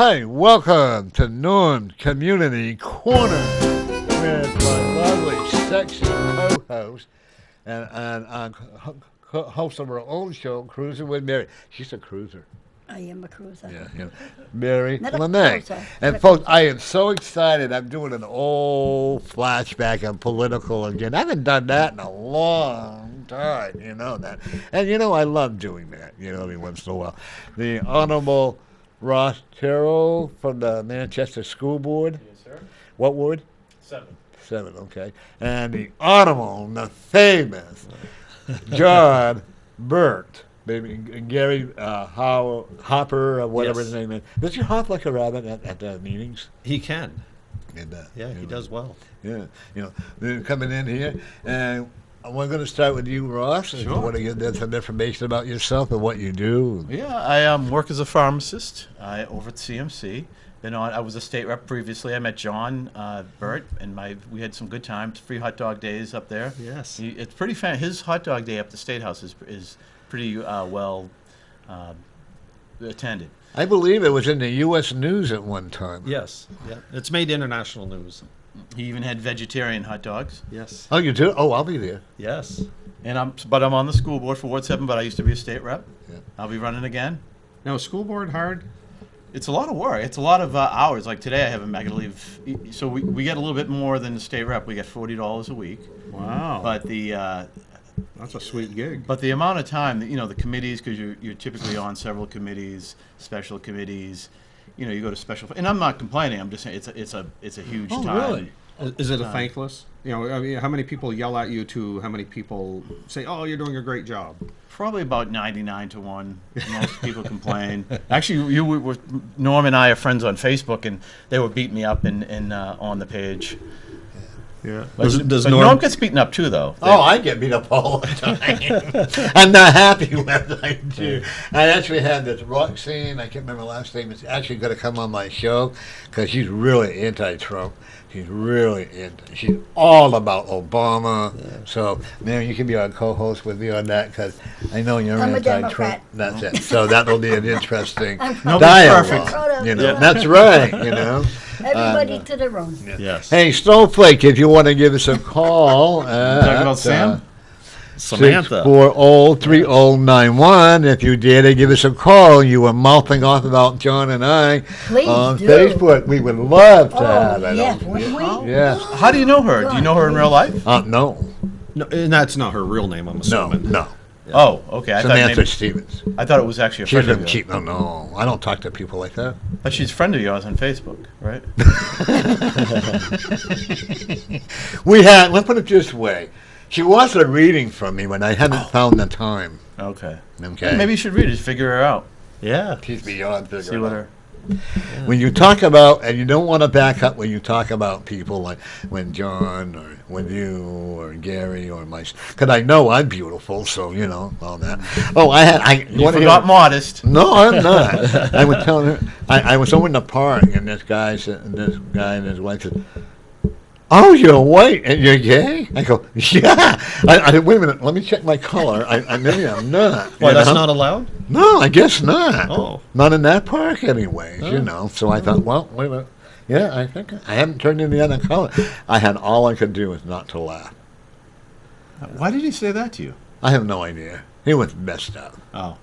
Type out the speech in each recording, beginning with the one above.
Hi, welcome to Norm Community Corner with my lovely, sexy co-host and host of our own show, Cruising with Mary. She's a cruiser. I am a cruiser. Yeah. Mary Not a Lemay. cruiser. And Not a folks, cruiser. I am so excited. I'm doing an old flashback on political again. I haven't done that in a long time, you know that. And I love doing that, every once in a while. The Honorable Ross Terrio from the Manchester School Board. Yes, sir. What ward? 7. 7, okay. And the Honorable, the famous John Burt. Maybe Gary Hopper, or whatever Yes. his name is. Does he hop like a rabbit at the meetings? He can. And, Yeah, he does well. Yeah, they're coming in here, and we're going to start with you, Ross. If you Sure. want to give them some information about yourself and what you do. Yeah, I work as a pharmacist over at CMC. I was a state rep previously. I met John Burt, and we had some good times. Free hot dog days up there. Yes. It's pretty fan. His hot dog day up the State House is pretty well attended. I believe it was in the U.S. News at one time. Yes. Yeah. It's made international news. He even had vegetarian hot dogs. Yes. Oh, you do? Oh, I'll be there. Yes. And I'm on the school board for Ward 7, but I used to be a state rep. Yeah. I'll be running again. Now, is school board hard? It's a lot of work. It's a lot of hours. Like today, I got to leave. So we get a little bit more than the state rep. We get $40 a week. Wow. But That's a sweet gig. the amount of time that the committees, because you're typically on several committees, special committees. You go to special, and I'm not complaining. I'm just saying it's a huge Oh, time. really? Is it a thankless? I mean, how many people yell at you to how many people say, oh, you're doing a great job? Probably about 99 to 1. Most people complain. Actually, Norm and I are friends on Facebook, and they were beating me up in on the page. Yeah. But, Does but Norm? Norm gets beaten up too, though. Oh, I get beat up all the time. I'm not happy with I do. I actually had this Roxanne, I can't remember her last name, is actually going to come on my show because she's really anti-Trump. She's all about Obama. Yeah. So, man, you can be on co-host with me on that because I know you're I'm a anti-Trump. Democrat. That's it. So that will be an interesting Nobody's dialogue. perfect. Yeah. That's right. Everybody to their own. Yes. Hey, Snowflake, if you want to give us a call. Talking about Sam? Samantha. 640-3091. If you dare to give us a call, you were mouthing off about John and I Please on do. Facebook. We would love to Oh, have it. yeah. Would we? Yes. How do you know her? Do you know her in real life? No. No, and that's not her real name, I'm assuming. No. Oh, okay. Samantha Stevens. I thought it was actually a She's friend of from yours. Keep. No. I don't talk to people like that. But she's a friend of yours on Facebook, right? Let's put it this way. She was a reading from me when I hadn't found the time. Okay. Okay. Maybe you should read it. Figure her out. Yeah. She's beyond See figuring what out. her. When you talk about, and you don't want to back up when you talk about people like when John or when you or Gary or myself, because I know I'm beautiful, so all that. Oh, You forgot modest. No, I'm not. I was telling her, I was over in the park, and this guy and his wife said, "Oh, you're white and you're gay?" I go, "Yeah." I said, "Wait a minute, let me check my color. Maybe I'm not." Why, that's not allowed? No, I guess not. Oh. Not in that park anyways, So I thought, well, wait a minute. Yeah, I think I haven't turned in the other color. All I could do was not to laugh. Why did he say that to you? I have no idea. He was messed up, Oh.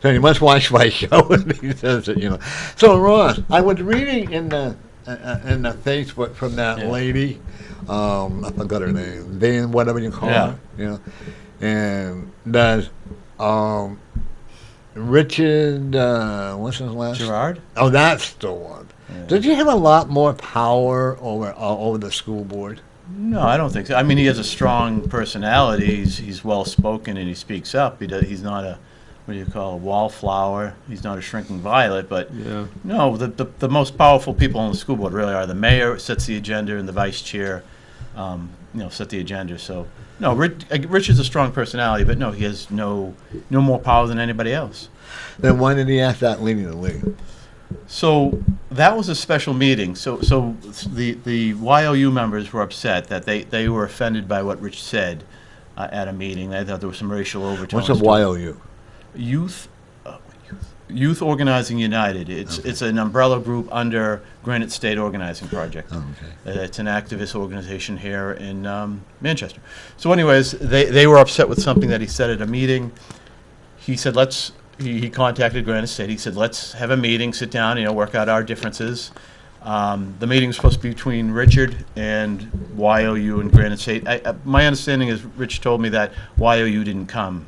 So you must watch my show and he says it, So Ross, I was reading in the Facebook from that lady, I forgot her name, Van, whatever you call her, and does Richard, what's his last? Gerard? Oh, that's the one. Yeah. Did you have a lot more power over the school board? No, I don't think so. I mean, he has a strong personality. He's well spoken and he speaks up. He's not a wallflower. He's not a shrinking violet. But no, the most powerful people on the school board really are the mayor, sets the agenda, and the vice chair, set the agenda. So no, Rich is a strong personality, but no, he has no more power than anybody else. Then why did he ask that lady to leave? So that was a special meeting. So the YOU members were upset that they were offended by what Rich said at a meeting. They thought there was some racial overtones. What's a YOU? Youth Youth Organizing United. It's an umbrella group under Granite State Organizing Project. Oh, okay. It's an activist organization here in Manchester. So anyways, they were upset with something that he said at a meeting. He said, he contacted Granite State. He said, let's have a meeting, sit down, work out our differences. The meeting was supposed to be between Richard and YOU and Granite State. My understanding is Rich told me that YOU didn't come.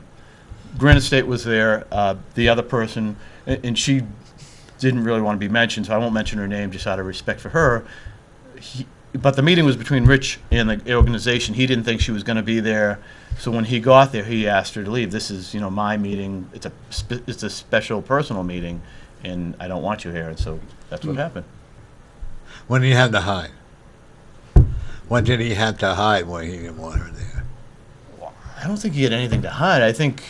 Granite State was there. The other person, and she didn't really want to be mentioned, so I won't mention her name just out of respect for her. But the meeting was between Rich and the organization. He didn't think she was going to be there, so when he got there, he asked her to leave. This is, my meeting. It's a special personal meeting, and I don't want you here. And so that's what happened. When did he have to hide? When did he have to hide when he didn't want her there? I don't think he had anything to hide. I think,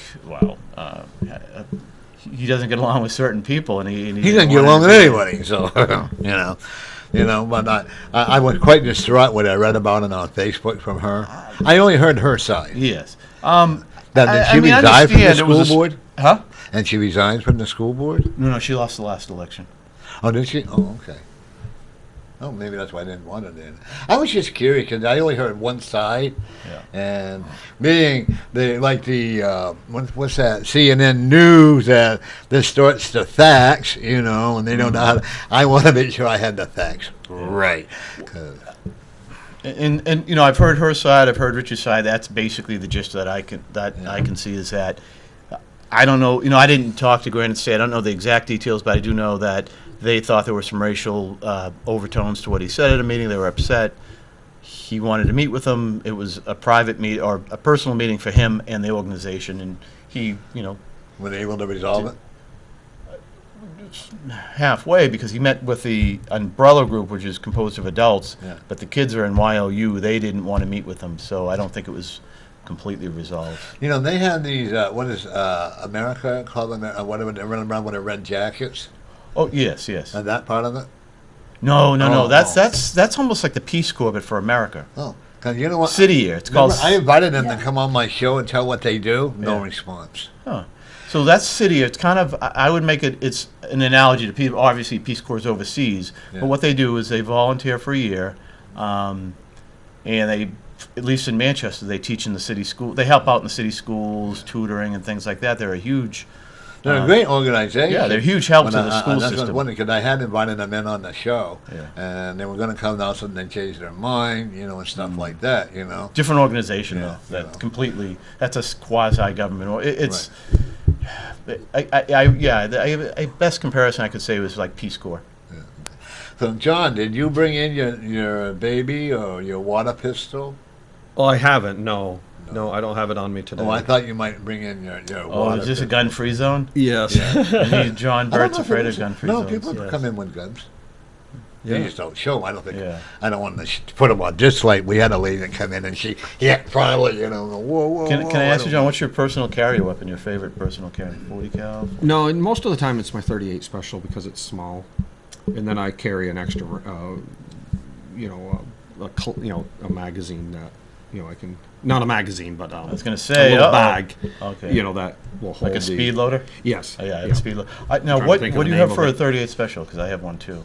he doesn't get along with certain people, and he doesn't get along with anybody. So, But I was quite distraught when I read about it on Facebook from her. I only heard her side. Yes. Did she resign from the school board? Huh? And she resigned from the school board? No, she lost the last election. Oh, did she? Oh, okay. Oh, maybe that's why I didn't want her then. I was just curious because I only heard one side, and being what's that CNN News that distorts the facts, and they don't know how to. I want to make sure I had the facts right. And I've heard her side, I've heard Richard's side. That's basically the gist that I can see is that I don't know. I didn't talk to Granite State. I don't know the exact details, but I do know that they thought there were some racial overtones to what he said at a meeting. They were upset. He wanted to meet with them. It was a private meet or a personal meeting for him and the organization, and he, were they able to resolve it? Halfway, because he met with the umbrella group, which is composed of adults, but the kids are in YOU. They didn't want to meet with them, so I don't think it was completely resolved. They have these, what is America, Club America, whatever, they run around with the red jackets. Oh, yes. And that part of it? No. That's almost like the Peace Corps, but for America. Oh, because you know what? City Year. It's called. I invited them to come on my show and tell what they do. No response. Huh. So that's City Year. It's kind of, I would make it, it's an analogy to people. Obviously, Peace Corps is overseas. But what they do is they volunteer for a year, and they, at least in Manchester, they teach in the city school. They help out in the city schools, tutoring and things like that. They're a huge. They're a great organization. Yeah, they're huge help to the school system. system. Because I had invited them in on the show, Yeah. and they were going to come down, so they changed their mind, and stuff like that, Different organization, Yeah, though. That completely. That's a quasi-government. It's. A best comparison I could say was like Peace Corps. Yeah. So, John, did you bring in your baby or your water pistol? Oh, I haven't. No, I don't have it on me today. Oh, I thought you might bring in your Oh, water is this a pistol. gun-free zone? Yes. John Burt's afraid of gun-free zones. No, people yes. come in with guns. Yeah. They just don't show them. I don't think. Yeah. I don't want to put them on display. We had a lady that come in and she, probably, whoa. Can I ask you, John, what's your personal carry weapon? Your favorite personal carry? 40 cal? No, and most of the time it's my .38 special because it's small, and then I carry an extra, a magazine that, I can, not a magazine, but I was going to say a little bag. Okay. That will hold Like a speed loader? Yes. Oh, yeah, a speed loader. Now, Trying what to think do of you the have name for a of it. 38 special? Because I have one too.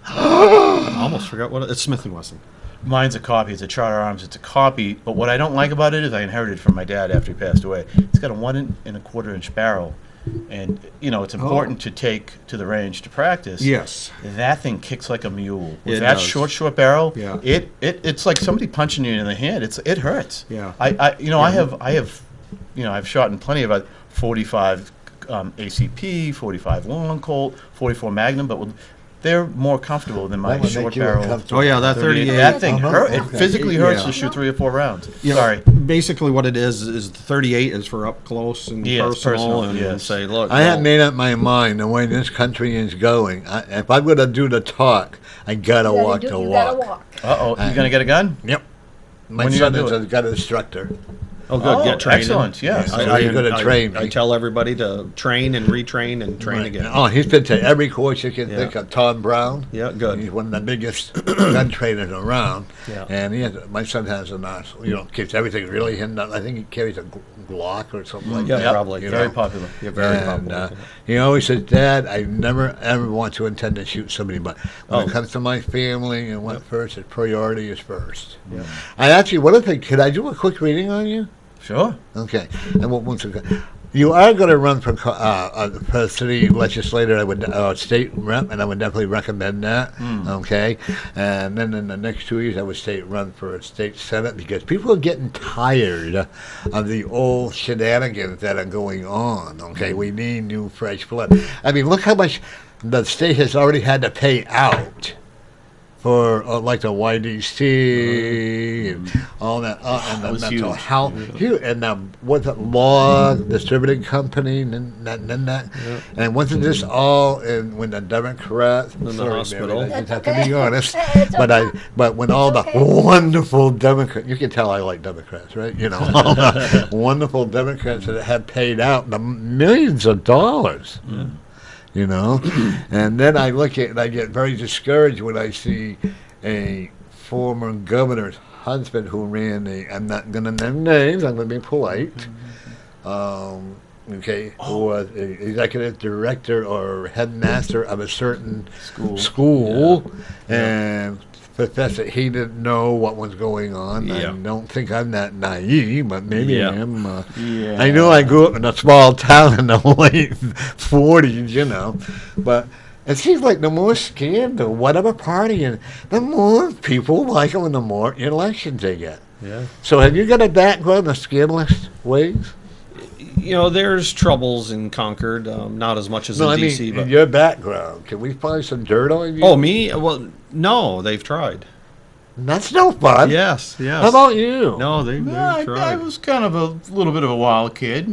I almost forgot what it's Smith & Wesson. Mine's a copy. It's a Charter Arms. It's a copy. But what I don't like about it is I inherited it from my dad after he passed away. It's got a 1 1/4 inch barrel, and it's important to take to the range to practice. Yes. That thing kicks like a mule. With It that does. short barrel, Yeah. it's like somebody punching you in the hand. It hurts. Yeah. I've shot in plenty of 45 ACP, 45 long Colt, 44 Magnum, but they're more comfortable than my That would short make you barrel. uncomfortable. Oh, yeah, that 38. That thing hurt. It Okay. physically hurts Yeah. to shoot 3 or 4 rounds. You know, Sorry. Basically, what it is the 38 is for up close and Yes, personal, and yes. say, look. I had made up my mind the way this country is going. If I'm going to do the talk, I got to walk the You walk. gotta walk. Uh-oh. You going to get a gun? Yep. My When you son gonna is do a gun instructor. Oh, good. Get trained. Excellent. Yes. Yeah. You're gonna train I me. tell everybody to train and retrain and train again. Oh, he's been to every course you can Yeah. think of. Tom Brown. Yeah, good. He's one of the biggest gun trainers around. Yeah. And my son has a nice, keeps everything really hidden. I think he carries a Glock or something like Yeah, that. probably. Very popular. Yeah, very And popular. he always says, Dad, I never ever want to intend to shoot somebody, but when Oh. it comes to my family and what first, his priority is first. Yeah. I actually, one other thing, could I do a quick reading on you? Sure. Okay. And once again, you are going to run for city legislator, state rep, and I would definitely recommend that. Okay. And then in the next 2 years, I would run for a state senate because people are getting tired of the old shenanigans that are going on. Okay. We need new, fresh blood. I mean, look how much the state has already had to pay out for like the YDC and all that, and the was mental huge. health, and what's it, law distributing company, and that, and wasn't this all when the Democrats, the sorry, hospital. Mary, I just have That's to be okay. honest, It's but when all the okay. wonderful Democrats, you can tell I like Democrats, right? All the wonderful Democrats that have paid out the millions of dollars. And then I look at and I get very discouraged when I see a former governor's husband who ran I'm not going to name names, I'm going to be polite, who was executive director or headmaster of a certain school and professed that he didn't know what was going on. Yeah. I don't think I'm that naive, but maybe Yeah. I am. Yeah. I knew I grew up in a small town in the late 40s, but it seems like the more scandal, whatever party, and the more people like them and the more elections they get. Yeah. So have you got a background in scandalous ways? There's troubles in Concord, not as much as in D.C. in But your background. Can we find some dirt on you? oh, me? Well, no, they've tried. That's no fun. Yes. How about you? No, they've I tried. was kind of a little bit of a wild kid,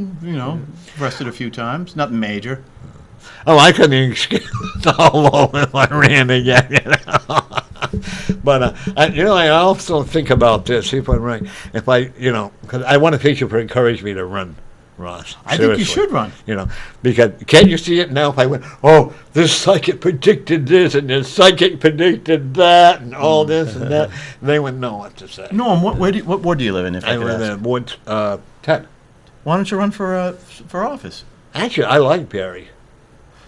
arrested a few times. Nothing major. Oh, I couldn't even skip all over if I ran again. But I also think about this. See if I'm right. If because I want to thank you for encouraging me to run, Ross. I think you Seriously. should run. Because can't you see it now? If I went, oh, this psychic predicted this and this psychic predicted that and all this and that, they wouldn't know what to say. Norm, what ward do you live in? If I I could live ask? in Ward 10. Why don't you run for office? Actually, I like Barry.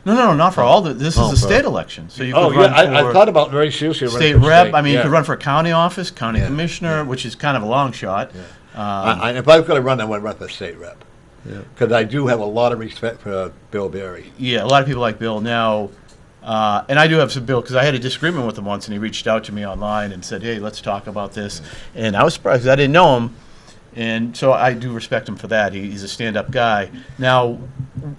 No, not for all. This is Oh, a for- state election, so you could Oh, run yeah, I for thought about very seriously running state for rep. state, I mean, you yeah. could run for county office, county Yeah, commissioner, which is kind of a long shot. If I was going to run, I would run for state rep. Yeah. Because I do have a lot of respect for Bill Barry. Yeah, a lot of people like Bill now, and I do have some Bill because I had a disagreement with him once, and he reached out to me online and said, "Hey, let's talk about this." And I was surprised 'cause I didn't know him, and so I do respect him for that. He's a stand-up guy. Now,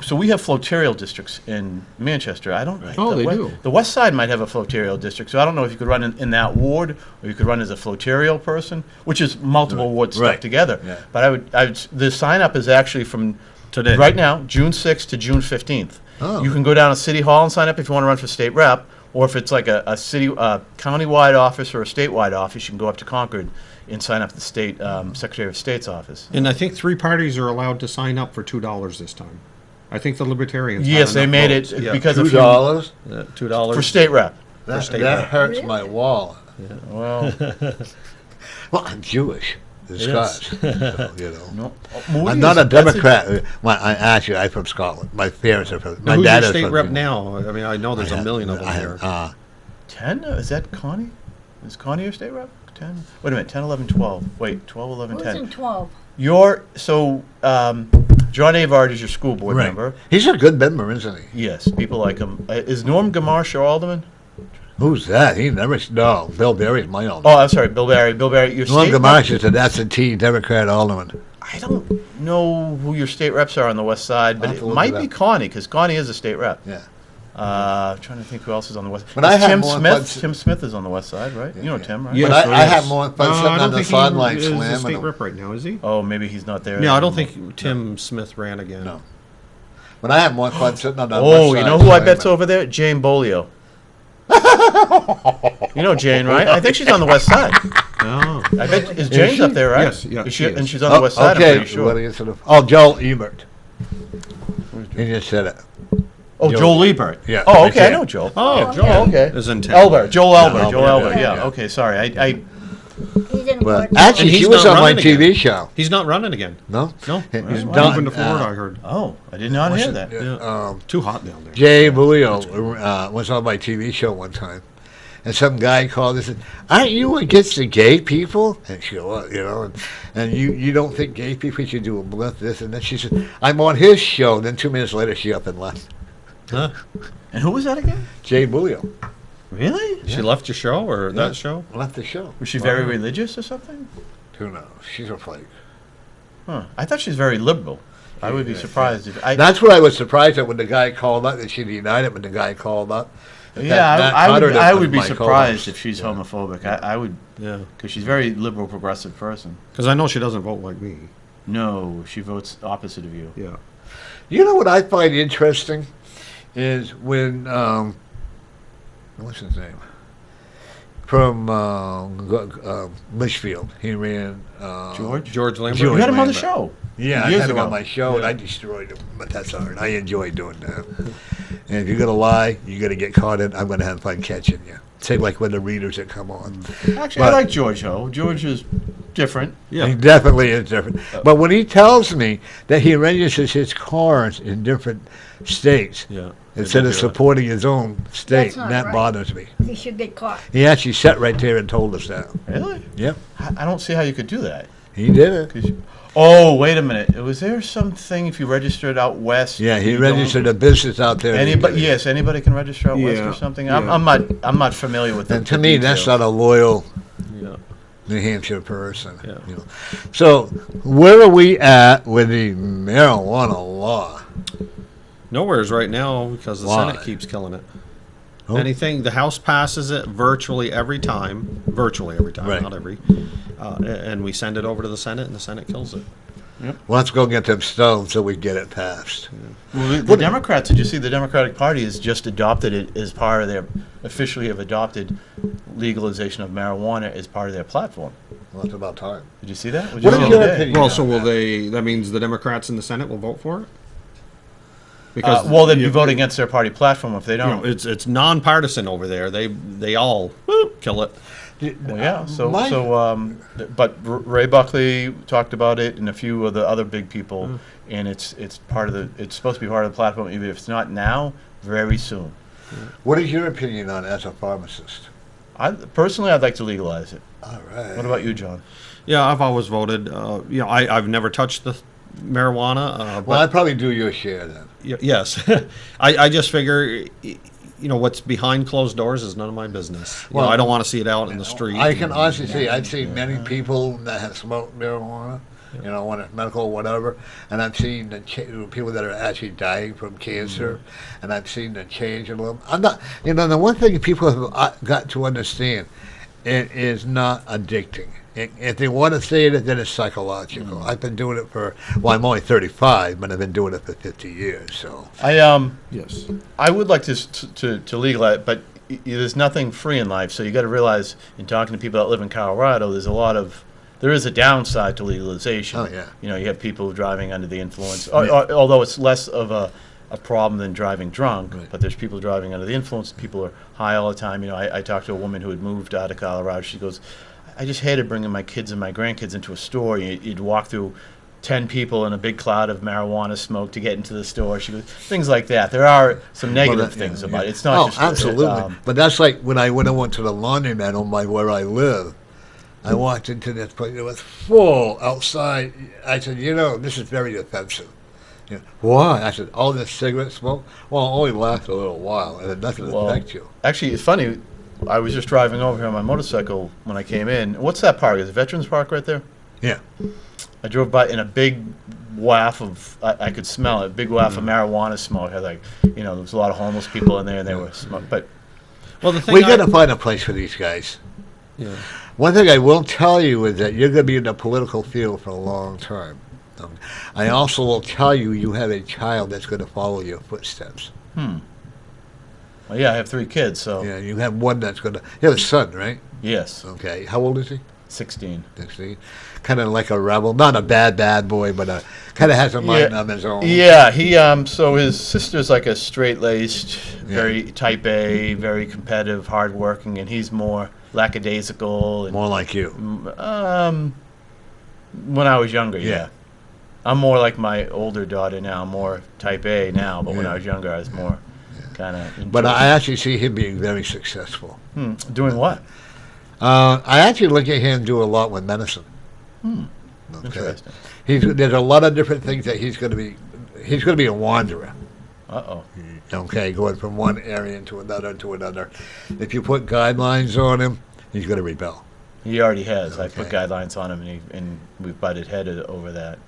so we have flotarial districts in Manchester. I don't. Oh, they we- do. The West Side might have a flotarial district, so I don't know if you could run in that ward or you could run as a flotarial person, which is multiple wards stuck Right. together. Yeah. But the sign-up is actually from Today. right now, June 6th to June 15th. Oh. You can go down to City Hall and sign up if you want to run for state rep, or if it's like a city, county-wide office or a statewide office, you can go up to Concord and sign up at the state Secretary of State's office. And I think 3 parties are allowed to sign up for $2 this time. I think the Libertarians. had Yes, they enough made votes. it Yeah. because of $2? $2 for state rep. That, state that rep. hurts Really? my wallet. Well, Well, I'm Jewish. The Scots. So, no. I'm not a Democrat. Well, I'm from Scotland. My parents are from. My Who's dad your is state from. rep now? I mean, I know there's a million of them I here. have, 10? Is that Connie? Is Connie your state rep? 10? Wait a minute, 10, 11, 12. Wait, 12, 11, Who's 10. in 12? John Avard is your school board member. He's a good member, isn't he? Yes, people like him. Is Norm Gamarsh your alderman? Who's that? He never. No, Bill Barry's my alderman. Oh, I'm sorry, Bill Barry. Bill Barry, your Norm state rep- Gamarsh is an S&T Democrat alderman. I don't know who your state reps are on the west side, I'll but have it to look might it be up. Connie, because Connie is a state rep. Yeah. Trying to think who else is on the west. But I have Tim more Smith. fun- Tim Smith is on the west side, right? You know Tim, right? Yeah. But Yes, I yes. have more fun I sitting on don't the think sideline he is a slamming state them. rep right now, is he? Oh, maybe he's not there. Yeah, I don't anymore. think Tim Smith ran again. No. But I have more fun sitting on the west Oh, side you know who I bet's slamming. over there? Jane Bolio. You know Jane, right? I think she's on the west side. Oh. I bet is Jane's up there, right? Yes, yeah, Is she is. and she's on the west side. okay. I'm pretty sure. What is it? Oh, Joel Ebert. He just said it. Oh, Joel Ebert. Yeah, Oh, right okay. I there. know Joel. Oh, Okay. Oh, okay. Is in town. Elbert. Joel Elbert. Elbert, Joel Elbert. yeah, Yeah. yeah. Okay. Sorry. I He didn't Well, work. actually, And she he's was not on my running TV again. show. He's not running again. No? No. He's Right. done. Moving to Florida, I heard. Oh, I did not hear that. Yeah. Too hot down there. Jay Bulio was on my TV show one time. And some guy called and said, "Aren't you against the gay people?" And she goes, "Well, and you don't think gay people should do a blip this?" And then she said, "I'm on his show." And then 2 minutes later, she up and left. Huh? And who was that again? Jay Bulio Really? She left your show or that show? left the show. Was she very religious or something? Who knows? She's a flake. Huh. I thought she's very liberal. I would be surprised if I. That's what I was surprised at when the guy called up, and she denied it when the guy called up. Yeah, That I uttered would. it I with would be my surprised co-host. if she's homophobic. I would, Yeah. because she's a very liberal, progressive person. Because I know she doesn't vote like me. No, she votes opposite of you. Yeah. You know what I find interesting is when what's his name from Litchfield. He ran George. George Lambert. George You had him on the Lambert. show. Yeah, I Years had him ago. on my show, and I destroyed him. But that's all right. I enjoy doing that. And if you're gonna lie, you're gonna get caught in. I'm gonna have fun catching you. Same like when the readers that come on. Actually, I But- like George. Ho. George is different. He Yeah. definitely is different. But when he tells me that he registers his cars in different states Yeah. instead of supporting his own state, That's not that right. bothers me. He should get caught. He actually sat right there and told us that. Really? Yep, I don't see how you could do that. he did it. 'Cause oh, wait a minute. Was there something if you registered out west? Yeah, he you don't- registered a business out there. Anybody? Yes, anybody can register out west Yeah, or something. yeah. I'm not familiar with. And to me, that's not a loyal Yeah. New Hampshire person. Yeah. You know. So, where are we at with the marijuana law? Nowhere's right now because the Why? Senate keeps killing it. Oh. Anything, the House passes it virtually every time, Right. not every, and we send it over to the Senate, and the Senate kills it. Well, let's go get them stones so we get it passed. Well, the Democrats, did you see the Democratic Party has just adopted it as part of their, officially have adopted legalization of marijuana as part of their platform. Well, it's about time. Did you see that? What is the your other day? opinion? Well, so will they? That means the Democrats in the Senate will vote for it. Because Well, they'd be voting against their party platform if they You don't. know, it's nonpartisan over there. They all kill it. Well, yeah. My- But Ray Buckley talked about it, and a few of the other big people, and it's part of the. It's supposed to be part of the platform, even if it's not now, very soon. What is your opinion on it as a pharmacist? Personally, I'd like to legalize it. All right. What about you, John? Yeah, I've always voted. I've never touched the marijuana. Well, But I'd probably do your share then. yes, I just figure, what's behind closed doors is none of my business. Well, I don't want to see it out in the street. I can honestly say I've seen many people that have smoked marijuana, when it's medical or whatever, and I've seen the people that are actually dying from cancer, and I've seen the change in them. I'm not, the one thing people have got to understand, it is not addicting. If they want to say it, then it's psychological. I've been doing it I'm only 35, but I've been doing it for 50 years, so. Yes. I would like to legalize it, but there's nothing free in life. So you got to realize, in talking to people that live in Colorado, there is a downside to legalization. Oh, yeah. You have people driving under the influence, although it's less of a problem than driving drunk. Right. But there's people driving under the influence. People are high all the time. I talked to a woman who had moved out of Colorado. She goes, I just hated bringing my kids and my grandkids into a store. You'd walk through 10 people in a big cloud of marijuana smoke to get into the store. She goes, things like that. There are some negative things about it. It's not just absolutely. But that's like when I went to the laundromat on where I live. I walked into this place. It was full outside. I said, this is very offensive. Why? I said, all this cigarette smoke? Well, it only lasts a little while, and it doesn't affect you. Actually, it's funny. I was just driving over here on my motorcycle when I came in. What's that park? Is it Veterans Park right there? Yeah. I drove by in a big waft of, I could smell it, big waft of marijuana smoke. I was there was a lot of homeless people in there, and they were smoking. But Well, the thing We got to find a place for these guys. Yeah. One thing I will tell you is that you're going to be in the political field for a long time. I also will tell you have a child that's going to follow your footsteps. Well, yeah, I have 3 kids, so Yeah, you have one that's going to. You have a son, right? Yes. Okay. How old is he? 16. 16. Kind of like a rebel. Not a bad boy, but kind of has a mind of his own. Yeah, he so his sister's like a straight-laced, very type A, very competitive, hardworking, and he's more lackadaisical and More like you. when I was younger, Yeah. yeah. I'm more like my older daughter now. I'm more type A now, but when I was younger, I was more kind of. But I actually see him being very successful. Doing what? I actually look at him do a lot with medicine. Okay. Interesting. There's a lot of different things that he's going to be. He's going to be a wanderer. Uh-oh. Okay, going from one area to another. If you put guidelines on him, he's going to rebel. He already has. I put Okay. guidelines on him, and we've butted headed over that.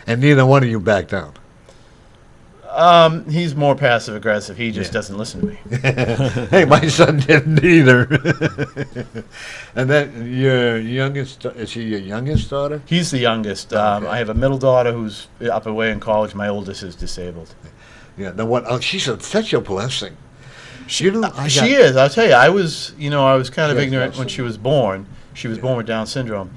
And neither one of you back down. He's more passive aggressive. He just doesn't listen to me. Hey, my son didn't either. And then your youngest, is he your youngest daughter? He's the youngest. Okay. I have a middle daughter who's up away in college. My oldest is disabled. Yeah. Then what? Oh, she's such a blessing. She Is. I'll tell you. I was kind of Yes, ignorant yes. when she was born. She was born with Down syndrome,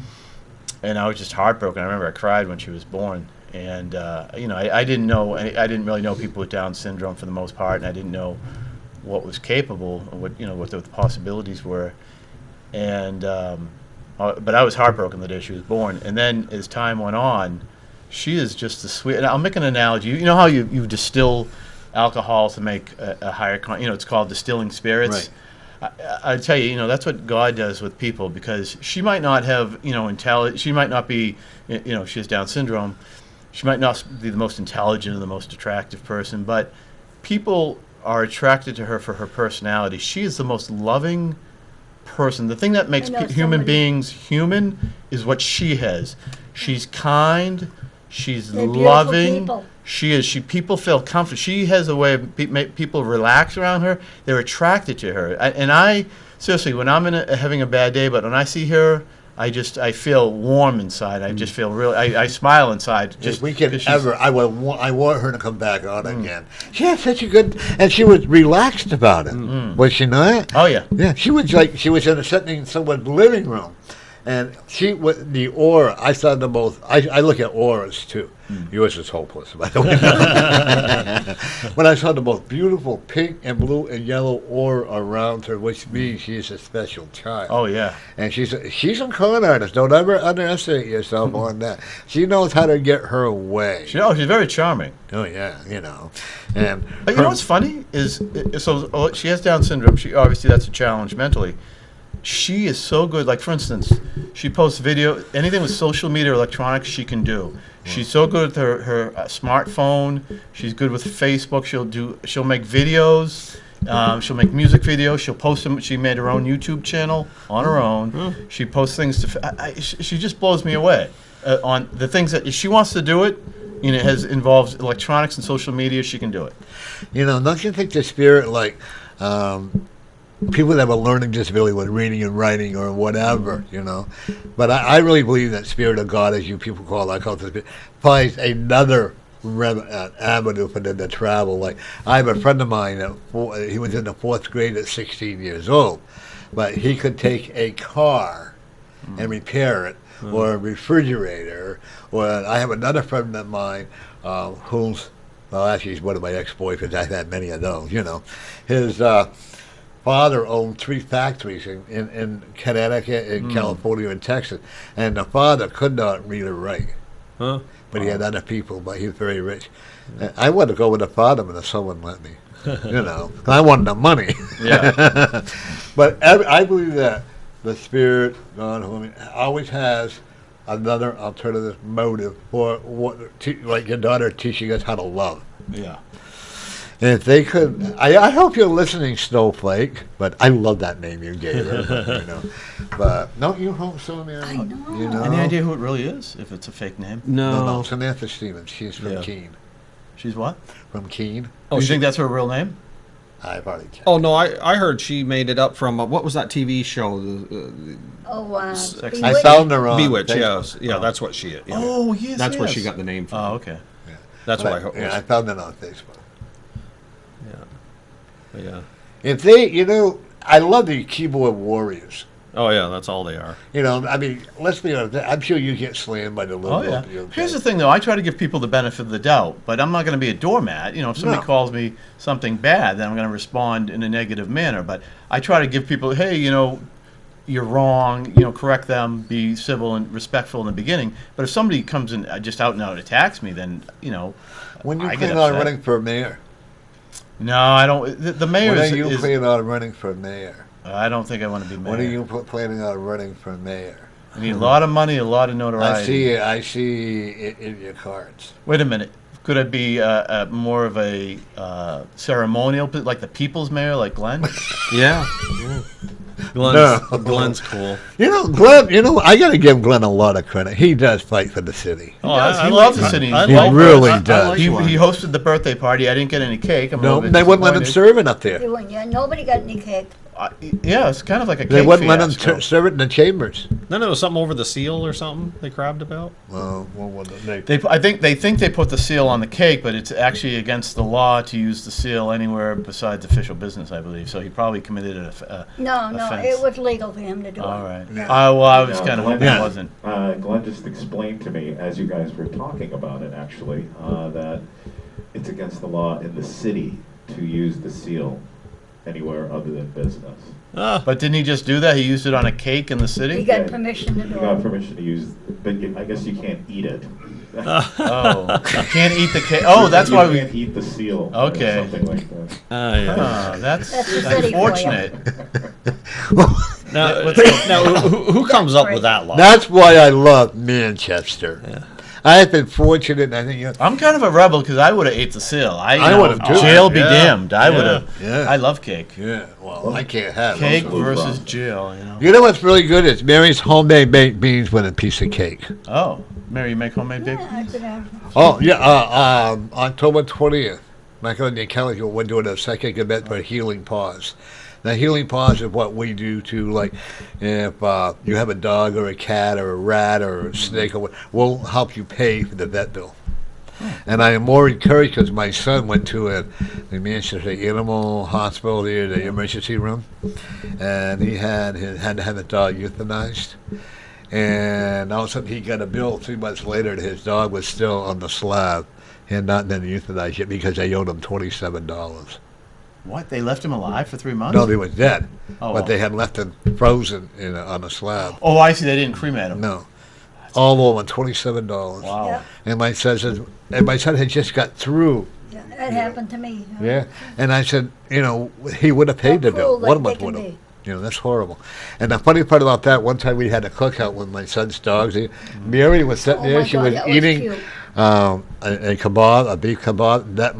and I was just heartbroken. I remember I cried when she was born, and I didn't know. I didn't really know people with Down syndrome for the most part, and I didn't know what was capable, what the possibilities were, and but I was heartbroken the day she was born. And then as time went on, she is just the sweet. And I'll make an analogy. You know how you distill alcohol to make a higher it's called distilling spirits. Right. I tell you, that's what God does with people, because she might not have, she might not be, she has Down syndrome. She might not be the most intelligent or the most attractive person, but people are attracted to her for her personality. She is the most loving person. The thing that makes I know human somebody- beings human is what she has. She's kind. She's They're beautiful loving. people. She is. People feel comfortable. She has a way of make people relax around her. They're attracted to her. I seriously, when I'm having a bad day, but when I see her, I feel warm inside. I just feel real. I smile inside. Just If we can 'cause she's- I want her to come back on again. She had such a good, and she was relaxed about it. Was she not? Oh yeah. Yeah, she was sitting in someone's living room, and she with the aura. I saw them both. I look at auras too. Yours is hopeless, by the way. When I saw the most beautiful pink and blue and yellow aura around her, which means she's a special child. Oh yeah. And she's a con artist. Don't ever underestimate yourself on that. She knows how to get her way. She's very charming. Oh yeah, And But you know what's funny is she has Down syndrome. She obviously that's a challenge mentally. She is so good. Like for instance, she posts video. Anything with social media or electronics, she can do. She's so good with her smartphone. She's good with Facebook. She'll make videos. She'll make music videos. She'll post them. She made her own YouTube channel on her own. She posts things she just blows me away on the things that if she wants to do it. Involves electronics and social media. She can do it. Don't you think the spirit, like people that have a learning disability with reading and writing or whatever, But I really believe that spirit of God, as you people call it, I call it the spirit, finds another avenue for them to travel. Like I have a friend of mine that he was in the 4th grade at 16 years old, but he could take a car and repair it, or a refrigerator. Or I have another friend of mine who's, well, actually he's one of my ex-boyfriends. I've had many of those. His father owned 3 factories in Connecticut, in California, and Texas, and the father could not read or write. But he had other people, but he was very rich. I wanted to go with the father, but someone let me. I wanted the money. Yeah. But I believe that the spirit, God, always has another alternative motive for like your daughter teaching us how to love. Yeah. And if they could, I hope you're listening, Snowflake. But I love that name you gave her. But don't you hope so, man? I know. Any idea who it really is? If it's a fake name? No, Samantha Stevens. She's from Yeah. Keene. She's what? From Keene. Oh, you think that's her real name? I've already checked. Oh no, I heard she made it up from what was that TV show? Sex- I Bewitched. found her on Bewitched. Facebook. Yeah, that's what she. Yeah. Oh yes. That's where yes. she got the name from. Oh okay. That's what I But hope. I found it on Facebook. Yeah. If they, I love the keyboard warriors. Oh yeah, that's all they are. You know, I mean, let's be honest. I'm sure you get slammed by the Oh liberal. yeah. you know, Here's the thing, though. I try to give people the benefit of the doubt, but I'm not going to be a doormat. You know, if somebody No. calls me something bad, then I'm going to respond in a negative manner. But I try to give people, hey, you know, you're wrong. You know, correct them, be civil and respectful in the beginning. But if somebody comes and just out and out attacks me, then you know, When you I get plan on upset. running for mayor? No, I don't. The mayor When is. are you is planning on running for mayor? I don't think I want to be mayor. When are you planning on running for mayor? I need a lot of money, a lot of notoriety. I see it in your cards. Wait a minute. Could I be more of a ceremonial, like the people's mayor, like Glenn? Yeah. Glenn's cool. You know, Glenn, I got to give Glenn a lot of credit. He does fight for the city. He does. I He like- loves the city. I He like really Glenn. does. like He Glenn. hosted the birthday party. I didn't get any cake. I'm a No, little bit they wouldn't let him disappointed. serve it up there. They wouldn't, yeah, nobody got any cake. Yeah, it's kind of like a cake They wouldn't let him fiasco. serve it in the chambers. Then there was something over the seal or something they crabbed about. I think they put the seal on the cake, but it's actually against the law to use the seal anywhere besides official business, I believe. So he probably committed a No, offense. it was legal for him to do it. All right. Yeah. Well, I was No, kind of Glenn- hoping Yeah. it wasn't. Glenn just explained to me, as you guys were talking about it, actually, that it's against the law in the city to use the seal anywhere other than business. But didn't he just do that? He used it on a cake in the He city? got permission to You do got it. permission to use, but I guess you can't eat it. Oh, you can't eat the cake. Oh, that's you why we. can't eat the seal. Okay. Or something like that. Oh, that's That's the city for you. unfortunate. Now, who comes up with that law? That's why I love Manchester. I have been fortunate. I think I'm kind of a rebel because I would have ate the seal. I would've too. Jail be Yeah. damned. I would have. Yeah. I love cake. Yeah, well, I can't have Cake those. versus jail. You know. You know what's really good is Mary's homemade baked beans with a piece of cake. Oh, Mary, you make homemade bacon? Yeah, I could have. Oh yeah, October 20th, Michael and the Kelly we're doing a second event for Healing Paws. Now, Healing Paws is what we do to, like, if you have a dog or a cat or a rat or a snake, or what, we'll help you pay for the vet bill. And I am more encouraged because my son went to the Manchester Animal Hospital here, the emergency room, and he had to have a dog euthanized. And all of a sudden he got a bill 3 months later that his dog was still on the slab. He had not been euthanized yet because they owed him $27. What? They left him alive for 3 months? No, he was dead, Oh, but they had left him frozen on a slab. Oh, I see. They didn't cremate him. No, all over $27. Wow. Yeah, And my son said, had just got through. yeah, that happened to me. Yeah, and I said, he would have paid the How bill. cruel One of they us can would have. be. That's horrible. And the funny part about that, one time we had a cookout with my son's dogs. Mary was sitting Oh there. my She God, was that was eating cute. a kebab, a beef kebab. That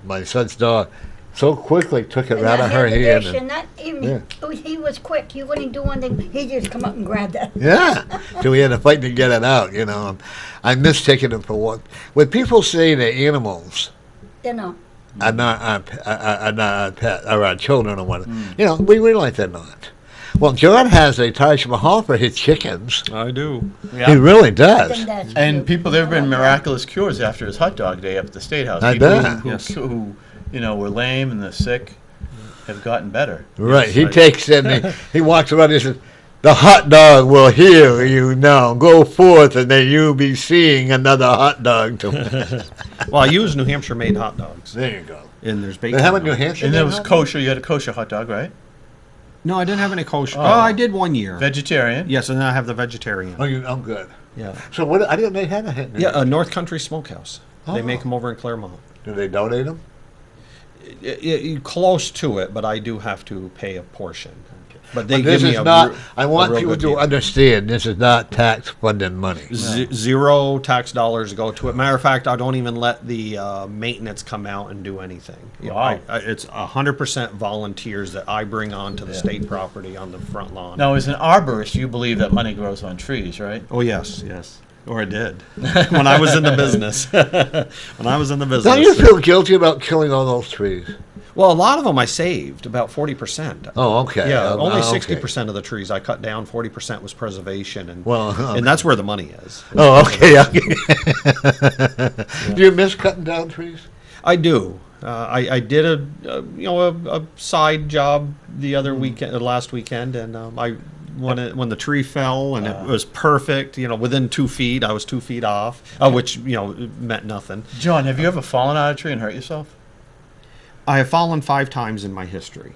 my son's dog so quickly took it And right I out of her had the hand. dish, and not even, Yeah. he was quick. He wouldn't do anything. He just come up and grabbed it. Yeah, so we had to fight to get it out. I miss taking them for walk. When people say they're animals You know, are not our pet or our children or what, we realize they're not. Well, John has a Taj Mahal for his chickens. I do. Yeah. He really I does. think that's And cute. people, there have been I like that. miraculous cures after his hot dog day up at the State House. I People bet. who, Yes. who, were lame and the sick have gotten better. Right. Yes, He I- takes and he walks around and says, "The hot dog will heal you now. Go forth, and then you'll be seeing another hot dog tomorrow." Well, I use New Hampshire made hot dogs, There you go. and there's bacon. They have a on New it. Hampshire. And it made was hot dog? kosher. You had a kosher hot dog, right? No, I didn't have any kosher. Oh. Oh, I did one year. Vegetarian. Yes, and then I have the vegetarian. Oh, I'm good. Yeah. So what? I didn't. They had a hit. Yeah, North Country Smokehouse. They Oh. make them over in Claremont. Do they donate them? Close to it, but I do have to pay a portion. But they This give me is a not. re- I a want real people good to deal. understand. This is not tax-funded money. Zero tax dollars go to it. Matter of fact, I don't even let the maintenance come out and do anything. Wow. It's 100% volunteers that I bring onto the state property on the front lawn. Now, as an arborist, you believe that money grows on trees, right? Oh yes, yes. Or I did when I was in the business. When I was in the business. Don't you feel guilty about killing all those trees? Well, a lot of them I saved, about 40%. Oh, okay. Yeah, Oh, only okay. 60% of the trees I cut down. 40% was preservation, and Well, okay. and that's where the money is. Oh, okay. Do you miss cutting down trees? I do. I did a side job the other weekend, last weekend, and I when the tree fell and it was perfect, within 2 feet. I was 2 feet off, which meant nothing. John, have you ever fallen out of a tree and hurt yourself? I have fallen 5 times in my history.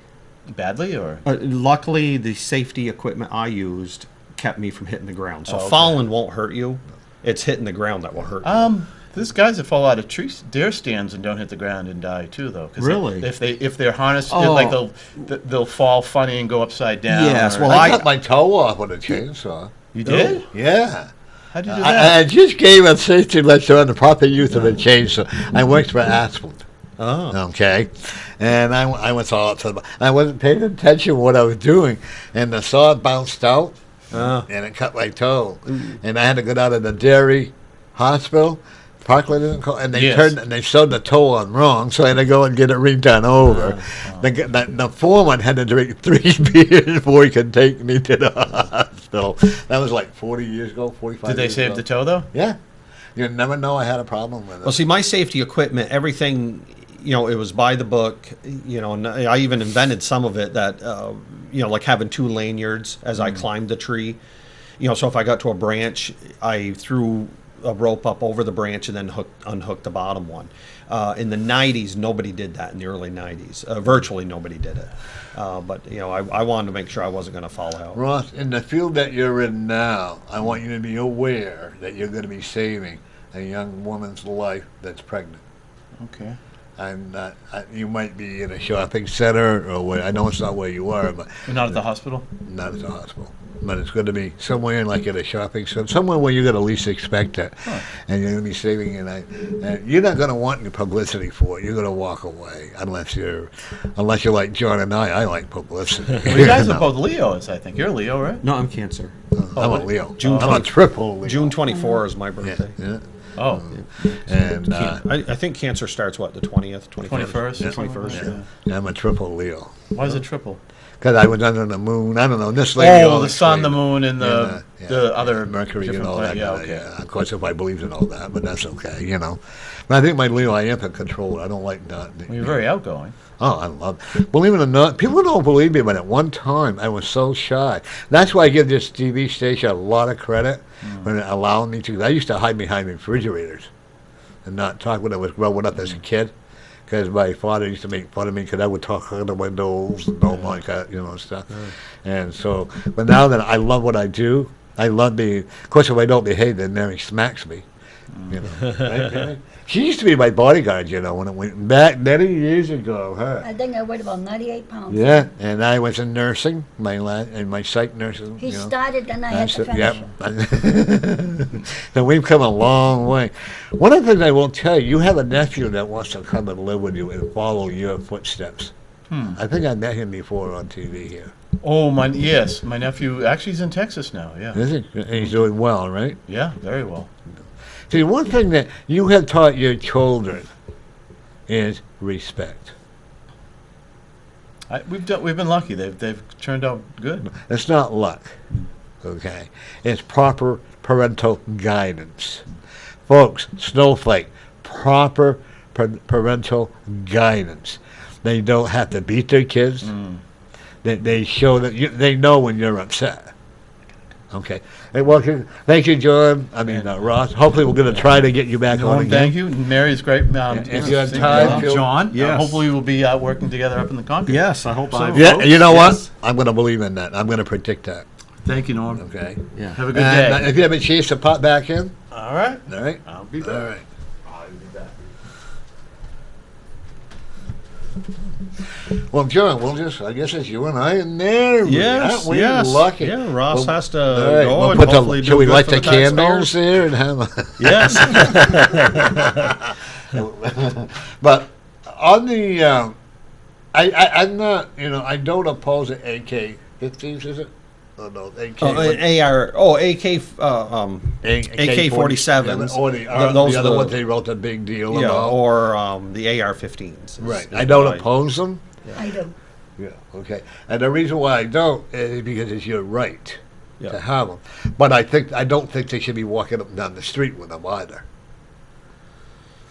Badly, or? Luckily, the safety equipment I used kept me from hitting the ground. So okay. falling won't hurt you. It's hitting the ground that will hurt you. There's guys that fall out of deer stands and don't hit the ground and die too, though. 'Cause really? If they're harnessed, like they'll fall funny and go upside down. Yes. Well, I cut my toe off with a chainsaw. You did? Yeah. How'd you do that? I just gave a safety lecture on the proper use of a chainsaw. I worked for Asplund. Oh. Okay. And I went all up to the. I wasn't paying attention to what I was doing, and the saw bounced out, and it cut my toe, and I had to go down to the dairy hospital. Parkland didn't call, and they sewed the toe on wrong, so I had to go and get it redone over. The foreman had to drink 3 beers before he could take me to the hospital. That was like 40 years ago, 45 Did they years save ago. the toe, though? Yeah. You never know I had a problem with it. Well, see, my safety equipment, everything, it was by the book, and I even invented some of it that, like having 2 lanyards as I climbed the tree. So if I got to a branch, I threw a rope up over the branch and then unhooked the bottom one. In the 90s, nobody did that in the early 90s. Virtually nobody did it. But, I wanted to make sure I wasn't going to fall out. Ross, in the field that you're in now, I want you to be aware that you're going to be saving a young woman's life that's pregnant. Okay. You might be in a shopping center or where, I know it's not where you are, but You're not at the hospital? not at the hospital. But it's going to be somewhere like at a shopping center, somewhere where you're going to least expect it. Huh. And you're going to be saving it. And you're not going to want any publicity for it. You're going to walk away unless you're like John and I. I like publicity. Well, you guys are both Leos, I think. You're Leo, right? No, I'm Cancer. I'm a Leo. June I'm a 20 triple Leo. June 24 is my Yeah, birthday. yeah. Oh, And I think Cancer starts, the 20th? 21st? Yeah, or something 21st, like yeah. that? yeah, I'm a triple Leo. Why is it triple? Because I was under the moon. I don't know. This lady. Oh, the always sun, said- the moon, and the other Mercury and different all that. planet. Yeah, kinda, okay. yeah. Of course, if I believed in all that, but that's okay, But I think my Leo, I am in control. I don't like not. Well, you're very outgoing. Oh, I love it. Believe it or not, people don't believe me, but at one time I was so shy. That's why I give this TV station a lot of credit for allowing me to. I used to hide behind refrigerators and not talk when I was growing up as a kid. Because my father used to make fun of me because I would talk on the windows and all like that, stuff. And so, but now that I love what I do, I love being. Of course, if I don't behave, then Mary smacks me. Right, Mary? She used to be my bodyguard, when it went back many years ago. I think I weighed about 98 pounds. Yeah, and I was in nursing, my psych nursing. He started and I had to finish Yep. it. So we've come a long way. One of the things I will tell you, you have a nephew that wants to come and live with you and follow your footsteps. I think I met him before on TV here. Oh, my nephew. Actually, he's in Texas now. Yeah. Is he? And he's doing well, right? Yeah, very well. See, one thing that you have taught your children is respect. We've been lucky. They've turned out good. It's not luck, okay? It's proper parental guidance. Folks, Snowflake, proper parental guidance. They don't have to beat their kids. They show that they know when you're upset. Okay. Hey, welcome. Thank you, John. Ross. Hopefully, we're going to try to get you back on again. Thank you. Mary's great. If you have time, John. Yes. Hopefully, we'll be working together up in the Concord. Yes, I hope so. Yeah, you know Yes. what? I'm going to believe in that. I'm going to predict that. Thank you, Norm. Okay. Yeah. Have a good And day. if you have a chance to pop back in, All right. all right? I'll be All back. right. I'll be back. Well, John, I guess it's you and I and Mary. Yes, Aren't we yes. lucky? Yeah, Ross has to all right, go we'll and put hopefully do shall we good light for the candles taxpayers. there and have a... Yes. But on the, I'm not, I don't oppose the AK-15s, is it? Oh, no, AK. AK-47s. Or the Those are other the- ones they wrote a big deal Yeah, about. or the AR-15s. Right. I don't oppose them. I do. Yeah, okay. And the reason why I don't is because it's your right Yeah. to have them. But I don't think they should be walking up and down the street with them either.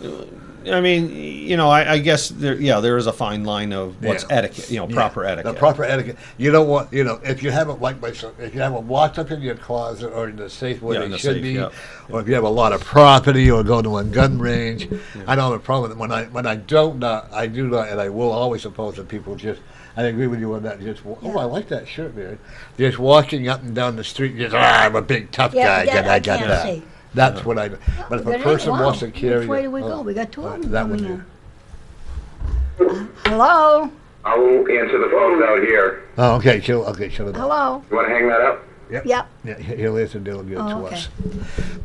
I mean, I guess there is a fine line of what's Yeah. etiquette, proper etiquette. The proper etiquette. You don't want, if you have it like myself, if you have them locked up in your closet or in the safe where in they the should safe, be, yeah. or if you have a lot of property or go to a gun range, I don't have a problem with it. When I don't not, I do not, and I will always oppose that people just. I agree with you on that. I like that shirt, man. Just walking up and down the street, I'm a big tough guy. that I I got can't that. see. That's what I. But if a person wants to carry, Which way do we go? We got two of them that coming one. in. Hello? I won't answer the phone out here. Oh, okay. Shut it up. Hello? You want to hang that up? Yep. Yeah, he'll answer deal good Oh, to okay. us.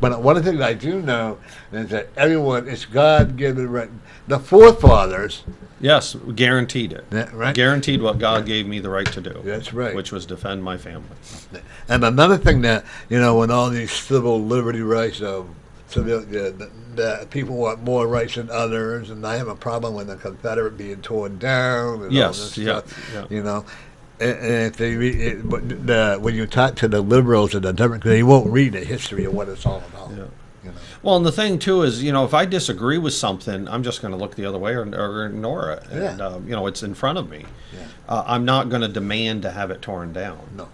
But one of the things I do know is that everyone is God-given right. The forefathers, Yes, guaranteed it. right? Guaranteed what God gave me the right to do. That's right. Which was defend my family. And another thing that when all these civil liberty rights of the people want more rights than others, and I have a problem with the Confederate being torn down. And Yes, all this yeah, stuff, yeah. And if they read when you talk to the liberals and the Democrats, they won't read the history of what it's all about. Yeah. Well, and the thing too is, if I disagree with something, I'm just going to look the other way or ignore it. Yeah. And it's in front of me. Yeah. I'm not going to demand to have it torn down. No.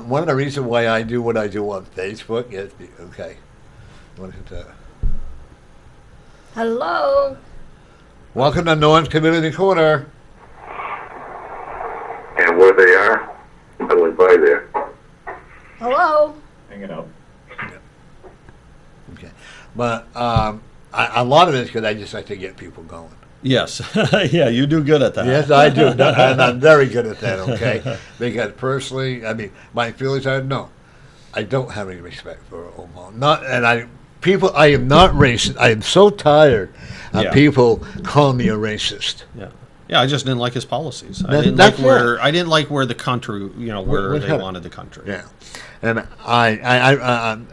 One of the reasons why I do what I do on Facebook is okay. What is it? Hello? Welcome to North Community Corner. And where they are, I went by there. Hello? Hanging out. Okay, but a lot of it is because I just like to get people going. Yes. Yeah, you do good at that. Yes, I do, and I'm very good at that. Okay, because personally, my feelings are no, I don't have any respect for Omaha. I am not racist. I am so tired of people calling me a racist. Yeah. Yeah, I just didn't like his policies. I That's didn't like where the country, where they wanted the country. Yeah, and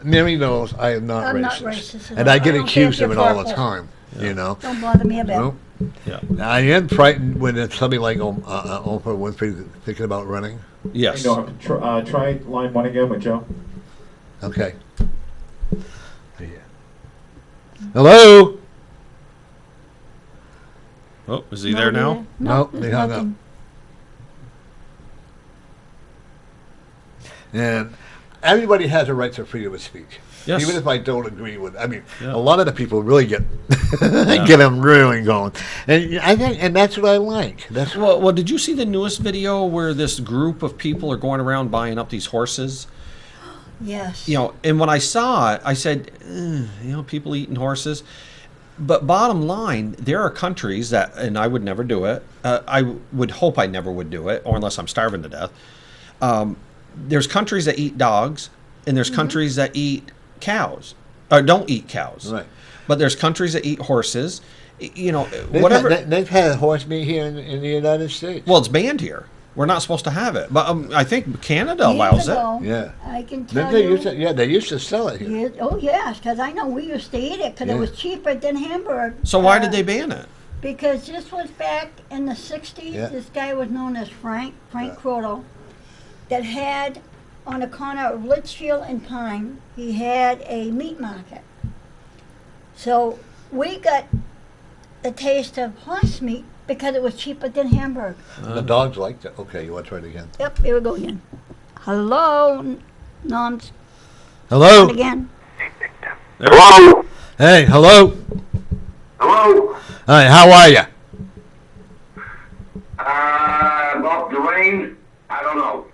Mary knows I am not I'm racist, not racist at and all. I get I don't care accused if of it you're all the purple. time. Don't bother me a bit. Nope. Yeah. I am frightened when it's something like Oprah Winfrey thinking about running. Yes. Hey, Norm, try line one again with Joe. Okay. Yeah. Hello. Oh, is he there now? No, there's they hung up. nothing. And everybody has a right to freedom of speech. Yes. Even if I don't agree with, Yeah. a lot of the people really get get them really going, and I think, and that's what I like. That's Well, did you see the newest video where this group of people are going around buying up these horses? Yes. And when I saw it, I said, people eating horses. But bottom line, there are countries that, and I would never do it. I would hope I never would do it, or unless I'm starving to death. There's countries that eat dogs, and there's countries that eat cows, or don't eat cows. right. But there's countries that eat horses. They've Whatever. they've had horse meat here in the United States. Well, it's banned here. We're not supposed to have it, but I think Canada allows Years it. ago, Yeah. I can Didn't tell they you. used to sell it here. Oh, yes, because I know we used to eat it because Yeah. it was cheaper than Hamburg. So why did they ban it? Because this was back in the 60s. Yeah. This guy was known as Frank Yeah. Croto, that had, on the corner of Litchfield and Pine, he had a meat market. So we got the taste of horse meat because it was cheaper than Hamburg. The dogs liked it. Okay, you want to try it again? Yep, here we go again. Hello, Noms. Hello. Again. Hello? Hey, hello. Hello? Hi, how are you? About the rain? I don't know.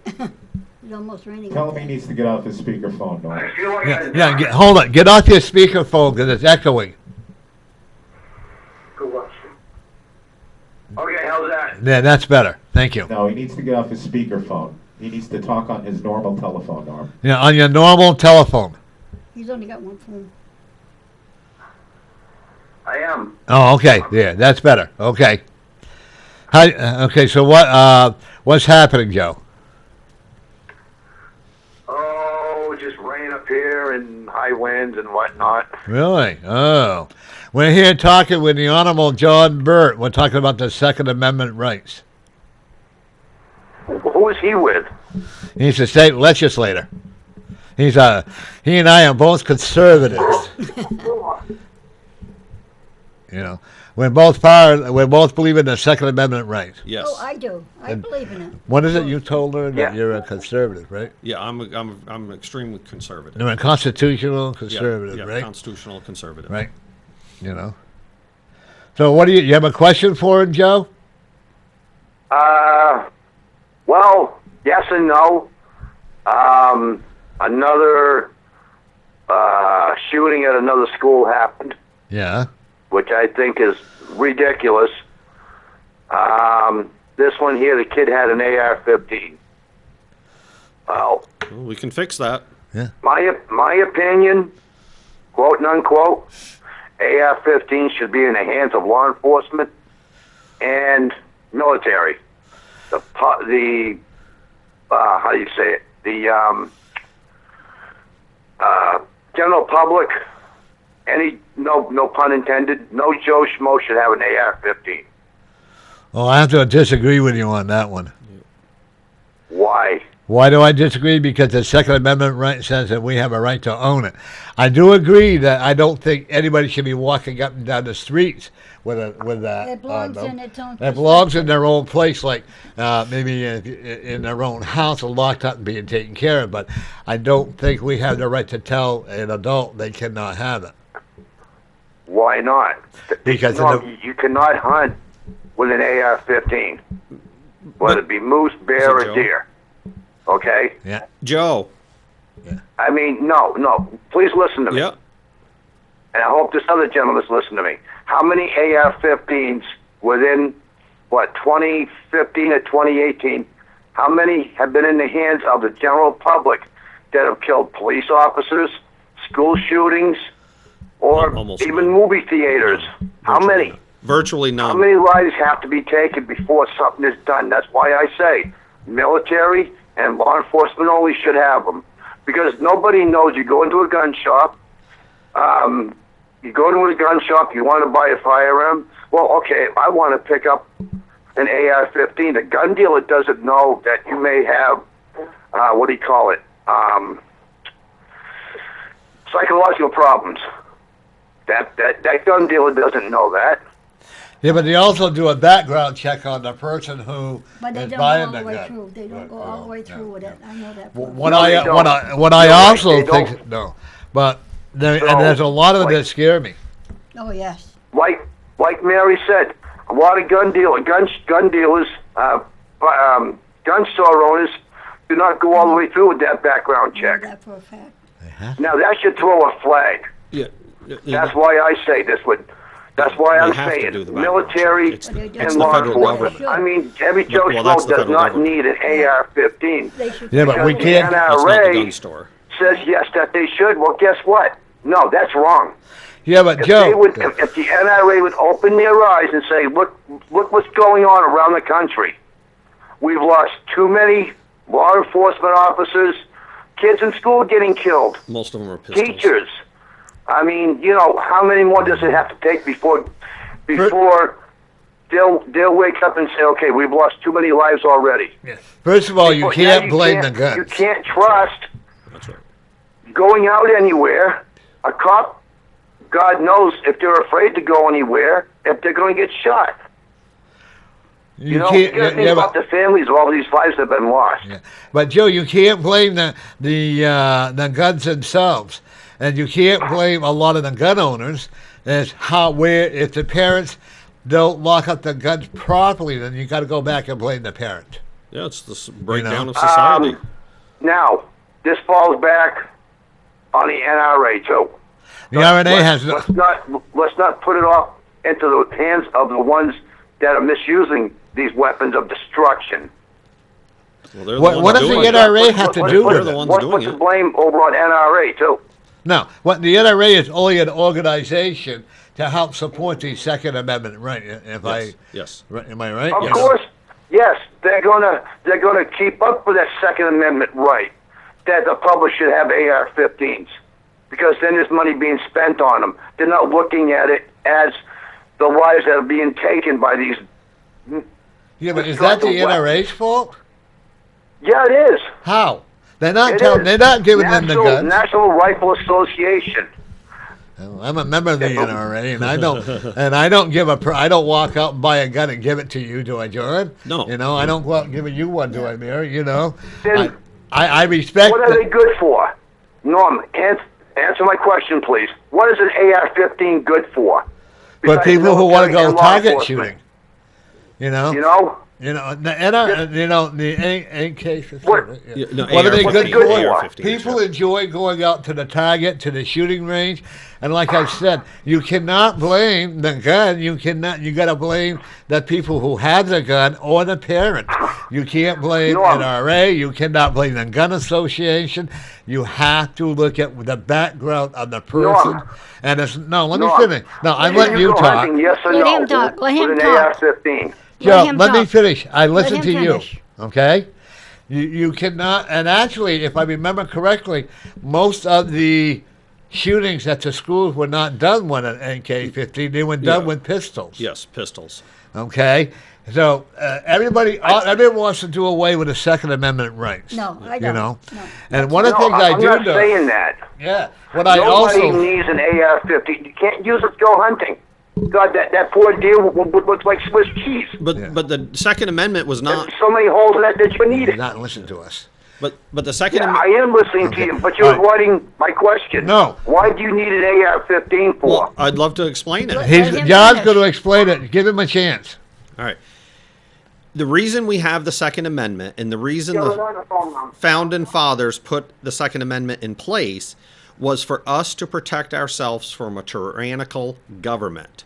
It's almost raining. Tell him he needs to get off his speakerphone, Norm. I feel like Hold on. Get off your speakerphone because it's echoing. Okay, how's that? Yeah, that's better. Thank you. No, he needs to get off his speakerphone. He needs to talk on his normal telephone, Norm. Yeah, on your normal telephone. He's only got one phone. I am. Oh, okay. Yeah, that's better. Okay. Hi. Okay. So what's happening, Joe? Oh, just rain up here and high winds and whatnot. Really? Oh, we're here talking with the Honorable John Burt. We're talking about the Second Amendment rights. Who is he with? He's a state legislator. He and I are both conservatives. You know, we're both believe in the Second Amendment rights. Yes. Oh, I do. I And- believe in it. What is it you told her that Yeah. you're a conservative, right? Yeah, I'm extremely conservative. You're a constitutional Yeah, conservative, yeah, right? constitutional conservative. Right. You know. So, what do you have a question for him, Joe? Well, yes and no. Another shooting at another school happened, Yeah. which I think is ridiculous. This one here, the kid had an AR-15. Well, Well, we can fix that. my opinion, quote and unquote, AR-15 should be in the hands of law enforcement and military. The how do you say it? The general public, no pun intended, no Joe Schmo should have an AR-15. Oh, I have to disagree with you on that one. Why? Why do I disagree? Because the Second Amendment right says that we have a right to own it. I do agree that I don't think anybody should be walking up and down the streets with that. It belongs in its own. It belongs in their own place, like maybe in their own house, or locked up and being taken care of. But I don't think we have the right to tell an adult they cannot have it. Why not? Because no, of the- you cannot hunt with an AR-15, whether it be moose, bear, Is it or Joe? deer. Okay? Yeah. Joe. I mean, no. Please listen to me. Yeah. And I hope this other gentleman's listening to me. How many AR-15s within, 2015 or 2018, how many have been in the hands of the general public that have killed police officers, school shootings, or Almost even none. movie theaters? How many? Virtually How none. many lives have to be taken before something is done? That's why I say military and law enforcement only should have them. Because nobody knows. You go into a gun shop, you want to buy a firearm. Well, okay, I want to pick up an AR-15. The gun dealer doesn't know that you may have, psychological problems. That gun dealer doesn't know that. Yeah, but they also do a background check on the person who But they is don't go buying all the the way gun. through. They don't go all the way through with it. I know that. for a What No, I they what don't. I what I You're right, also they think don't. no, but and So, there's a lot of it like- that scare me. fact. Oh yes. Like Mary said, a lot of gun dealers, gun store owners do not go all the way through with that background I know check. that for a fact. Now that should throw a flag. Yeah. That's why I say this would. That's why They I'm have to saying do the background military check. It's But they do. and It's the law federal enforcement. government. I mean, every Joe Well, that's Schmo the does federal not government. need an AR-15. They should. Yeah, but we Because can't. the That's not the NRA gun store. says yes that they should. Well, guess what? No, that's wrong. Yeah, but If Joe, if the NRA would open their eyes and say, look what's going on around the country. We've lost too many law enforcement officers, kids in school getting killed, Most of them are pistols. teachers. I mean, how many more does it have to take before they'll wake up and say, okay, we've lost too many lives already. first of all, you But can't now blame the You guns. can't trust That's right. going out anywhere. A cop, God knows if they're afraid to go anywhere, if they're going to get shot. You can't. gotta think Yeah, about but, the families of all these lives that have been lost. yeah. But Joe, you can't blame the guns themselves, and you can't blame a lot of the gun owners. As if the parents don't lock up the guns properly, then you got to go back and blame the parent. Yeah, it's the breakdown know. of society. Now, this falls back on the NRA too. The RNA has no. Let's not put it off into the hands of the ones that are misusing these weapons of destruction. Well, they're the What ones does the doing it. NRA have to do They're with the it? ones What's doing the it. blame over on NRA too? No, what the NRA is only an organization to help support the Second Amendment, right? Yes. Am I right? Of Yes. course, yes, they're gonna keep up with that Second Amendment right that the public should have AR-15s because then there's money being spent on them. They're not looking at it as the lives that are being taken by these. Yeah, but is that the NRA's fault? Yeah, it is. How? They're not It telling. is. They're not giving them the guns. National Rifle Association. I'm a member of the NRA, and I don't walk out and buy a gun and give it to you, do I, John? No. You know, I don't go out and give you one, do I, Mary? You know, Then I respect. what are they good for? Norm, answer my question, please. What is an AR-15 good for? But Besides people who want to military go and law target enforcement? shooting, you know, You know? the AK-15. What? Yeah. No, What are they What's good it good for? for? AR-15s, People yeah. enjoy going out to the target, to the shooting range, and like I said, you cannot blame the gun. You got to blame the people who have the gun or the parents. You can't blame Norm. NRA. You cannot blame the gun association. You have to look at the background of the person. Norm. And it's let me Norm. finish. No, I'm Will letting you go talk. hunting, yes or Let no? him talk. Let him with an talk. AR-15. Joe, him let me talk. finish. I listen him to finish. you. Okay? You cannot, and actually, if I remember correctly, most of the shootings at the schools were not done with an AK-15. They were done Yeah. with pistols. Yes, pistols. Okay? So everyone wants to do away with the Second Amendment rights. No, I You don't. know? No. And one of the No, things I I'm do not know. saying that. Yeah. What I Nobody also. needs an AR-15. You can't use it to go hunting. God, that poor deer would look like Swiss cheese. But Yeah. but the Second Amendment was not. There's so many holes in that you need it. Not listen to us. But the Second Yeah, I Amendment. am listening to you, but you're All right. avoiding my question. No. Why do you need an AR-15 for? Well, I'd love to explain it. Let him John's finish. going to explain it. Give him a chance. All right. The reason we have the Second Amendment and the reason You're the on the phone now. founding fathers put the Second Amendment in place was for us to protect ourselves from a tyrannical government.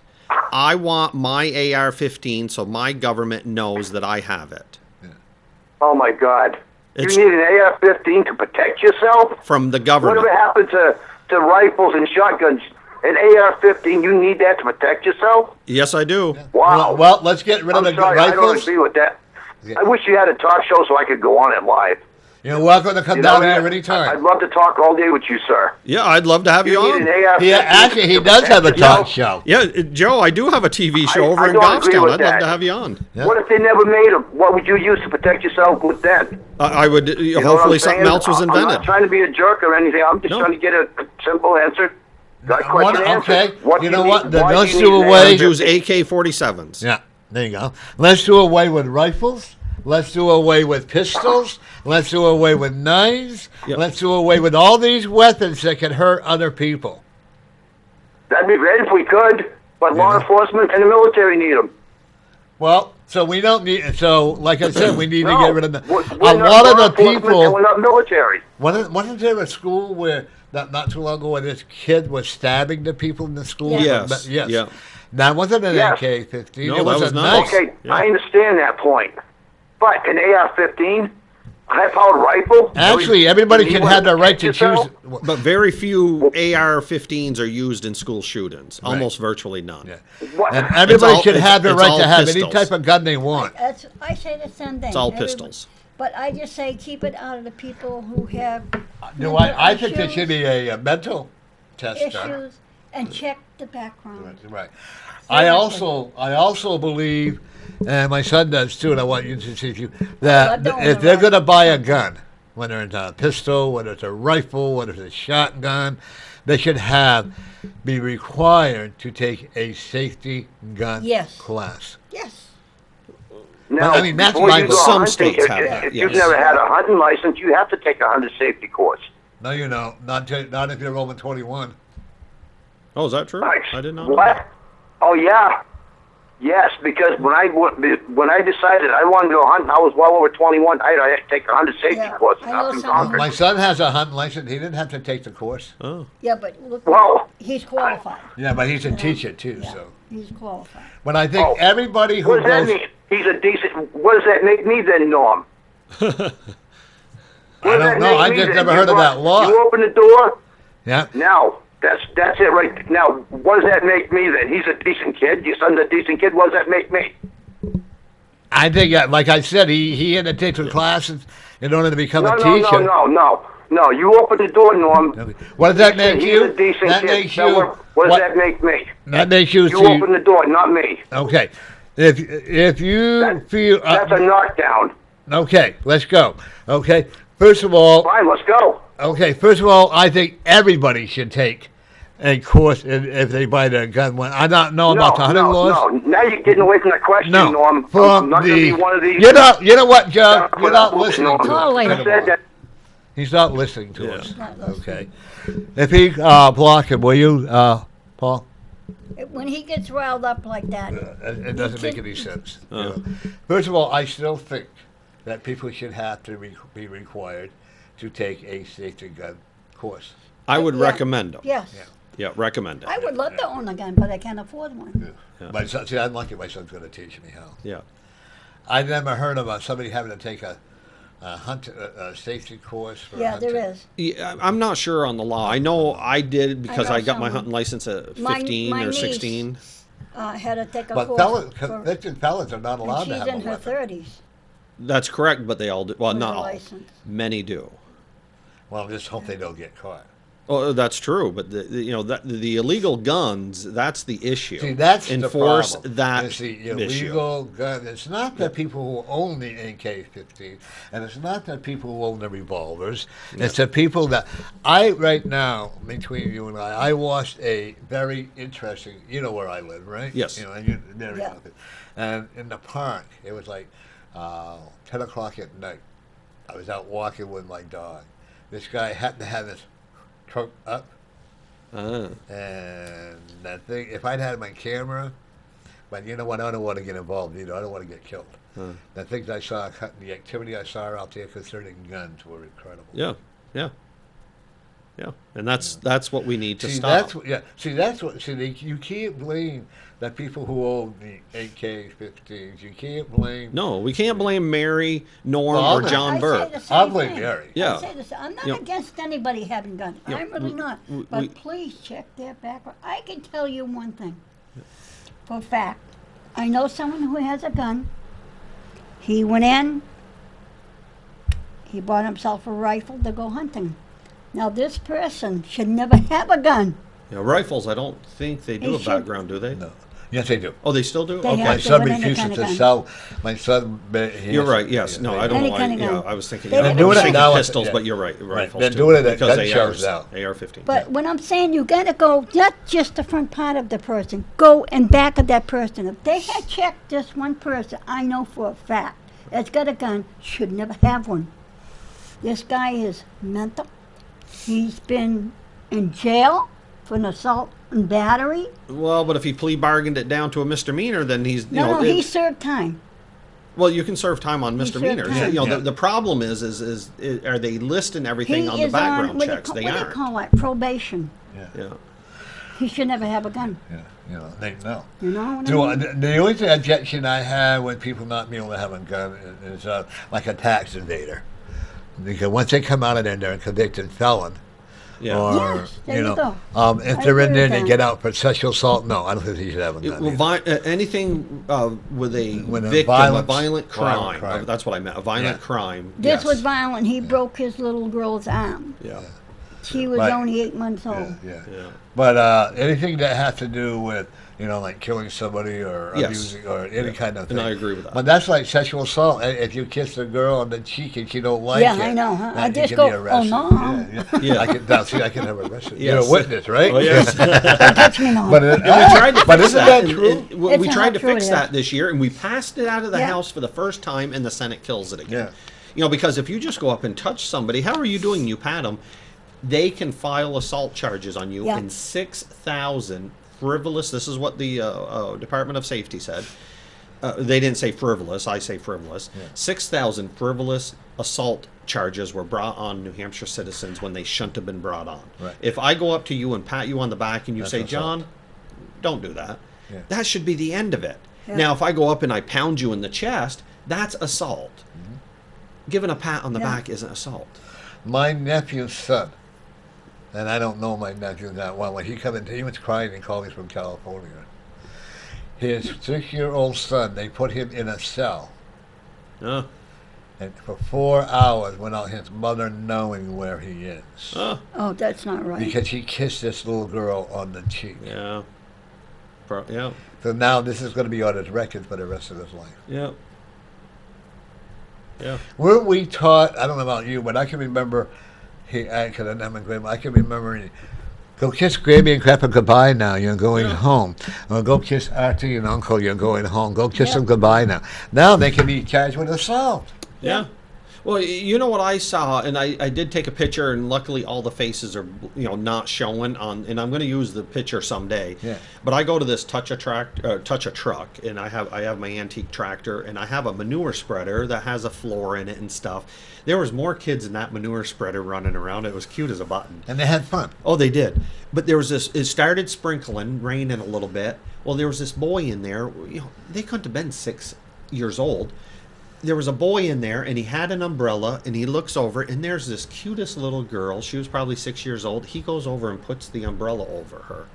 I want my AR-15 so my government knows that I have it. Oh my God! It's- You need an AR-15 to protect yourself. From the government. Whatever happened to rifles and shotguns? An AR-15, you need that to protect yourself? Yes, I do. Wow. Well, let's get rid of I'm the sorry, I don't rifles. agree with that. I wish you had a talk show so I could go on it live. You're welcome to come You know down here that? anytime. I'd love to talk all day with you, sir. Yeah, I'd love to have you You need on. an AR-15. He to does have a protect talk yourself. show. Yeah, Joe, I do have a TV show over I in don't agree Goffstown. with I'd love that. to have you on. Yeah. What if they never made them? What would you use to protect yourself with then? I would. You know what Hopefully, I'm something saying? else was I'm invented. not trying to be a jerk or anything. I'm just No. trying to get a simple answer. Got a question answered. Okay. What You do know need- what? Then why let's you do need an away- I AR-15? would use AK-47s. Yeah, there you go. Let's do away with rifles. Let's do away with pistols. Let's do away with knives. Yep. Let's do away with all these weapons that can hurt other people. That'd be great if we could, but law Yeah. enforcement and the military need them. Well, so we don't need. So, like I said, we need to No, get rid of the. we're A not lot of law the enforcement and we're people. not military. Wasn't there a school where not too long ago where this kid was stabbing the people in the school? Yeah. Yes. Yes. Yeah. That wasn't an Yes. AK-15. No, it was that was a not. knife. Okay, Yeah. I understand that point. But an AR-15, high-powered rifle? Actually, everybody you can need have one the right to protect yourself? choose. But very few AR-15s are used in school shootings. Almost virtually none. Yeah. What? And everybody all- should have the it's right all to have any pistols. type of gun they want. I say the same thing. It's all Everybody- pistols. But I just say keep it out of the people who have Do mental I think there issues, should be a mental test done. issues and check the background. Right. I also believe, and my son does too, and I want you to see if you that don't if know they're that. going to buy a gun, whether it's a pistol, whether it's a rifle, whether it's a shotgun, they should be required to take a safety gun Yes. class. Yes. Now, I mean, that's before my you goal. go Some hunting, states if- have that, If you've yes. never had a hunting license, you have to take a hunter safety course. No, you know, not if you're over 21. Oh, is that true? Right. I did not know. What? Oh yeah. Yes, because when I decided I wanted to go hunting, I was well over 21. I had to take a hunter safety Yeah, course I know up in some- Concord. My son has a hunting license. He didn't have to take the course. Oh. Yeah, but look, Well, he's qualified. Yeah, but he's a teacher too. Yeah, So, he's qualified. but I think Oh. everybody who what does that goes. mean? He's a decent. What does that make me then, Norm? What does I don't that know. make I me just then? never You heard of brought- that law. You open the door. Yeah. Now, that's it right. Now, what does that make me then? He's a decent kid. Your son's a decent kid. What does that make me? I think, like I said, he had to take some classes in order to become No, a no, teacher. no. You open the door, Norm. What does that make He's you? a decent That kid. makes Now, you. what does that make me? That makes you. You open the door, not me. Okay. If you That- feel. That's a knockdown. Okay, let's go. Okay. First of all, Fine, let's go. okay. First of all, I think everybody should take a course if they buy their gun. When I don't know about the hunting laws. No, now you're getting away from the question, No, Norm. from I'm not going to be one of these. You know what, John? You're not listening to Call us. later. I said that. He's not listening to Yeah. us. Not listening. Okay. If he block him, will you, Paul? When he gets riled up like that, It doesn't make any sense. You Uh. know. First of all, I still think that people should have to be required to take a safety gun course. I would Yeah. recommend them. yes. Yeah. Yeah, recommend it. I would love to own a gun, but I can't afford one. Yeah. My son, see, I'm lucky my son's going to teach me how. Yeah. I never heard of somebody having to take a safety course for Yeah, hunting. there is. Yeah, I'm not sure on the law. I know I did because know I got my someone- hunting license at My- 15 my or niece, 16. Had to take a But course. convicted felons are not And allowed she's to have a in her weapon. 30s. That's correct, but they all do. Well, with not a all. license. Many do. Well, just hope they don't get caught. Oh, that's true, but the illegal guns, that's the issue. See, that's Enforce the problem. that It's the issue. illegal gun. It's not the people who own the AK-15, and it's not the people who own the revolvers. It's the people that right now, between you and I watched a very interesting. You know where I live, right? Yes. You know, and you there. Yeah. And in the park, it was like 10 o'clock at night. I was out walking with my dog. This guy happened to have his trunk up. Ah. And that thing, if I'd had my camera, but you know what, I don't want to get involved either. I don't want to get killed. The things I saw, the activity I saw out there concerning guns were incredible. Yeah, yeah, yeah, and that's what we need to See, stop. that's what, you can't blame the people who own the AK-15s. You can't blame. No, we can't blame Mary, Norm, Well, or John I Burt. say the same I'll blame thing. Gary. Yeah. I say the same. I'm not You know- against anybody having guns. Yeah, I'm really not. we- But please check their background. I can tell you one thing. For a fact, I know someone who has a gun. He went in. He bought himself a rifle to go hunting. Now this person should never have a gun. Yeah, rifles, I don't think they do They a should- background, do they? No. Yes, they do. Oh, they still do? They Okay. My have to son have any refuses kind of to gun. sell. My son. You're right. Yes. No, I don't Any know. kind of gun. I was thinking. They I have was to do it thinking now, pistols, yeah. but you're right. Rifles They're too, doing it at because gun shows now. AR-15. But when I'm saying you gotta go, not just the front part of the person, go in back of that person. If they had checked just one person, I know for a fact that's got a gun should never have one. This guy is mental. He's been in jail for an assault and battery. Well, but if he plea bargained it down to a misdemeanor, then he's No, he served time. well, you can serve time on misdemeanors. time. You know, Yeah. the problem is are they listing everything He on the is background on what checks? do They you aren't. call it? Probation. Yeah. He should never have a gun. Yeah, you know, they know. You know what Do I I, mean? the only thing objection I have when people not being able to have a gun is like a tax evader, because once they come out of there, they're a convicted felon. Yeah. Or Yes, there you go. if I they're in agree there with and they that. get out for sexual assault, no, I don't think they should have a gun. Well, either. anything with a When a victim, violence- a violent crime. crime. That's what I meant. A violent Yeah. crime. This yes. was violent. He broke his little girl's arm. Yeah. She was Right. only 8 months old. Yeah. Yeah. But anything that has to do with, like killing somebody or Yes. abusing or any kind of thing. And I agree with that. But that's like sexual assault. If you kiss a girl on the cheek and she don't like Yeah, it, I know, huh? then I you just can go, be "Oh, arrested. no." Yeah. I can have arrested. You're Yes. a witness, right? Oh, yes. Touch me now. But We tried to but fix isn't that. that true? We It's tried to not true, fix yeah. that this year, and we passed it out of the Yeah. House for the first time, and the Senate kills it again. Yeah. Because if you just go up and touch somebody, how are you doing? You pat them, they can file assault charges on you Yeah. in 6,000 frivolous. This is what the Department of Safety said. They didn't say frivolous. I say frivolous. 6,000 frivolous assault charges were brought on New Hampshire citizens when they shouldn't have been brought on. Right. If I go up to you and pat you on the back and you That's say, assault. John, don't do that. Yeah. That should be the end of it. Yeah. Now, if I go up and I pound you in the chest, that's assault. Giving a pat on the Yeah. back isn't assault. My nephew's son, and I don't know my nephew that well. When he come in, he was crying and called me from California. His 6-year-old son, they put him in a cell, Uh, and for 4 hours without his mother knowing where he is, Oh, that's not right. because he kissed this little girl on the cheek. yeah. Yeah. So now this is going to be on his record for the rest of his life. Yeah. Yeah. Weren't we taught? I don't know about you, but I can remember. I can remember Go kiss Grammy and Grandpa goodbye now. You're going home. Or go kiss Auntie and Uncle. You're going home. Go kiss them goodbye now. Now they can be charged with assault. Yeah. Well, you know what I saw, and I did take a picture, and luckily all the faces are not showing on, and I'm going to use the picture someday. Yeah. But I go to this touch a truck, and I have my antique tractor, and I have a manure spreader that has a floor in it and stuff. There was more kids in that manure spreader running around. It was cute as a button. And they had fun. Oh, they did. But there was this. It started sprinkling, raining a little bit. Well, there was this boy in there. They couldn't have been 6 years old. There was a boy in there, and he had an umbrella, and he looks over, and there's this cutest little girl. She was probably 6 years old. He goes over and puts the umbrella over her.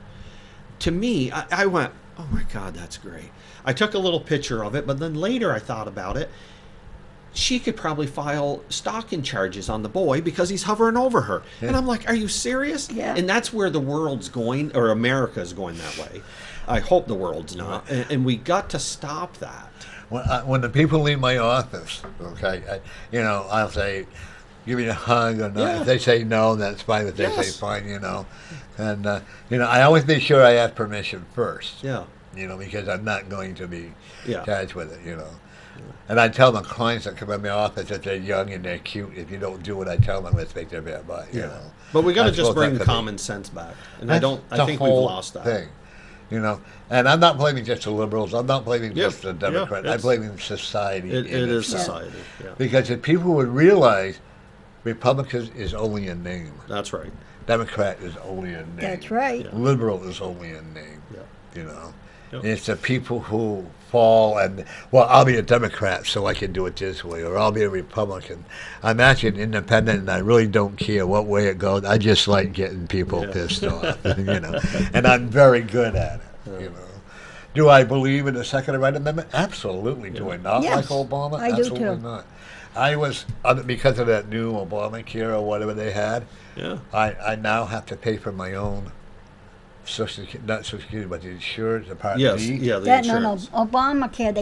To me, I went, oh my God, that's great. I took a little picture of it, but then later I thought about it. She could probably file stalking charges on the boy because he's hovering over her. Yeah. And I'm like, are you serious? Yeah. And that's where the world's going, or America's going that way. I hope the world's not. And we got to stop that. When the people leave my office, okay, I'll say, give me a hug or not. Yeah. If they say no, that's fine. If they say Yes. fine, And, I always make sure I ask permission first. Yeah. Because I'm not going to be Yeah. charged with it, And I tell my clients that come in my office that they're young and they're cute. If you don't do what I tell them, let's make their bad buy, But we got to That's just what bring that could common be. sense back. And That's I the think we've whole lost that. thing. And I'm not blaming just the liberals. I'm not blaming Yep. just the Democrats. Yeah, I'm it's- blaming society. It in is itself. society. Yeah. Because if people would realize Republicans is only a name, That's right. Democrat is only a name. That's right. Yeah. Liberal is only a name. Yeah. Yep. It's the people who fall and, I'll be a Democrat so I can do it this way, or I'll be a Republican. I'm actually an independent, and I really don't care what way it goes. I just like getting people pissed off, and I'm very good at it, Do I believe in the Second and Right Amendment? Absolutely. Do I not Yes, like Obama? I do Absolutely too. not. I was, because of that new Obamacare or whatever they had, Yeah. I now have to pay for my own not Social Security, but the insurance, the Part Yes. D. Yeah. The That no, insurance. Obamacare,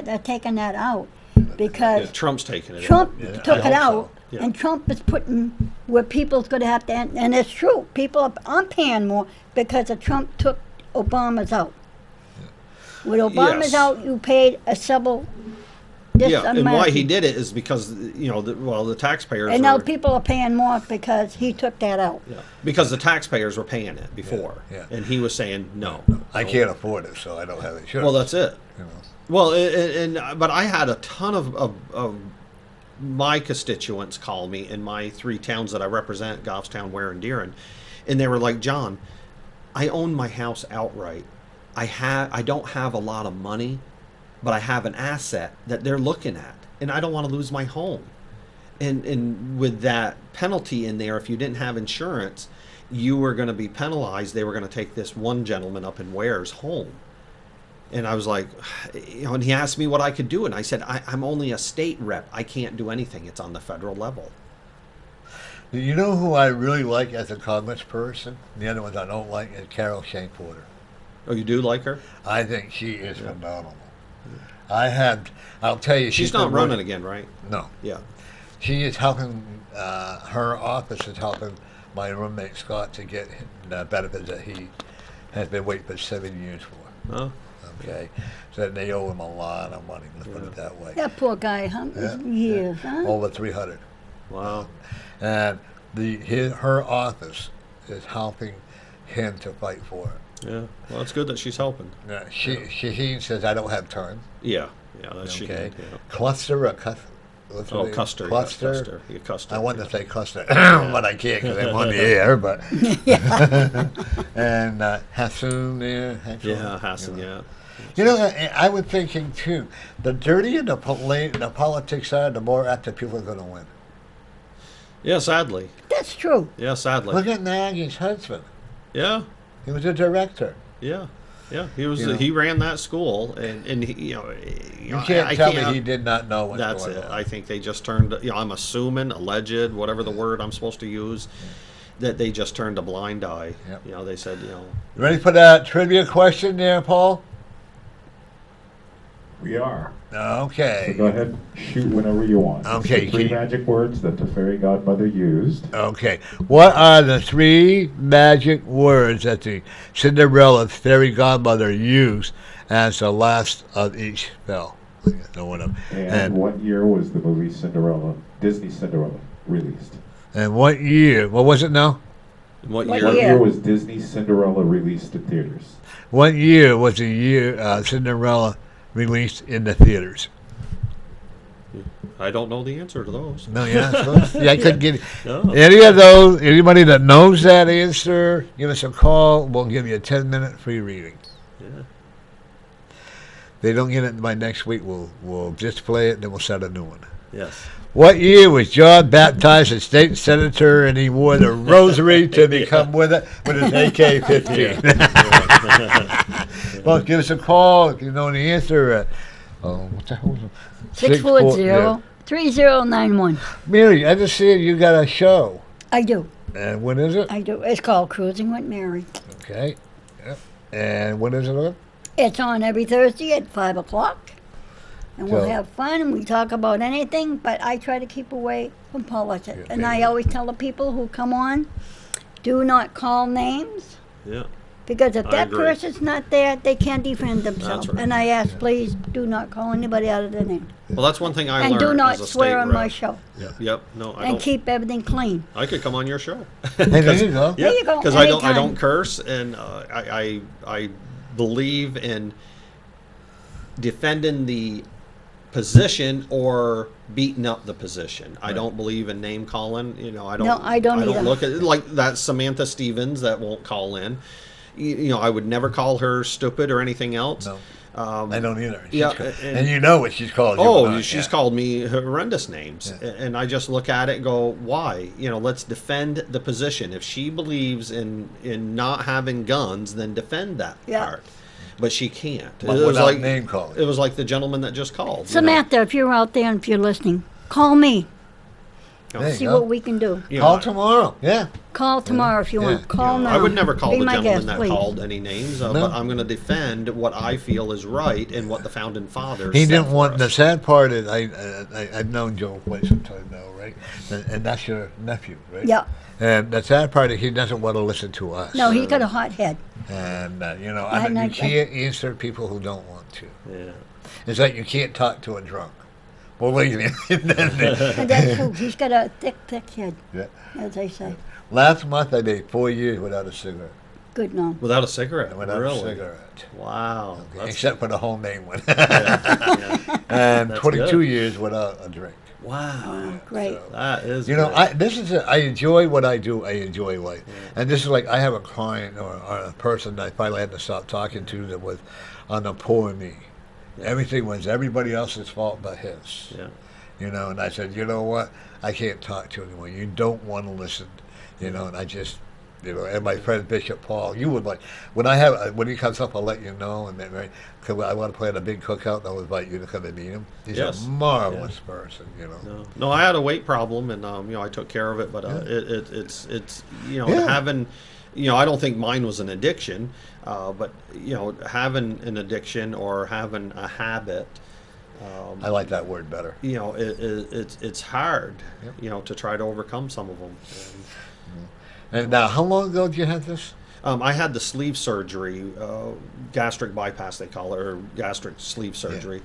they're taking that out Yeah, because Trump's taking it. Trump Yeah, took I it hope out, so. Yeah. and Trump is putting where people's going to have to, and it's true. I'm paying more because of Trump took Obama's out. With Obama's Yes. out, you paid a civil. And why he did it is because the taxpayers. And now were, people are paying more because he took that out. Yeah, because the taxpayers were paying it before, Yeah. and he was saying no. I can't afford it, so I don't have insurance. Well, that's it. You know. Well, but I had a ton of my constituents call me in my 3 towns that I represent, Goffstown, Ware, and Deeren, and they were like, John, I own my house outright. I don't have a lot of money, but I have an asset that they're looking at, and I don't want to lose my home. And with that penalty in there, if you didn't have insurance, you were going to be penalized. They were going to take this one gentleman up in Ware's home. And I was like, and he asked me what I could do. And I said, I'm only a state rep. I can't do anything. It's on the federal level. You know who I really like as a congressperson? The other ones I don't like is Carol Shane Porter. Oh, you do like her? I think she is phenomenal. I'll tell you. She's not running again, right? No. Yeah. She is helping, her office is helping my roommate Scott to get the benefits that he has been waiting for 7 years for. Huh? Okay? So they owe him a lot of money, let's put it that way. That poor guy, years, huh? Over 300. Wow. And her office is helping him to fight for it. Yeah. Well, it's good that she's helping. Yeah, she says, I don't have time. Yeah. Yeah, that's she. Okay. Yeah. Cluster or what's her Oh, name? Custer. Cluster. Custer. Yeah, Custer. I wanted to say cluster, but I can't because I'm on the air. But and Hassoun there. Yeah, Hassan, yeah. You know, I was thinking too. The dirtier the politics are, the more apt people are going to win. Yeah, sadly. That's true. Yeah, sadly. Look at Nagy's husband. Yeah. He was a director. Yeah. Yeah, he was. You know. He ran that school, and he, You can't tell me he did not know what's That's going it. on. I think they just turned. I'm assuming, alleged, whatever the word I'm supposed to use, that they just turned a blind eye. Yep. They said, You ready for that trivia question there, Paul? We are. Okay. So go ahead, shoot whenever you want. Okay, It's the 3 can you- magic words that the fairy godmother used. Okay. What are the 3 magic words that the Cinderella fairy godmother used as the last of each spell? No one. And what year was the movie Cinderella, Disney Cinderella, released? And what year? What was it now? What What year? What year? year was Disney Cinderella released in theaters? What year was the year Cinderella released in the theaters? I don't know the answer to those. No, yeah, I couldn't get No. any of those. Anybody that knows that answer, give us a call. We'll give you a 10-minute free reading. Yeah. If they don't get it by next week, we'll display it, then we'll set a new one. Yes. What year was John baptized as state senator and he wore the rosary to become with his AK-15? Well, give us a call if you know the answer. What the hell was it? 640-3091. Mary, I just see you got a show. I do. And when is it? I do. It's called Cruising with Mary. Okay. Yep. And when is it on? It's on every Thursday at 5 o'clock. And we'll So- have fun and we talk about anything, but I try to keep away from politics. Yeah, And I always tell the people who come on, do not call names. Yeah. Because if I that agree. person's not there, they can't defend themselves. right. And I ask, please do not call anybody out of their name. Well, that's one thing I And learned do not as a swear state on rep. my show. Yep. No, I And don't. keep everything clean. I could come on your show. Hey, there you go. There you go, Because I don't anytime. curse, and I believe in defending the position or beating up the position. I don't believe in name calling. You know, I don't. No, I don't either. look at it like that Samantha Stevens that won't call in. You know, I would never call her stupid or anything else. No. Um, I don't either. Yeah, And you know what she's called you. Oh, she's yeah. called me horrendous names. Yeah. And I just look at it and go, why? You know, let's defend the position. If she believes in not having guns, then defend that Yeah. part. But she can't. But it was without like name calling. It was like the gentleman that just called. you know. Samantha, if you're out there and if you're listening, call me. There you See go. what we can do. You know, Call tomorrow. Yeah. Call tomorrow if you want. Yeah. Call you know, now. I would never call Be the my gentleman guest, that please. called any names, No. but I'm going to defend what I feel is right and what the founding fathers He said didn't for want. us. The sad part is, I've known Joe quite some time now, right? And that's your nephew, right? Yeah. And the sad part is he doesn't want to listen to us. No, he's got a hot head. And you know, And you I- can't answer people who don't want to. Yeah. It's like you can't talk to a drunk. Believe me. And that's true. He's got a thick head, Yeah. as they say. Last month I made 4 years without a cigarette. Good no. Without a cigarette? Without really? a cigarette. Wow. That's, Except for the homemade one. yeah. And That's 22 good. years without a drink. Wow. Great. So, That is you know, good. I enjoy what I do. I enjoy life, and this is like I have a client or a person that I finally had to stop talking to that was on the poor me. Everything was everybody else's fault but his. Yeah. You know, and I said, you know what? I can't talk to anyone. You don't want to listen. You know, and I just, you know, and my friend Bishop Paul, you would like when he comes up, I'll let you know, and then right, cause I want to plan a big cookout, and I'll invite you to come and meet him. He's Yes. a marvelous person. You know. No, I had a weight problem, and you know, I took care of it. But it's you know, Yeah. having, you know, I don't think mine was an addiction, but you know, having an addiction or having a habit, I like that word better. you know, it's hard, Yep. you know, to try to overcome some of them. And now, how long ago did you have this? I had the sleeve surgery, gastric bypass they call it, or gastric sleeve surgery.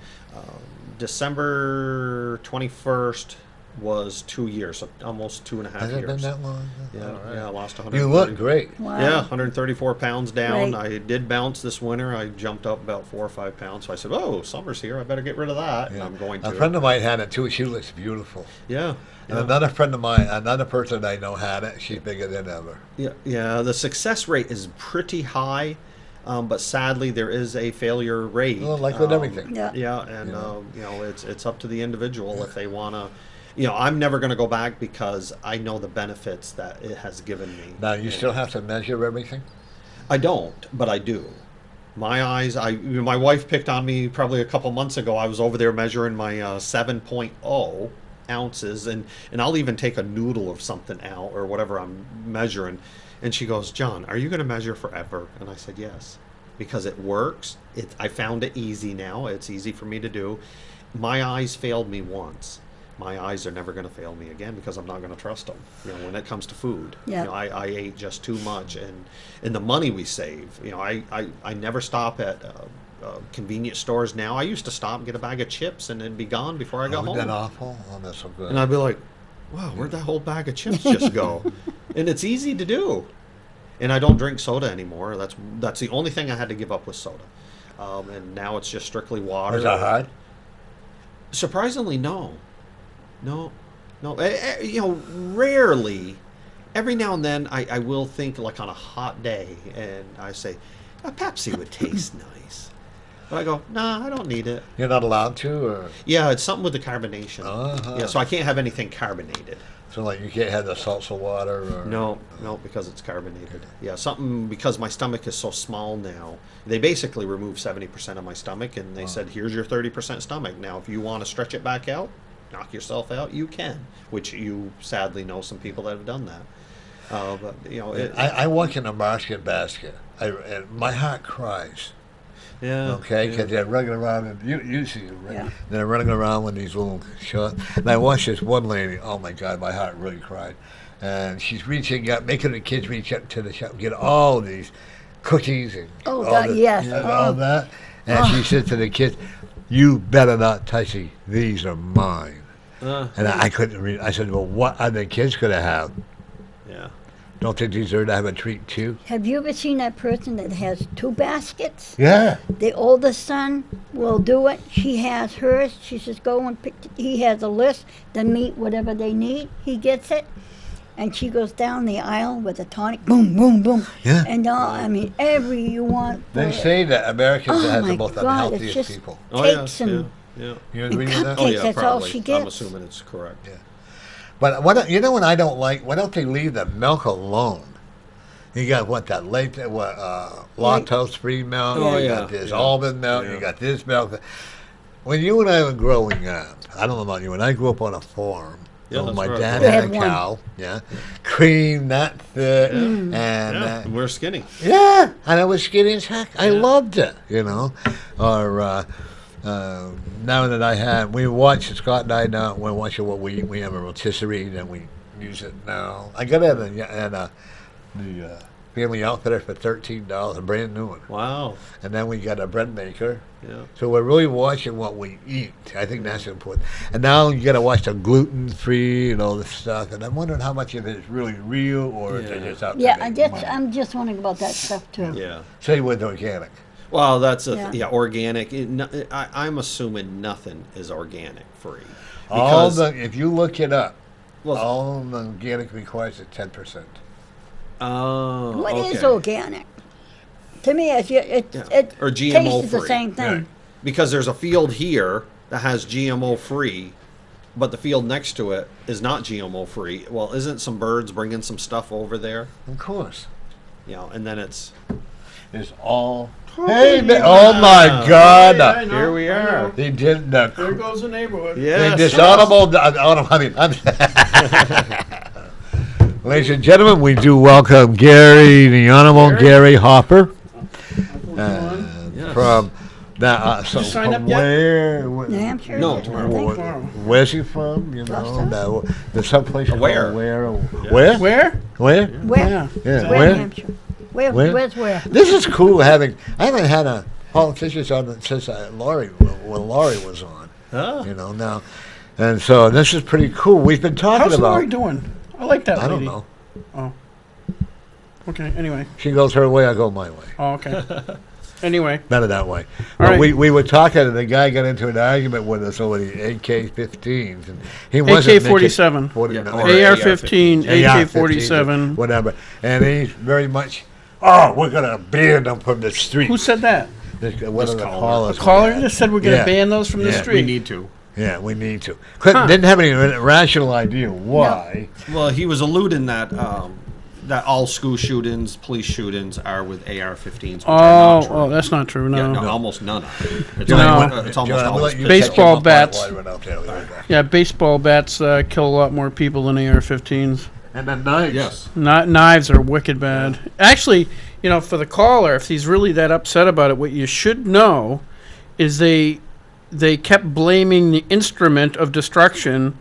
December 21st was 2 years, so almost 2.5 Has it years. been that long? Yeah, All right. yeah, I lost 130. You look great. Wow. Yeah, 134 pounds down. Great. I did bounce this winter. I jumped up about 4 or 5 pounds. So I said, "Oh, summer's here. I better get rid of that." And Yeah. I'm going to. A friend of mine had it too. She looks beautiful. Yeah. And Yeah. another friend of mine, another person I know had it. She's bigger than ever. Yeah, yeah. The success rate is pretty high, but sadly there is a failure rate. Well, like with everything. Yeah. Yeah, and Yeah. you know, it's up to the individual if they want to. You know, I'm never going to go back because I know the benefits that it has given me. Now, you And still have to measure everything? I don't, but I do. My eyes. My wife picked on me probably a couple months ago. I was over there measuring my 7.0 ounces, and I'll even take a noodle of something out or whatever I'm measuring, and she goes, "John, are you going to measure forever?" And I said, "Yes." because it works. I found it easy now. It's easy for me to do. My eyes failed me once. My eyes are never going to fail me again because I'm not going to trust them. When it comes to food, Yeah. I ate just too much, and the money we save. I never stop at convenience stores now. I used to stop and get a bag of chips and then be gone before I got Isn't home. that awful? Oh, that's so good. And I'd be like, wow, where'd that whole bag of chips just go? And it's easy to do. And I don't drink soda anymore. That's the only thing I had to give up with soda. And now it's just strictly water. Was that hard? Surprisingly, no. Rarely. Every now and then I will think, like on a hot day, and I say, a Pepsi would taste nice. But I go, nah, I don't need it. You're not allowed to, or Yeah, it's something with the carbonation. Uh-huh. Yeah, so I can't have anything carbonated. so like you can't have the salsa water, or No, because it's carbonated. Yeah, something because my stomach is so small now. They basically removed 70% of my stomach, and they said, "Here's your 30% stomach. Now, if you want to stretch it back out, knock yourself out, you can." Which you sadly know some people that have done that. But I walk in a market basket, and my heart cries. yeah. Okay, because they're running around, and you see them, right? Yeah. They're running around with these little shots. And I watched this one lady. Oh my God, my heart really cried. And she's reaching up, making the kids reach up to the shop, and get all these cookies and Oh, all God, this- yes. and all that. And she said to the kids, "You better not touch these. These are mine." And I couldn't read. I said, "Well, what are the kids going to have? Yeah. Don't they deserve to have a treat too?" Have you ever seen that person that has 2 baskets? Yeah. The oldest son will do it. She has hers. She says, go and pick. He has a list, the meat, whatever they need. He gets it. And she goes down the aisle with a tonic, boom, boom, boom. Yeah. And every you want. They for- say that Americans Oh have my the most God, it's unhealthiest just people. cakes and Yeah. You And agree with that? cupcakes. Oh yeah, That's all probably. she I'm gets. assuming it's correct. But what I don't like, why don't they leave the milk alone? You got that lactose free milk. Oh, you yeah, got this yeah. almond milk. Yeah. You got this milk. When you and I were growing up, I don't know about you. When I grew up on a farm, Yeah, that's my right. dad We had had a one. cow. Yeah, cream that thick, and Yeah, we're skinny. yeah, and I was skinny as heck. I loved it, Or now that we watch Scott and I now we're watching what we eat. We have a rotisserie and we use it now. I got it at the Family Outfitter for $13, a brand new one. Wow. And then we got a bread maker. Yeah. So we're really watching what we eat. I think that's important. And now you got to watch the gluten free and all this stuff. And I'm wondering how much of it is really real or is it Yeah. just out yeah. to make money. I'm just wondering about that stuff too. Yeah. Same with organic. Well, that's Yeah. organic. I'm assuming nothing is organic free. If you look it up, Well- all the organic requires is 10%. Oh, What is okay. organic? To me, it Or tastes GMO the free. same thing. Right. Because there's a field here that has GMO free, but the field next to it is not GMO free. Well, isn't some birds bringing some stuff over there? Of course. And then it's It's all. Hey, oh my God! Yeah, I know, here we I are. know. They did the. There goes the neighborhood. Yes. This Ladies and gentlemen, we do welcome Gary, the Honorable Gary Hopper, Yes. from that. So you sign from up yet? where? New Hampshire. No, I tomorrow. think. Tomorrow. Where's he from? Boston. There's some place called Where? Where? Where? Where? Where? Yeah. Yeah. Where? Where? New Hampshire. Where? Where? Where's where? This is cool having. I haven't had a politician on since Laurie when Laurie was on. Ah. Now, and so this is pretty cool. We've been talking How's about. Lori doing? I like that I lady. don't know. Oh. Okay, anyway. She goes her way, I go my way. Oh, okay. Anyway. Better that way. All But right. we were talking, and the guy got into an argument with us over the AK-15s, and he wasn't AK-47. making 40, Yeah, no, or AR-15, AR-15s, AK-47. whatever. And he's very much, we're gonna ban them from the street. Who said that? One of the caller. callers. A caller just said we're going to Yeah. ban those from the Yeah. street. We need to. Yeah, we need to. Didn't have any rational idea why. Well, he was alluding that that all school shootings, police shootings are with AR-15s, which are not true. Oh, that's not true. Yeah, No. no, almost none are. It's, No. almost, it's almost John, I'm gonna always let you Baseball catch him up bats. while I run out there. We'll be right back. Yeah, baseball bats kill a lot more people than AR-15s. And then knives. Yes. Knives are wicked bad. Actually, for the caller, if he's really that upset about it, what you should know is they kept blaming the instrument of destruction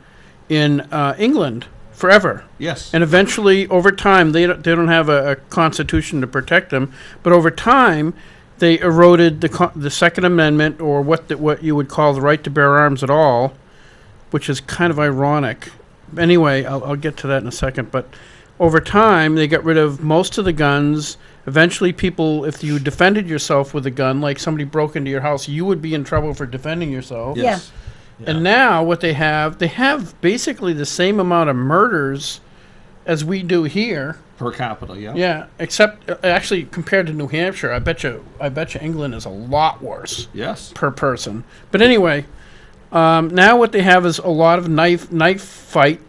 in England forever. Yes. And eventually, over time, they don't have a constitution to protect them, but over time, they eroded the Second Amendment, or what you would call the right to bear arms at all, which is kind of ironic. Anyway, I'll get to that in a second. But over time, they got rid of most of the guns. Eventually, people, if you defended yourself with a gun, like somebody broke into your house, you would be in trouble for defending yourself. Yes. Yeah. And now what they have basically the same amount of murders as we do here. Per capita, yeah. Yeah, except actually compared to New Hampshire, I bet you England is a lot worse. Yes. Per person. But anyway, now what they have is a lot of knife fight,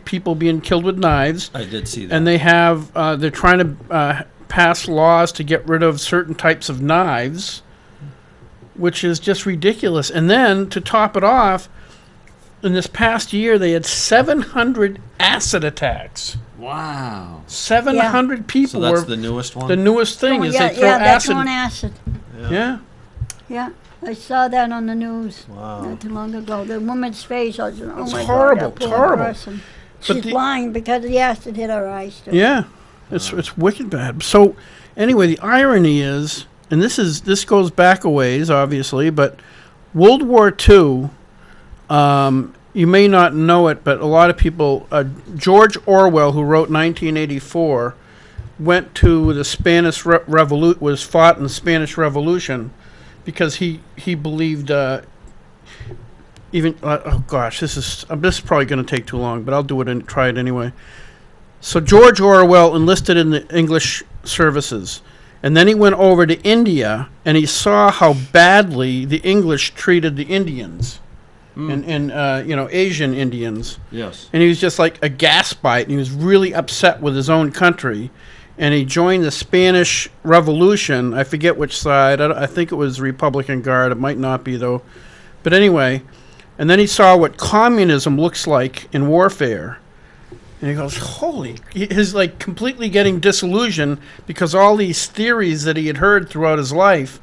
people being killed with knives. I did see that. And they have they're trying to pass laws to get rid of certain types of knives, which is just ridiculous. And then to top it off, in this past year they had 700 acid attacks. Wow. 700 people. So that's were the newest one? the newest thing Oh, is yeah, they throw that's acid. on acid. Yeah. Yeah, I saw that on the news Wow. not too long ago. The woman's face, I was, oh It's my horrible, God, that it's poor horrible. person. But She's the- blind because the acid hit her eyes too. Yeah, it's wicked bad. So anyway, the irony is, and this goes back a ways, obviously, but World War II. You may not know it, but a lot of people. George Orwell, who wrote 1984, went to the Spanish Revolution. Was fought in the Spanish Revolution because he believed. Oh gosh, this is probably going to take too long, but I'll do it and try it anyway. So George Orwell enlisted in the English services, and then he went over to India, and he saw how badly the English treated the Indians, and Asian Indians. Yes. And he was just like aghast by it, and he was really upset with his own country. And he joined the Spanish Revolution. I forget which side. I think it was Republican Guard. It might not be, though. But anyway, and then he saw what communism looks like in warfare. And he goes, holy, he's like completely getting disillusioned because all these theories that he had heard throughout his life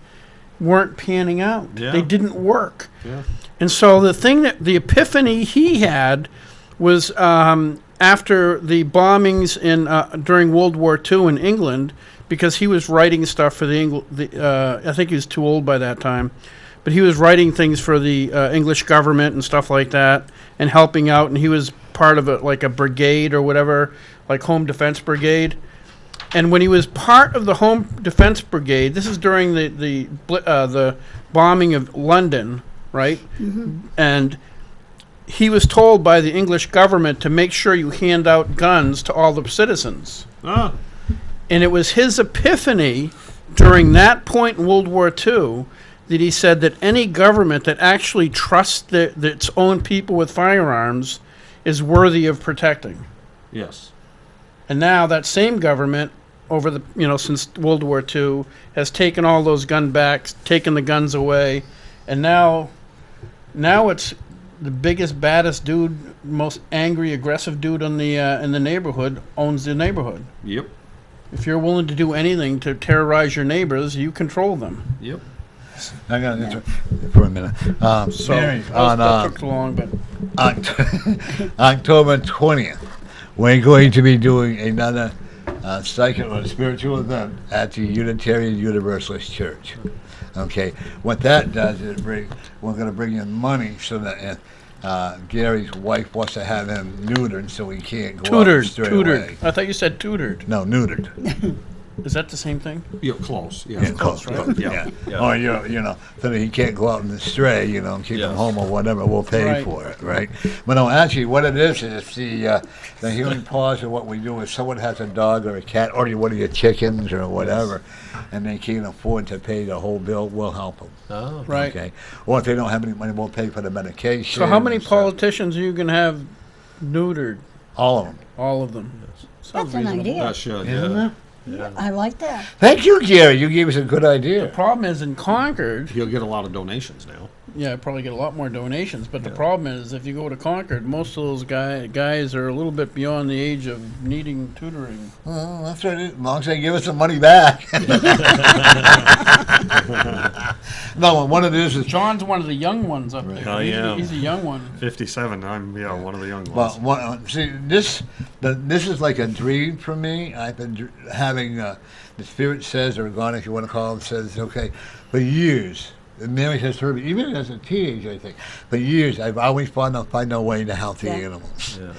weren't panning out. Yeah. They didn't work. Yeah. And so the epiphany he had was after the bombings during World War II in England, because he was writing stuff for I think he was too old by that time, but he was writing things for the English government and stuff like that, and helping out, and he was part of a brigade or whatever, like Home Defense Brigade. And when he was part of the Home Defense Brigade, this is during the bombing of London, right? Mm-hmm. And he was told by the English government to make sure you hand out guns to all the citizens. Ah. And it was his epiphany during that point in World War II that he said that any government that actually trusts its own people with firearms is worthy of protecting. Yes. And now that same government, since World War II, has taken all those gun backs, taken the guns away, and now it's the biggest, baddest dude, most angry, aggressive dude in the neighborhood owns the neighborhood. Yep. If you're willing to do anything to terrorize your neighbors, you control them. Yep. I got to for a minute. Mary, That took too long, but October 20th, we're going to be doing another psychic or spiritual event at the Unitarian Universalist Church. Okay, what that does is we're going to bring in money so that Gary's wife wants to have him neutered so he can't go out straight away. I thought you said tutored. No, neutered. Is that the same thing? Yeah, close. Yeah, Yeah, close, right? yeah. Yeah. Or so that he can't go out and stray, and keep him Yes. home or whatever. We'll pay Right. for it, right? But no, actually, what it is the healing pause. And what we do is someone has a dog or a cat or one of your chickens or whatever, and they can't afford to pay the whole bill. We'll help them. Oh. Right. Okay. Or if they don't have any money, we'll pay for the medication. So how many and stuff. politicians are you going to have neutered? All of them. All of them. Sounds That's an reasonable. idea. That should, Isn't yeah. it? Yeah. I like that. Thank you, Gary. You gave us a good The idea. problem is in Concord, He'll get a lot of donations now. Yeah, probably get a lot more donations. But the problem is, if you go to Concord, most of those guys are a little bit beyond the age of needing tutoring. Well, that's right. As long as they give us some money back. No, one of these is John's one of the young ones up there. Oh, yeah. He's a young one. 57. I'm one of the young well. ones. See, this is like a dream for me. I've been having the spirit says, or God, if you want to call it, says, okay, for years. And Mary has heard me, even as a teenager, I think. For years, I've always find a way to help the animals. Yeah.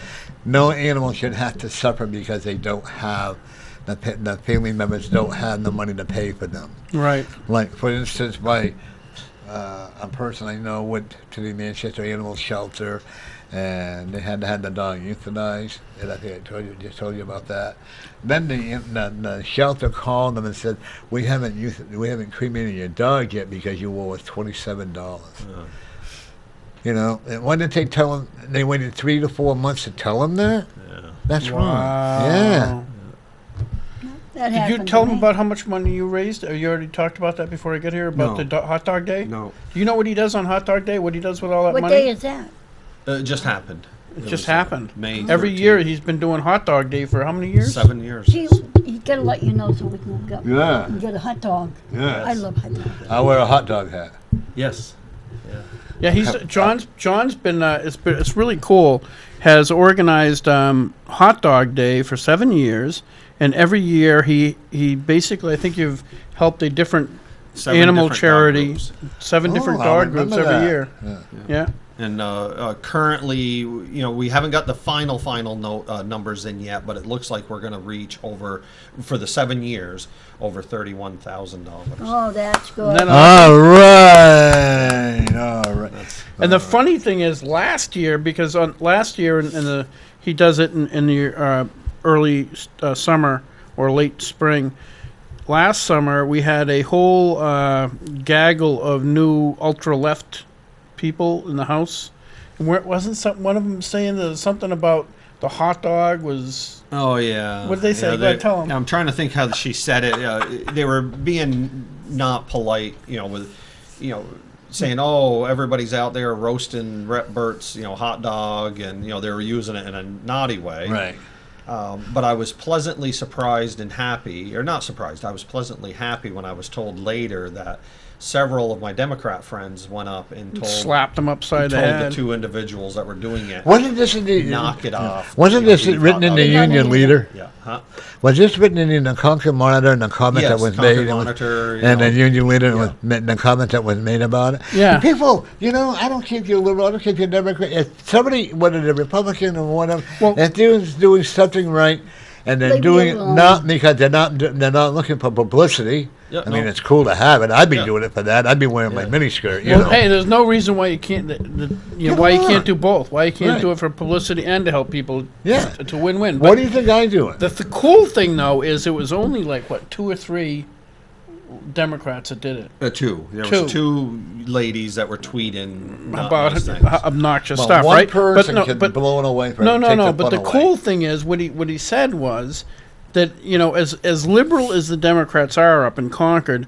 No animal should have to suffer because they don't have the family members don't have the money to pay for them. Right. Like, for instance, a person I know went to the Manchester Animal Shelter, and they had to have the dog euthanized. And I think I just told you about that. Then the shelter called them and said, we haven't cremated your dog yet because you owe us $27. You know, and why didn't they tell them? They waited 3 to 4 months to tell them that. Yeah. That's Wow. wrong. Yeah. That Did you happened tell to him me. about how much money you raised? You already talked about that before I get here, about No. the hot dog day? No, Do you know what he does on hot dog day? What he does with all that What money? day is that? it just happened. It It just was, happened. May Every 13th. year he's been doing hot dog day for how many years? 7 years. Gee, he's got to let you know so we can go Yeah. and get a hot dog. Yeah. I love hot dogs. I wear a hot dog hat. Yes. Yeah, he's John's been it's really cool. Has organized hot dog day for 7 years, and every year he basically, I think you've helped a different 7 animal different dog charity, groups. 7 different I dog groups remember every that. year. Yeah. Yeah. And currently, we haven't got the final numbers in yet, but it looks like we're going to reach for the 7 years, over $31,000. Oh, that's good. And then, All right. All right. and the funny thing is, last year, because last year he does it in the early summer or late spring. Last summer we had a whole gaggle of new ultra left people in the house. And wasn't one of them saying that something about the hot dog was? Oh yeah. What did they say? Yeah, Go ahead, tell 'em. I'm trying to think how she said it. They were being not polite, with, saying, "Oh, everybody's out there roasting Rep Burt's, hot dog," and they were using it in a naughty way. Right. But I was pleasantly surprised and happy, or not surprised. I was pleasantly happy when I was told later that several of my Democrat friends went up and Slapped them upside the told head. the 2 individuals that were doing it, Wasn't this in the knock it off. Wasn't this leave written hot in the dogs. Union Leader? Yeah. Huh? Was this written in the Concord Monitor and the comment Yes, that was Concord made? Monitor, and the Union Leader Yeah. the comment that was made about it? Yeah. People, I don't keep you liberal, I don't keep you Democrat. If somebody, whether they're Republican or whatever, Well- if they're doing something right, and they're Leave me doing it alone. not because they're not looking for publicity. Yeah, I mean, no. it's cool to have it. I'd be Yeah. doing it for that. I'd be wearing my Yeah. miniskirt. Well, hey, there's no reason why you can't. Why you on. can't do both? Why you can't Right. do it for publicity and to help people? Yeah. To win-win. What But do you think I'm doing? the cool thing though is it was only like 2 or 3 Democrats that did it. 2. There Two. was 2 ladies that were tweeting About nice things. obnoxious Well, stuff, one right? person no, can but blow it away for no. take the But the fun away. cool thing is what he said was that as liberal as the Democrats are up in Concord,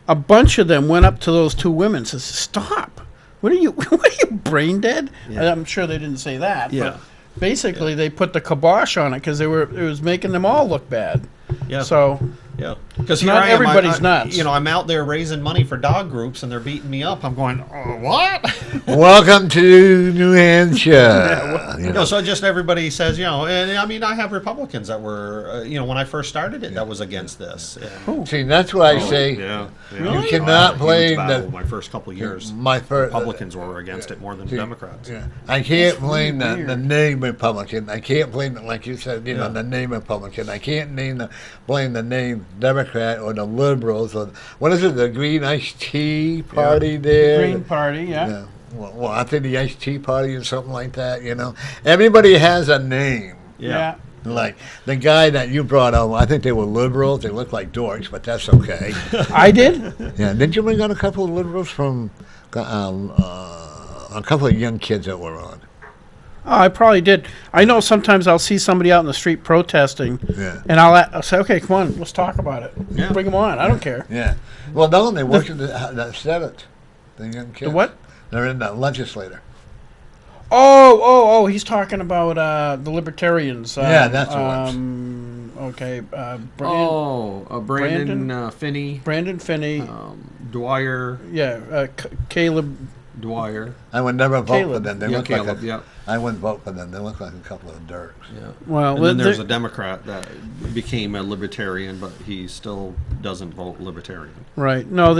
a bunch of them went up to those 2 women and says, "Stop! What are you? What are you, brain dead?" Yeah. I'm sure they didn't say that. Yeah. But basically, they put the kibosh on it because it was making them all look bad. Yeah. So Yeah, because Not everybody's nuts. I'm out there raising money for dog groups, and they're beating me up. I'm going, what? Welcome to New Hampshire. So just everybody says, and I mean, I have Republicans that were, when I first started it, that was against this. And, See, that's what I say. Yeah. You cannot Huge blame battle the my first couple of years. my first. Republicans were against it more than Democrats. Yeah. I can't blame really the name Republican. I can't blame the, like you said, Yeah. the name Republican. I can't blame the name Democrat or the liberals or what is it, the Green Iced Tea Party there? Green Party, yeah. Yeah. Well, I think the Iced Tea Party or something like that. Everybody has a name. Yeah. Like the guy that you brought on, I think they were liberals. They look like dorks, but that's okay. I did. Yeah, didn't you bring on a couple of liberals from a couple of young kids that were on? Oh, I probably did. I know sometimes I'll see somebody out in the street protesting, Yeah. and I'll say, "Okay, come on, let's talk about it. Bring them on. I don't care." Yeah. Well, no, they worked in the Senate. The young kids. The what? They're in the legislature. Oh, he's talking about the libertarians. Yeah, that's the ones. Okay. Brandon Finney, Brandon Finney. Dwyer. Yeah, Caleb Dwyer. I would never vote for Caleb. them. They Yeah, look Caleb, like yeah. I wouldn't vote for them. They look like a couple of dirks. Yeah. Well, And then there's they're- a Democrat that became a libertarian, but he still doesn't vote libertarian. Right. No,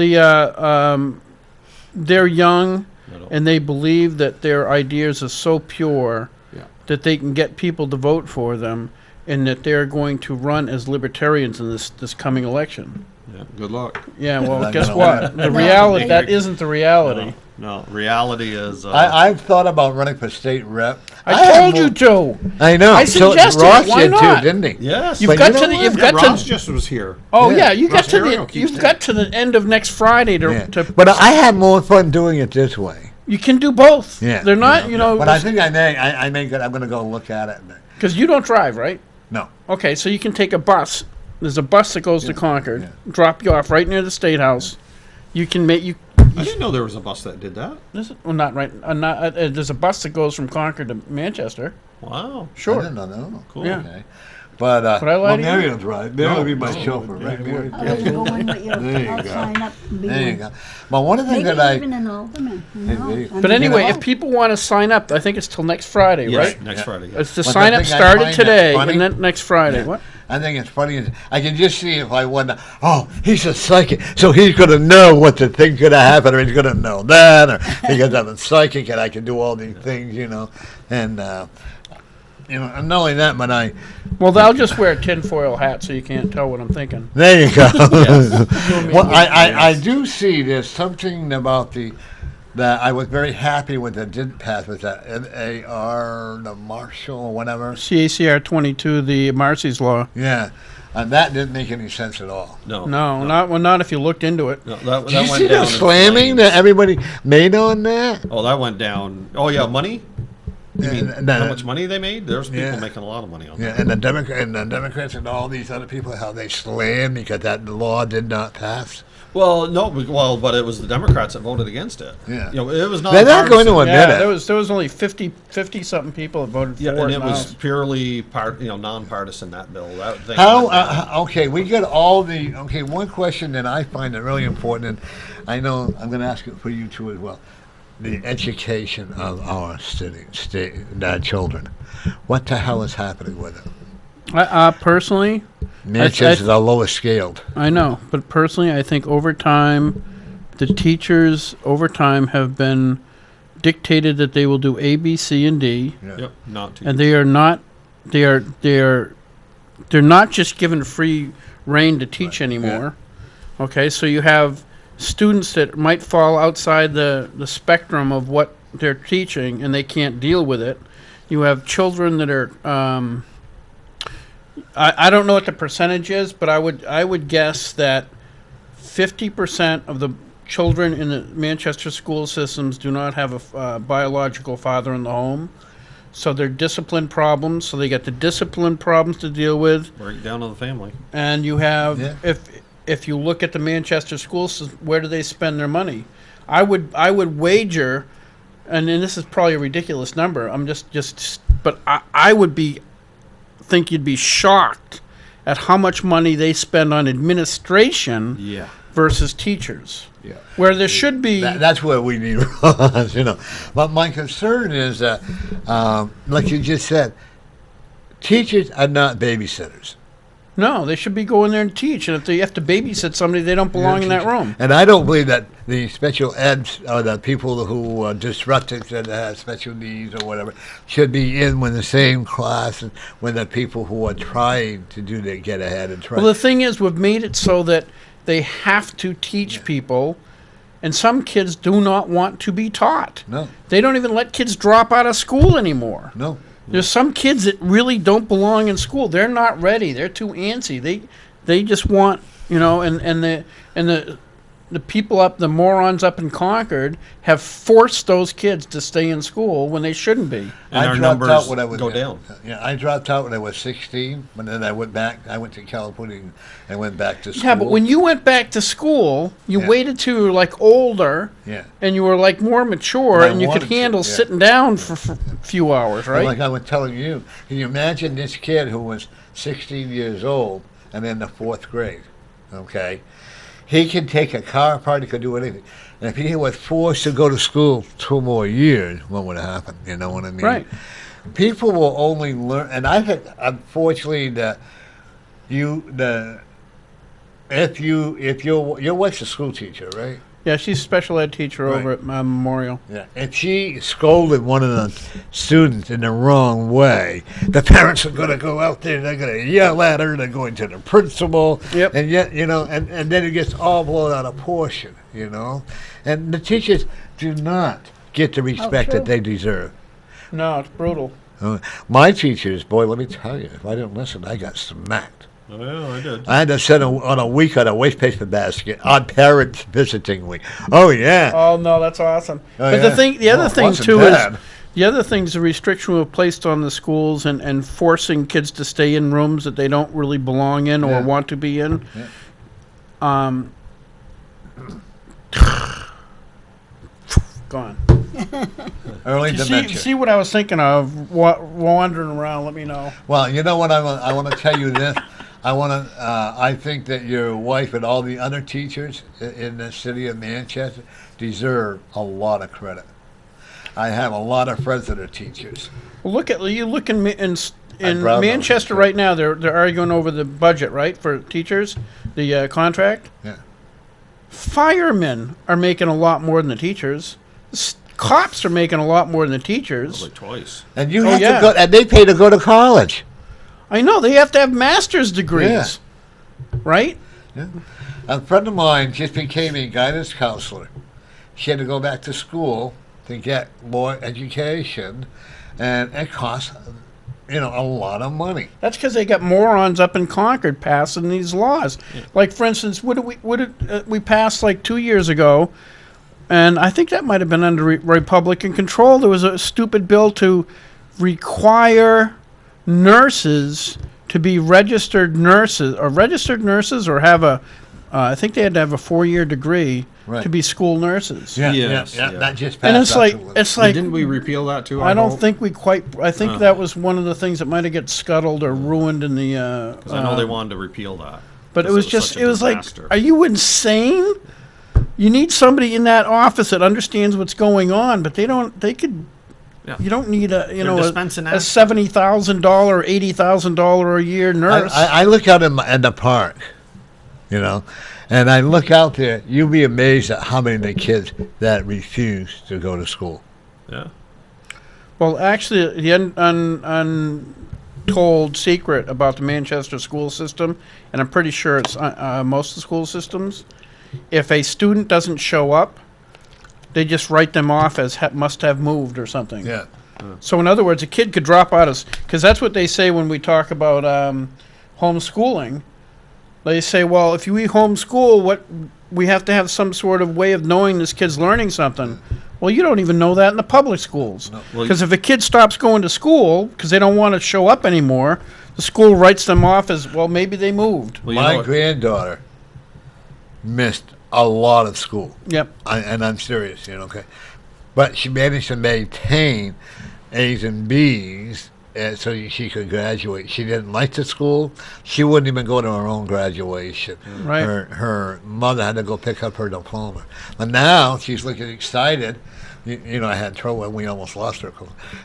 they're young, and they believe that their ideas are so pure Yeah. that they can get people to vote for them, and that they're going to run as libertarians in this coming election. Yeah. Good luck. Yeah. Well, Not guess gonna what? win. The reality that isn't the reality. No, reality is. I've thought about running for state rep. I told you to. I know. I suggested Ross it. Why did not? too, didn't he? Yes. You've But got you know to the. what? You've Yeah, got Ross to. just was here. Oh Yeah. yeah, you got Ross to Terrio the. keeps You've saying. got to the end of next Friday to. Yeah. to But I had more fun doing it this way. you can do both. Yeah. They're not. You know. But I think I may go. I'm going to go look at it. Because you don't drive, right? No. Okay, so you can take a bus. There's a bus that goes to Concord, yeah. drop you off right near the State House. You can make you. I didn't know there was a bus that did that. Well, not right. There's a bus that goes from Concord to Manchester. Wow. I Sure. didn't know. Cool. Yeah. Okay. But But I lied well, to you? Marion's right. Mary will be my No. chauffeur, right, Mary? I'll let you go in with your, There you I'll go. sign up and be There you one. go. But one of the things Maybe that even an alderman, you Maybe. know? But I mean, anyway, know- if people want to sign up, I think it's till next Friday, Yes, right? next Yeah. Friday. It's the But the sign up thing I started find that today, funny- and then next Friday. What? I think it's funny is I can just see if I wonder, oh, he's a psychic, so he's going to know what the thing's going to happen, or he's going to know that, or because I'm a psychic and I can do all these things, you know. And, and not only that, but Well, I'll just wear a tinfoil hat so you can't tell what I'm thinking. there you go. Yes. Well, I do see there's something about that I was very happy with that didn't pass was that MAR, the Marshall or whatever. CACR 22, the Marcy's Law. Yeah. And that didn't make any sense at all. No. No, not if you looked into it. No, that Did you went see down the in slamming flames. that everybody made on that? Oh, that went down. Oh, yeah, money? You mean And how much money they made? There's people Yeah. making a lot of money on Yeah, that. and the Democrats and all these other people, how they slammed because that law did not pass. Well, no, but it was the Democrats that voted against it. Yeah. You know, it was not. They're not going to admit Yeah, it. there was only 50 something people that voted Yeah, for and it. it now. was purely nonpartisan, that bill. That thing How? went down. Okay, we get all the. Okay, one question that I find that really important, and I know I'm going to ask it for you too as well. The education of our children. What the hell is happening with it? Personally, Manchester's the lowest scaled. I know, but personally, I think over time, the teachers over time have been dictated that they will do A, B, C, and D, Yep, not too. and they are not. They're not just given free reign to teach anymore. Okay, so you have students that might fall outside the spectrum of what they're teaching, and they can't deal with it. You have children that are. I don't know what the percentage is, but I would guess that 50% of the children in the Manchester school systems do not have a biological father in the home. So they're discipline problems. So they got the discipline problems to deal with, Break down to the family. and you have Yeah. if you look at the Manchester school system, where do they spend their money? I would wager, and this is probably a ridiculous number. I'm but I would think you'd be shocked at how much money they spend on administration Yeah. versus teachers. Yeah. Where there should be. That's where we need Ross, But my concern is that, like you just said, teachers are not babysitters. No, they should be going there and teach. And if they have to babysit somebody, they don't belong in that room. And I don't believe that the special eds or the people who are disruptive that have special needs or whatever should be in with the same class and with the people who are trying to get ahead and try. Well, the thing is, we've made it so that they have to teach people, and some kids do not want to be taught. No, They don't even let kids drop out of school anymore. no. There's some kids that really don't belong in school. They're not ready. They're too antsy. They just want, and the the people up, the morons up in Concord, have forced those kids to stay in school when they shouldn't be. And our dropped numbers out when I was go down. Yeah, I dropped out when I was 16, but then I went back. I went to California and went back to school. Yeah, but when you went back to school, you Yeah. waited till you were like older, Yeah. and you were like more mature, And I and you could wanted to, handle yeah. sitting down for a few hours, And right? like I was telling you, can you imagine this kid who was 16 years old and in the 4th grade, okay? He can take a car apart, he could do anything. And if he was forced to go to school 2 more years, what would have happened? You know what I mean? Right. People will only learn, and I think, unfortunately, if your wife's a school teacher, right? Yeah, she's a special ed teacher over Right. at Memorial. Yeah. If she scolded one of the students in the wrong way, the parents are going to go out there, they're going to yell at her, they're going to the principal. Yep. And yet, and then it gets all blown out of proportion, And the teachers do not get the respect true. that they deserve. No, it's brutal. My teachers, boy, let me tell you, if I didn't listen, I got smacked. Oh, yeah, I did. I had to sit on a week on a waste paper basket on parents visiting week. Oh, yeah. Oh no, that's awesome. Oh, but yeah. the other Well, it thing wasn't too bad. is the other things the restriction were placed on the schools and forcing kids to stay in rooms that they don't really belong in or Yeah. want to be in. Yeah. Gone. Early You dementia. see what I was thinking of wandering around. Let me know. Well, you know what? I want to tell you this. I think that your wife and all the other teachers in the city of Manchester deserve a lot of credit. I have a lot of friends that are teachers. Well, look in I'm proud of Manchester them. right now. They're arguing over the budget, right, for teachers, the contract. Yeah. Firemen are making a lot more than the teachers. Cops are making a lot more than the teachers. Like twice. And you Oh, have yeah. to go, and they pay to go to college. I know they have to have master's degrees, right? Yeah. A friend of mine just became a guidance counselor. She had to go back to school to get more education, and it costs, a lot of money. That's because they got morons up in Concord passing these laws. Like, for instance, what did we passed like 2 years ago, and I think that might have been under Republican control. There was a stupid bill to require nurses to be registered nurses or have I think they had to have a 4-year degree Right. to be school nurses. Yeah, Yes, yeah. yeah. That just passed. And it's afterwards. like Didn't we repeal that too? I don't hope? think we quite. I think Oh. that was one of the things that might have got scuttled or ruined in the. 'Cause I know they wanted to repeal that. But it 'cause was such just. a It was like, disaster. are you insane? You need somebody in that office that understands what's going on, but they don't. They could. Yeah. You don't need a dispensing a aspirin. $70,000, $80,000 a year nurse. I look out in the park, and I look out there. You'll be amazed at how many of the kids that refuse to go to school. Yeah. Well, actually, the untold secret about the Manchester school system, and I'm pretty sure it's most of the school systems, if a student doesn't show up, they just write them off as must have moved or something. Yeah. So, in other words, a kid could drop out of, because that's what they say when we talk about homeschooling. They say, well, if we homeschool, we have to have some sort of way of knowing this kid's learning something. Well, you don't even know that in the public schools. Well, Because if a kid stops going to school because they don't want to show up anymore, the school writes them off as, well, maybe they moved. Well, you know My what? granddaughter missed a lot of school. Yep. And I'm serious, okay. But she managed to maintain A's and B's so she could graduate. She didn't like the school. She wouldn't even go to her own graduation. Right. Her mother had to go pick up her diploma. But now she's looking excited. I had trouble when we almost lost her.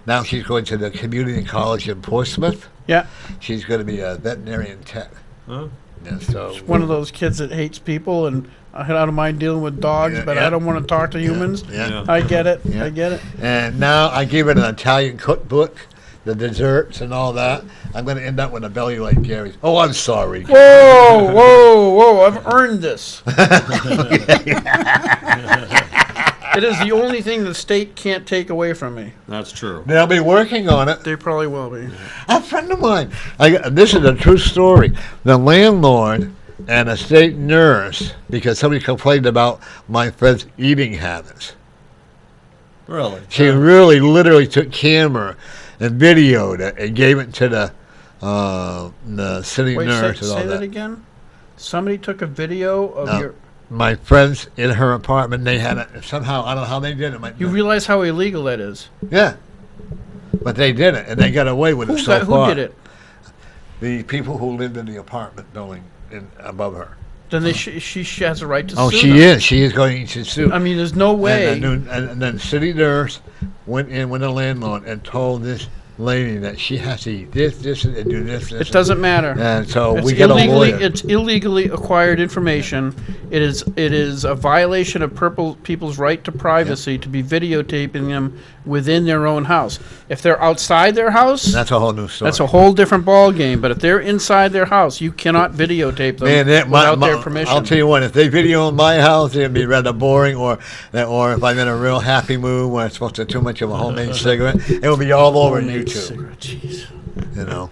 Now she's going to the community college in Portsmouth. Yeah. She's going to be a veterinarian tech. Huh? Yeah, so One of those kids that hates people, and I don't mind dealing with dogs, Yeah, but yeah. I don't want to talk to humans. Yeah. Yeah. I get it. Yeah. I get it. And now I gave her an Italian cookbook, the desserts and all that. I'm going to end up with a belly like Gary's. Oh, I'm sorry. Whoa, whoa, whoa! I've earned this. It is the only thing the state can't take away from me. That's true. They'll be working on it. They probably will be. A friend of mine, this is a true story. The landlord and a state nurse because somebody complained about my friend's eating habits. Really? She really, literally took camera and videoed it and gave it to the city Wait, nurse and say all that that. again? Somebody took a video of No. your... My friends in her apartment, they had it somehow. I don't know how they did it. You realize how illegal that is? Yeah, but they did it, and they got away with it so far. Who did it? The people who lived in the apartment building above her. Then she has a right to Oh, sue she them. is. She is going to sue. I mean, there's no way. And then city nurse went in with a landlord and told this lady that she has to eat this, and do this. It doesn't matter. And so It's we got a lawyer. It's illegally acquired information. It is a violation of people's right to privacy to be videotaping them within their own house. If they're outside their house, That's a whole new story. that's a whole different ball game. But if they're inside their house, you cannot videotape them Man, without their permission. I'll tell you what. If they video in my house, it'd be rather boring. Or if I'm in a real happy mood where I'm supposed to too much of a homemade cigarette, it will be all over Homemade YouTube. cigarette, jeez. You know.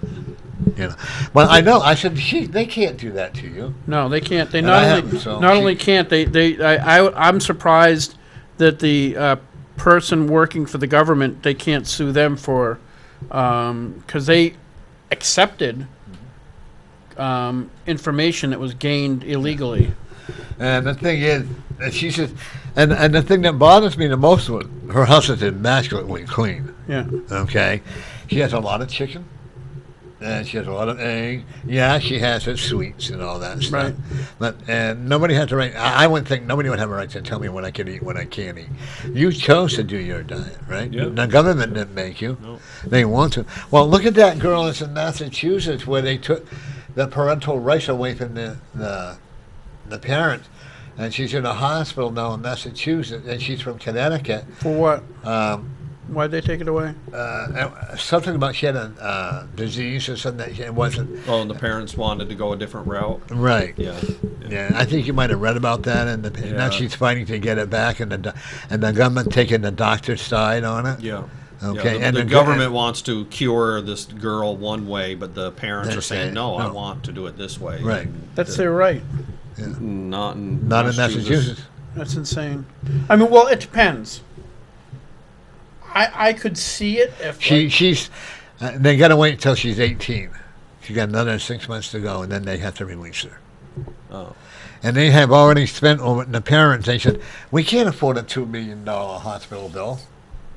But I know. I said, they can't do that to you. No, they can't. They And not I only haven't, so not she- only can't I'm surprised that the person working for the government, they can't sue them for because they accepted information that was gained illegally. And the thing is, that she says, and the thing that bothers me the most was her house is immaculately clean. Yeah. Okay, she has a lot of chicken, and she has a lot of egg. Yeah, she has her sweets and all that stuff. Right. But and nobody has the right. I would think nobody would have a right to tell me what I can eat, what I can't eat. You chose to do your diet, right? Yeah. The government didn't make you. No. They want to. Well, look at that girl that's in Massachusetts where they took the parental rights away from the parent. And she's in a hospital now in Massachusetts, and she's from Connecticut. For what? Why'd they take it away? Something about she had a disease or something that it wasn't Oh, and the parents wanted to go a different route. right. Yeah. Yeah, I think you might have read about that, and now Yeah. she's fighting to get it back, and the government taking the doctor's side on it. Yeah. Okay, Yeah, and the the government wants to cure this girl one way, but the parents They're are saying, saying, no, I no. want to do it this way. Right. And That's the- their right. Not in Not in Massachusetts. That's insane. I mean, well, it depends. I could see it if She's they got to wait until she's 18. She got another 6 months to go, and then they have to release her. Oh. And they have already spent over the parents. They said we can't afford a $2 million hospital bill.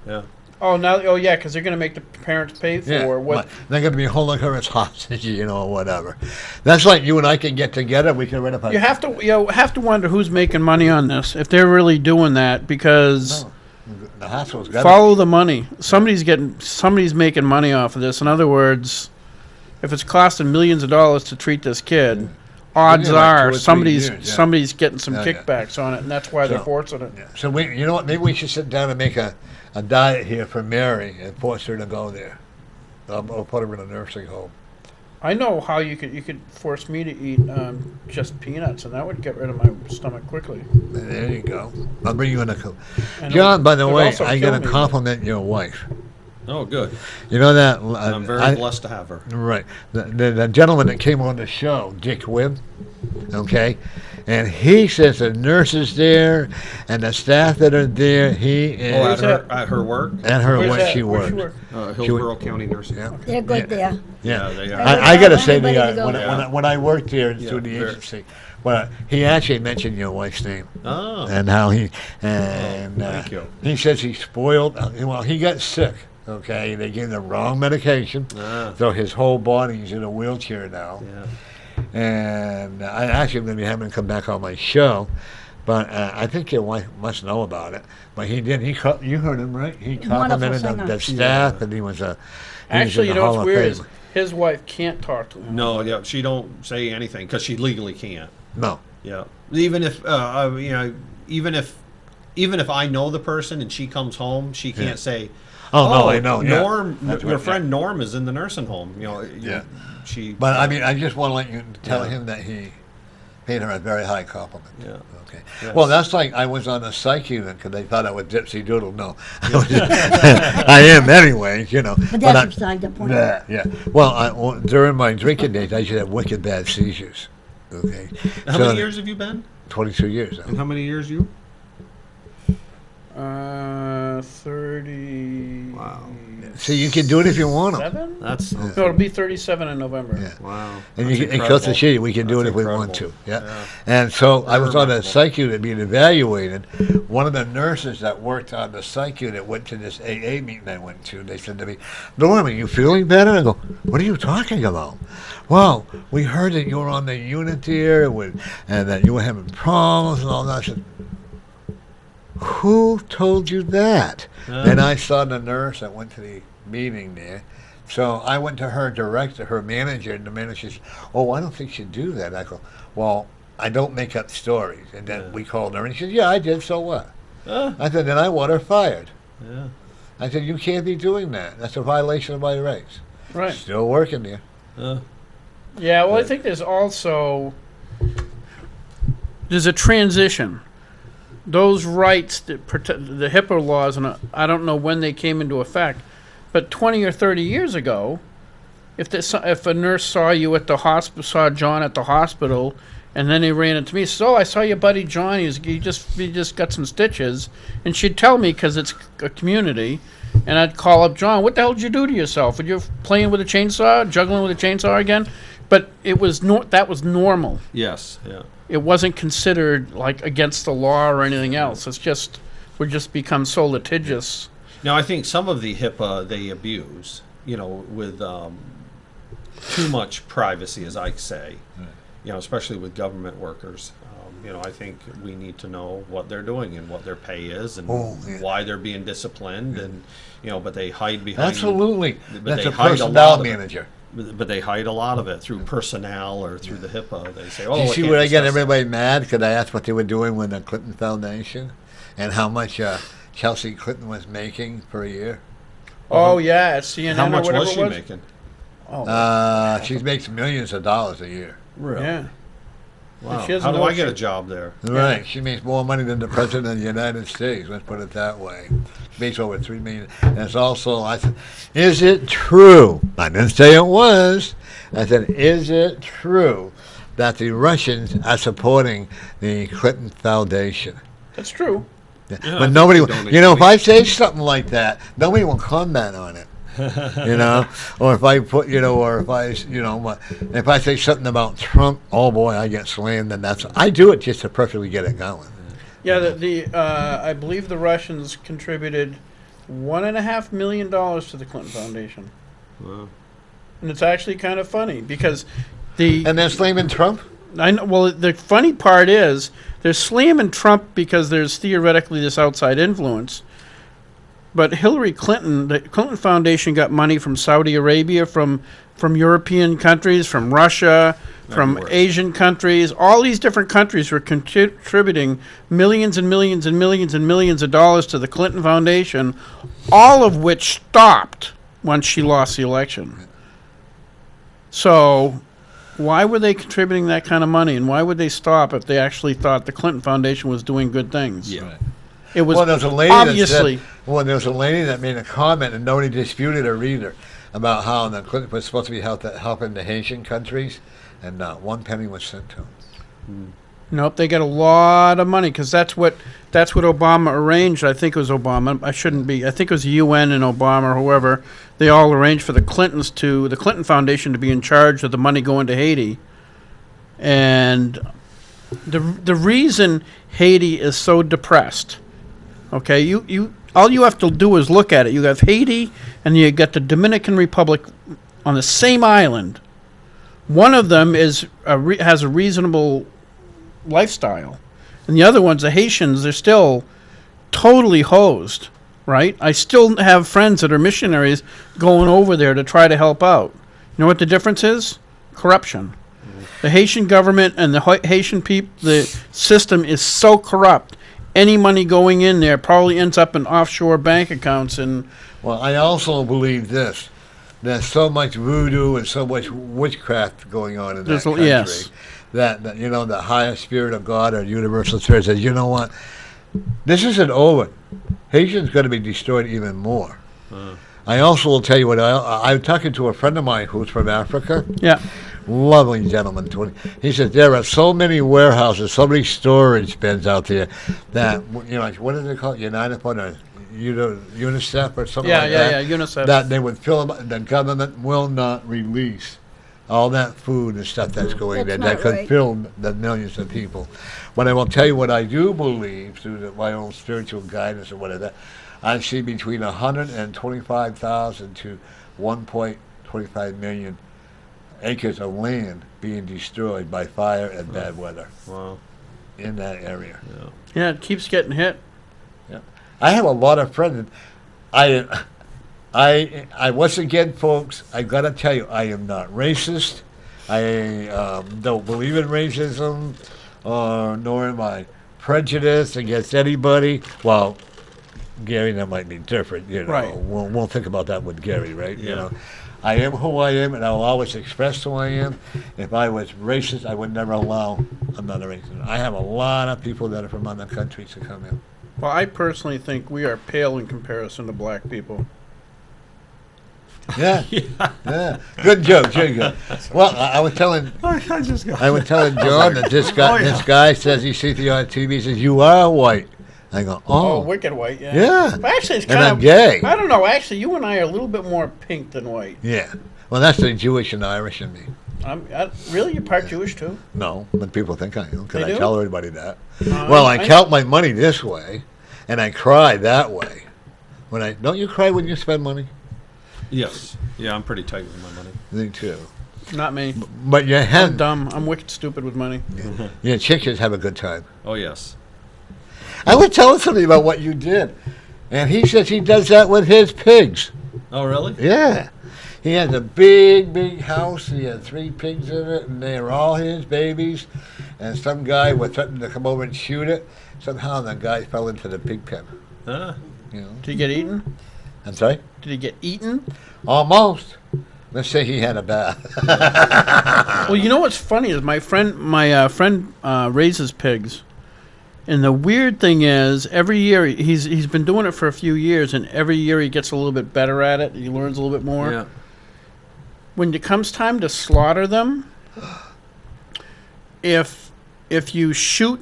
Yeah. oh yeah, because they're going to make the parents pay for what. but they're going to be holding her as hostage, or whatever. That's like you and I can get together. We can rent up a. You have to wonder who's making money on this if they're really doing that because. No, the hospital's got Follow the money. Somebody's making money off of this. In other words, if it's costing millions of dollars to treat this kid, odds Yeah, like 2 are or 3 somebody's years, yeah. somebody's getting some Yeah, yeah. kickbacks on it, and that's why they're So- forcing it. Yeah. So you know what? Maybe we should sit down and make a diet here for Mary and force her to go there. I'll put her in a nursing home. I know how you could force me to eat just peanuts, and that would get rid of my stomach quickly. There you go. I'll bring you in a coat. And John, by the it would way, also I kill got to me. compliment your wife. Oh, good. You know that? I'm very blessed to have her. Right. The gentleman that came on the show, Dick Wibb, okay? And he says the nurses there and the staff that are there, he is. Oh, Where's that? at her work? and her Where's when that? she Where's worked. Hillsborough County Nursing. Yeah. They're good there. Yeah. Yeah, they They are. would I got to tell say, anybody to go when, there. when I worked there Yeah, through the very- agency, well, he actually mentioned your wife's name Oh. and how thank you. he says he spoiled. Well, he got sick. Okay, they gave him the wrong medication, Ah. so his whole body's in a wheelchair now. Yeah. And I actually am going to be having him come back on my show, but I think your wife must know about it. But he did. You heard him, right? He complimented singer. the staff, and he was a. Actually, you in the know Hall what's of weird is Fame. his wife can't talk to him. No, yeah, she don't say anything because she legally can't. No. Yeah. Even if even if I know the person and she comes home, she can't Yeah. say, Oh, no, I know. Yeah. Norm, That's your right, friend Norm is in the nursing home." Yeah. She. But I mean, I just want to let you tell Yeah. him that he paid her a very high compliment. Yeah. Okay. Yes. Well, that's like I was on a psych unit because they thought I was Dipsy Doodle. No, I am anyway. But that's beside the point. Yeah, yeah. Well, during my drinking days, I used to have wicked bad seizures. Okay. How many years have you been? 22 years. And how many years you? 30. Wow. See, you can do it if you want to. 7? That's No, it'll be 37 in November. Yeah. wow. And That's you can, incredible. across the sheet, we can do That's it if we want to. incredible. Yeah. Yeah. And so I Very was on a remarkable. psych unit being evaluated. One of the nurses that worked on the psych unit went to this AA meeting I went to. They said to me, Norm, are you feeling better? I go, what are you talking about? Well, we heard that you were on the unit here and that you were having problems and all that. I said, who told you that? And I saw the nurse that went to the meeting there. So I went to her director, her manager, and the manager says, oh, I don't think she'd do that. I go, well, I don't make up stories. And then we called her, and she said, yeah, I did, so what? I said, then I want her fired. Yeah. I said, you can't be doing that. That's a violation of my rights. Right. Still working there. Yeah, well, I think there's also there's a transition. Those rights that protect the HIPAA laws, and I don't know when they came into effect, but 20 or 30 years ago, if a nurse saw you at the hospital, saw John at the hospital, and then he ran into me, so I saw your buddy John. He just got some stitches, and she'd tell me because it's a community, and I'd call up John. What the hell did you do to yourself? Were you playing with a chainsaw, juggling with a chainsaw again? But it was that was normal. Yes. Yeah. It wasn't considered like against the law or anything else. It's just we just become so litigious. Now, I think some of the HIPAA they abuse, with too much privacy, as I say, especially with government workers. I think we need to know what they're doing and what their pay is and why they're being disciplined, and but they hide behind. Absolutely. But That's they a hide a personnel lot of it. manager. But they hide a lot of it through personnel or through the HIPAA. They say, "Oh, Do you we see can't where I get discuss everybody mad? Because I asked what they were doing with the Clinton Foundation and how much Chelsea Clinton was making per year. Oh yeah, at CNN that." How much or whatever was she it was. making? Oh, She makes millions of dollars a year. Really? yeah. Wow. She doesn't How do know I get she- a job there? Right. She makes more money than the President of the United States. Let's put it that way. Makes over $3 million. And it's also, I said, is it true? I didn't say it was. I said, is it true that the Russians are supporting the Clinton Foundation? That's true. I But think nobody, we don't if I say something like that, nobody will comment on it. Or if I put, or if I, if I say something about Trump, oh boy, I get slammed, and I do it just to perfectly get it going. Yeah, I believe the Russians contributed $1.5 million to the Clinton Foundation. Wow. And it's actually kind of funny because And they're slamming Trump? I know. Well, the funny part is they're slamming Trump because there's theoretically this outside influence. But Hillary Clinton, the Clinton Foundation got money from Saudi Arabia, from European countries, from Russia, from Everywhere. Asian countries. All these different countries were contributing millions and millions and millions and millions of dollars to the Clinton Foundation, all of which stopped once she lost the election. So why were they contributing that kind of money, and why would they stop if they actually thought the Clinton Foundation was doing good things? Yeah. It was Well, there's a lady obviously. there's a lady that made a comment, and nobody disputed her either, about how the Clinton was supposed to be helping the Haitian countries, and not one penny was sent to them. Nope, they get a lot of money because that's what Obama arranged. I think it was Obama. I shouldn't be. I think it was UN and Obama or whoever. They all arranged for the Clinton Foundation to be in charge of the money going to Haiti. And the reason Haiti is so depressed, okay, you all you have to do is look at it. You have Haiti and you got the Dominican Republic on the same island. One of them has a reasonable lifestyle, and the other ones, the Haitians, they're still totally hosed, right? I still have friends that are missionaries going over there to try to help out. You know what the difference is? Corruption. The Haitian government and the Haitian people, the system is so corrupt. Any money going in there probably ends up in offshore bank accounts. And Well, I also believe this. There's so much voodoo and so much witchcraft going on in that There's a- country yes. that the higher spirit of God or universal spirit says, you know what? This isn't over. Haitian's going to be destroyed even more. I also will tell you what I'm talking to a friend of mine who's from Africa. yeah, lovely gentleman. He said there are so many warehouses, so many storage bins out there that what is it called? United Fund or UNICEF or something like that. Yeah, UNICEF. That they would fill them. The government will not release all that food and stuff that's going there that could fill the millions of people. But I will tell you what I do believe through my own spiritual guidance or whatever. I see between 125,000 to 1.25 million acres of land being destroyed by fire and bad weather. Wow. In that area. Yeah, it keeps getting hit. Yeah. I have a lot of friends. I once again, folks, I gotta tell you, I am not racist. I don't believe in racism, nor am I prejudiced against anybody. Well, Gary, that might be different, Right. We'll think about that with Gary, right? Yeah. I am who I am, and I will always express who I am. If I was racist, I would never allow another race. I have a lot of people that are from other countries to come in. Well, I personally think we are pale in comparison to black people. Yeah, yeah. Good joke, very good. Well, I was telling John that this guy says he sees you on TV. He says you are white. I go, Oh, wicked white, yeah. Yeah. But actually, it's And kind I'm of gay. I don't know. Actually, you and I are a little bit more pink than white. Yeah. Well, that's the Jewish and Irish in me. Really, you're part Jewish too? No, but people think I am because They I do? tell everybody that. Well, I count my money this way, and I cry that way. Don't you cry when you spend money? Yes. Yeah, I'm pretty tight with my money. Me too. Not me. But your I'm hen, dumb. I'm wicked stupid with money. your chicks have a good time. Oh, yes. I was telling somebody about what you did, and he says he does that with his pigs. Oh, really? Yeah. He has a big, big house. He had 3 pigs in it, and they are all his babies. And some guy was threatening to come over and shoot it. Somehow the guy fell into the pig pen. Ah. Did he get eaten? I'm sorry? Did he get eaten? Almost. Let's say he had a bath. Well, you know what's funny is my friend raises pigs, and the weird thing is every year he's been doing it for a few years, and every year he gets a little bit better at it. He learns a little bit more. Yeah. When it comes time to slaughter them, if you shoot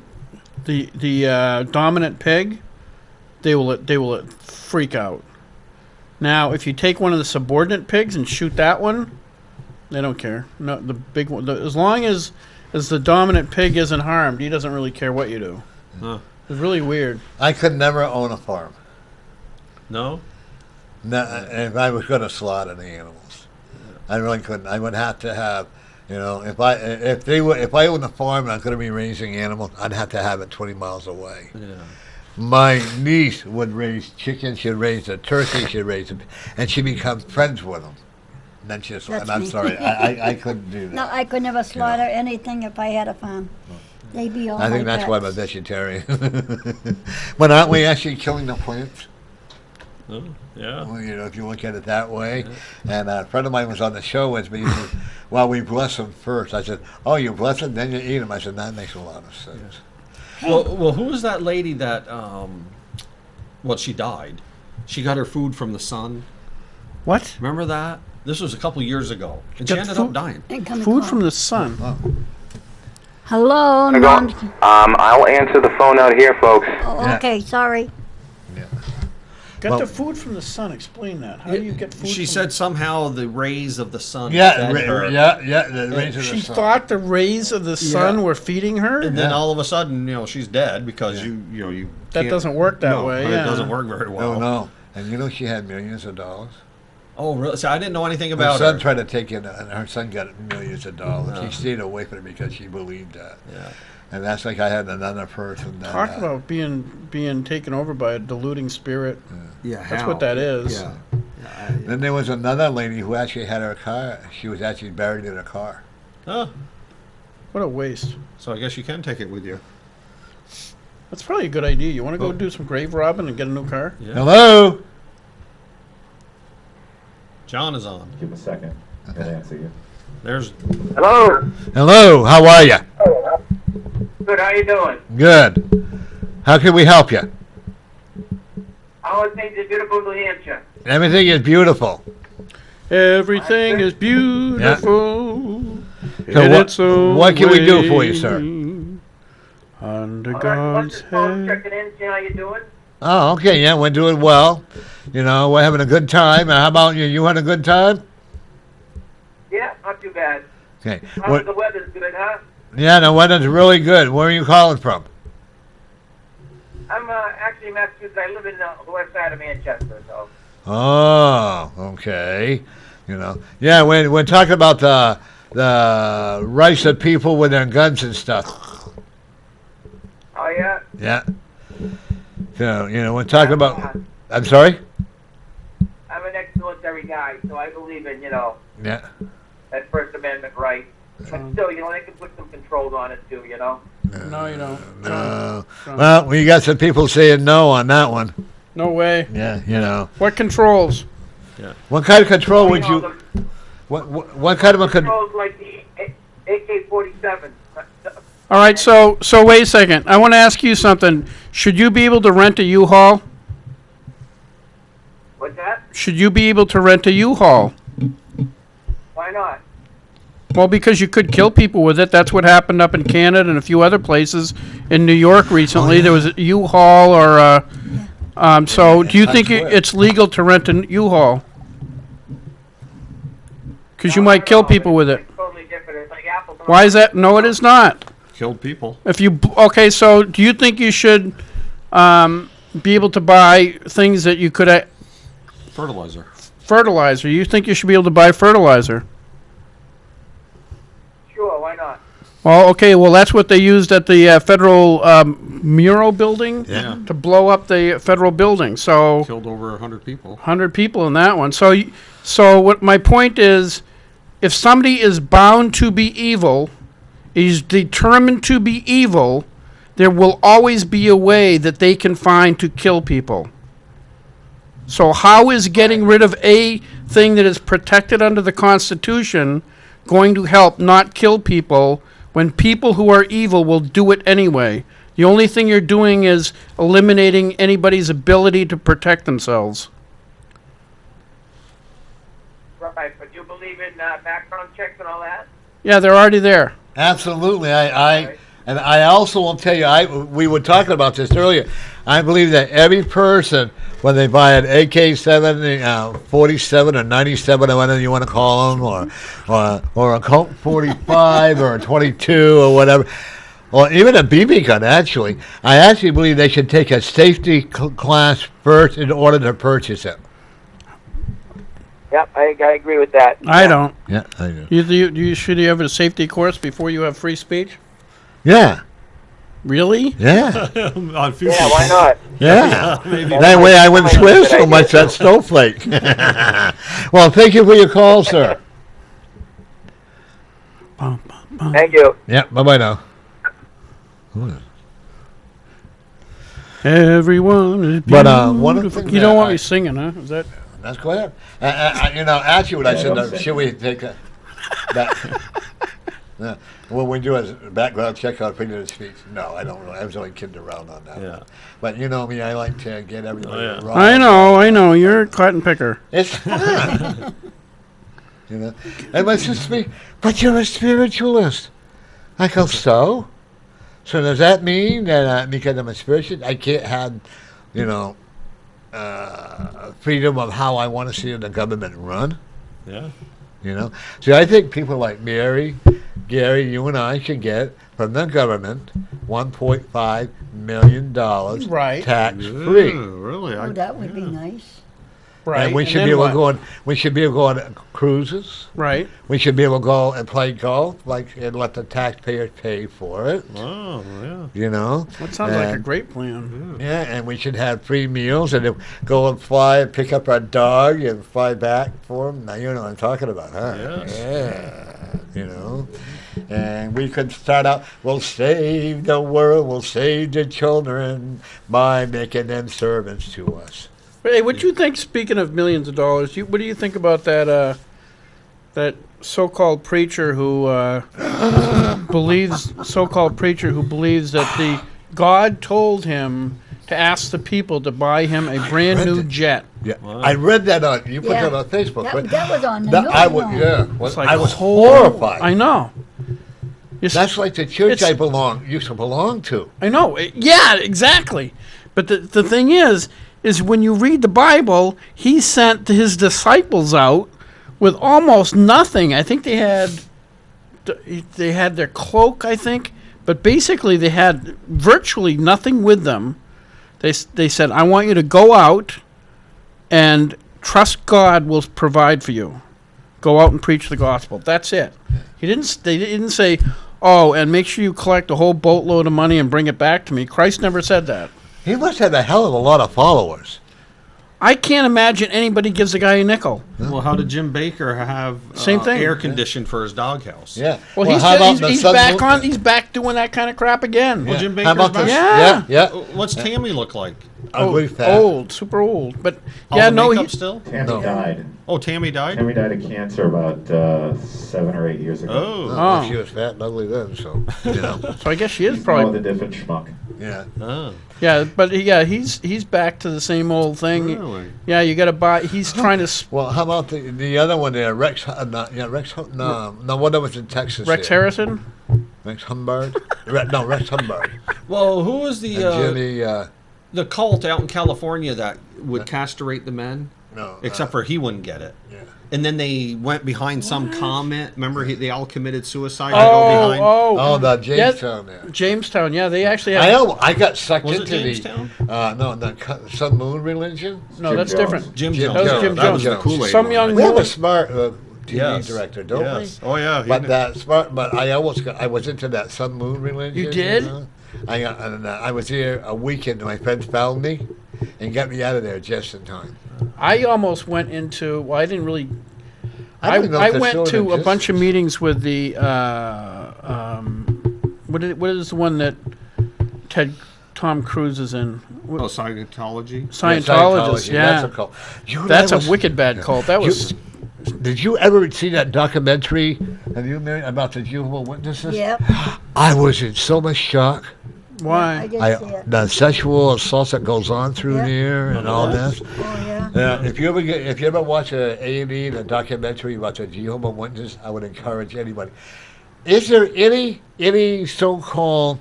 the dominant pig, they will freak out. Now, if you take one of the subordinate pigs and shoot that one, they don't care. No, the big one. As long as the dominant pig isn't harmed, he doesn't really care what you do. Huh. It's really weird. I could never own a farm. No? No, if I was going to slaughter the animals, I really couldn't. I would have to have, if I owned a farm and I was going to be raising animals, I'd have to have it 20 miles away. Yeah. My niece would raise chickens. She'd raise a turkey. She'd raise them, and she becomes friends with them. And then she's. That's And I'm me. sorry, I couldn't do that. No, I could never slaughter anything if I had a farm. They'd be all I think my that's why I'm a pets. vegetarian. But aren't we actually killing the plants? Oh, yeah. Well, if you look at it that way. And a friend of mine was on the show with me. He said, well, we bless them first. I said, oh, you bless them, then you eat them. I said, that makes a lot of sense. Well, who was that lady that, she died? She got her food from the sun. What? Remember that? This was a couple years ago. And she Got ended food- up dying. Incoming Food call. from the sun. Hello, non. I'll answer the phone out here, folks. Oh, Yeah. okay, sorry. Got Well- the food from the sun. Explain that. How do you get food? She from said somehow the rays of the sun Yeah, fed her. the rays of the She sun. thought the rays of the sun Yeah. were feeding her. And then Yeah. all of a sudden, she's dead because you That can't- doesn't work that no, way. It Yeah. doesn't work very well. No. And she had millions of dollars. Oh, really? So I didn't know anything Her about son her. tried to take it, and her son got millions of dollars. Oh. He stayed away from it because she believed that. Yeah. And that's like I had another person that. Talk about being taken over by a deluding spirit. Yeah, That's what that is. Yeah. Then there was another lady who actually had her car. She was actually buried in a car. Oh, What a waste. so I guess you can take it with you. That's probably a good idea. You want to go do some grave robbing and get a new car? Yeah. Hello. John is on. Give him a second. I'll answer you. There's Hello. Hello. How are you? Good. How you doing? Good. How can we help you? How are things in beautiful New Hampshire? Everything is beautiful. Everything is beautiful. what can we do for you, sir? Under All right, God's just calling, head. checking in, see how you doing. Oh, okay, yeah, we're doing well. You know, we're having a good time. How about you? You having a good time? Yeah, not too bad. Okay. How's the weather's good, huh? Yeah, the weather's really good. Where are you calling from? I'm actually in Massachusetts. I live in the west side of Manchester, so. Oh, okay. You know, yeah, we're talking about the rights of people with their guns and stuff. Oh, yeah? Yeah. So, you know, we're talking about. I'm sorry. I'm an ex-military guy, so I believe in, Yeah. that First Amendment right. But still, they can put some controls on it, too, No, you don't. No. Well, we got some people saying no on that one. No way. Yeah, you know. What controls? What kind of control would you? What kind of a control? Controls like the AK-47. All right, so wait a second. I want to ask you something. Should you be able to rent a U-Haul? What's that? Should you be able to rent a U-Haul? Why not? Well, because you could kill people with it. That's what happened up in Canada and a few other places. In New York recently, there was a U-Haul or so do you think it's legal to rent a U-Haul? Because you might kill people with it. It's totally different. It's like apples and Why is that? No, it is not. Killed people. Okay, so do you think you should be able to buy things that you could Fertilizer. fertilizer? You think you should be able to buy fertilizer? Sure, why not? Well, okay, well that's what they used at the federal mural building Yeah. to blow up the federal building. So Killed over 100 people. 100 people in that one. So what my point is, if somebody is bound to be evil, is determined to be evil, there will always be a way that they can find to kill people. So how is getting rid of a thing that is protected under the Constitution going to help not kill people when people who are evil will do it anyway? The only thing you're doing is eliminating anybody's ability to protect themselves. Right, but you believe in background checks and all that? Yeah, they're already there. Absolutely. And I also will tell you, we were talking about this earlier. I believe that every person, when they buy an AK-7, 47 or 97 or whatever you want to call them, or a Colt 45 or a 22 or whatever, or even a BB gun, actually, I actually believe they should take a safety class first in order to purchase it. Yep, I agree with that. I don't. Yeah, I do. Should you have a safety course before you have free speech? Yeah. Really? Yeah. On future. Yeah, why not? Yeah. That way I wouldn't swear so much that snowflake. Well, thank you for your call, sir. Thank you. Yeah, bye-bye now. Everyone is But, beautiful. one of the things You don't that want I- me singing, huh? Is that? Let's go ahead. Actually, what I said, should we take a when we do a background check on freedom of speech? No, I don't really. I was only kidding around on that. Yeah. But you know me, I like to get everybody wrong. I know. You're a cotton picker. It's fun. And my sister me, but you're a spiritualist. I go, so? So does that mean that because I'm a spiritualist, I can't have, freedom of how I want to see the government run? Yeah. See, I think people like Mary, Gary, you and I should get from the government $1.5 million Right. tax-free. Really? Oh, that would be nice. Right. And we should be able to go on. We should be able to go on cruises. Right. We should be able to go and play golf, and let the taxpayers pay for it. Oh, yeah. That sounds like a great plan. Yeah, and we should have free meals and then go and fly and pick up our dog and fly back for them. Now you know what I'm talking about, huh? Yes. Yeah. And we could start out, we'll save the world, we'll save the children by making them servants to us. Hey, what do you think? Speaking of millions of dollars, what do you think about that so-called preacher who believes that the God told him to ask the people to buy him a brand new jet? Yeah, I read that on. You put Yeah. that on Facebook, right? That was on the That- I news. was, yeah. It's like, I was horrified. I know. That's like the church it's- used to belong to. I know. Yeah, exactly. But the thing is when you read the Bible, he sent his disciples out with almost nothing. I think they had their cloak, I think, but basically they had virtually nothing with them. They said, I want you to go out and trust God will provide for you. Go out and preach the gospel. That's it. They didn't say, oh, and make sure you collect a whole boatload of money and bring it back to me. Christ never said that. He must have a hell of a lot of followers. I can't imagine anybody gives a guy a nickel. Well, how did Jim Baker have Same thing. air conditioned for his doghouse? Yeah. Well, how about the he's Sun back Moon- on. He's back doing that kind of crap again. Well, Jim How Baker's about back. this? Yeah. What's Tammy look like? Ugly fat. Old, super old. But All yeah, the no, makeup he, still? Tammy No. died. Oh, Tammy died? Tammy died of cancer about 7 or 8 years ago. Oh. Well, she was fat and ugly then, so, you know. so I guess she is He's now probably. with a different schmuck. Yeah. Oh. Yeah, but yeah, he's back to the same old thing. Really? Yeah, you got to buy. He's trying to. Well, how about the other one there, Rex? No, what was in Texas? Rex here? Harrison. Rex Humbard. Rex Humbard. Well, who was And the Jimmy. the cult out in California that would castrate the men? No. Except for he wouldn't get it. Yeah. And then they went behind some comment. Remember, they all committed suicide. They go behind. Oh, the Jamestown there. Jamestown. Yeah, they actually have. I got sucked Was it into Jamestown? the Sun Moon religion. No, Jim that's Jones. different. Jim Jim Jones. That was Jones. Jim That was Jones. the Kool-Aid Some one. young We have a woman. smart TV Yes. director, don't Yes. we? Oh yeah. But that smart. But I was into that Sun Moon religion. You did? know? I was here a weekend, and my friends found me and got me out of there just in time. I almost went into. Well, I didn't really. I don't know if I that went still to a exists. bunch of meetings with the. What is the one that Tom Cruise is in? Oh, Scientology. Scientologist. That's Yeah, a cult. You know, that's that a was- wicked bad cult. That was. Did you ever see that documentary? Have you Mary, about the Jehovah's Witnesses? Yep. I was in so much shock. I Why? did see it. The sexual assault that goes on through Yeah. there and all this. Oh, yeah. Yeah, if you ever watch a A&E, the documentary about the Jehovah's Witnesses, I would encourage anybody. Is there any so-called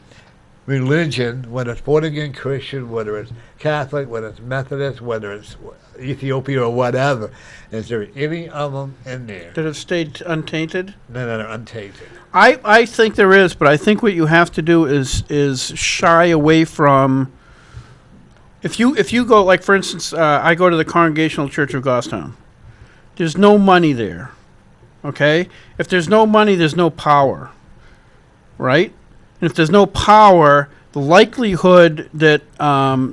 religion, whether it's born again Christian, whether it's Catholic, whether it's Methodist, whether it's Ethiopia or whatever, is there any of them in there That have stayed untainted? that are untainted? I think there is, but I think what you have to do is shy away from. If you go, like for instance, I go to the Congregational Church of Goffstown. There's no money there, okay? If there's no money, there's no power, right? And if there's no power, the likelihood that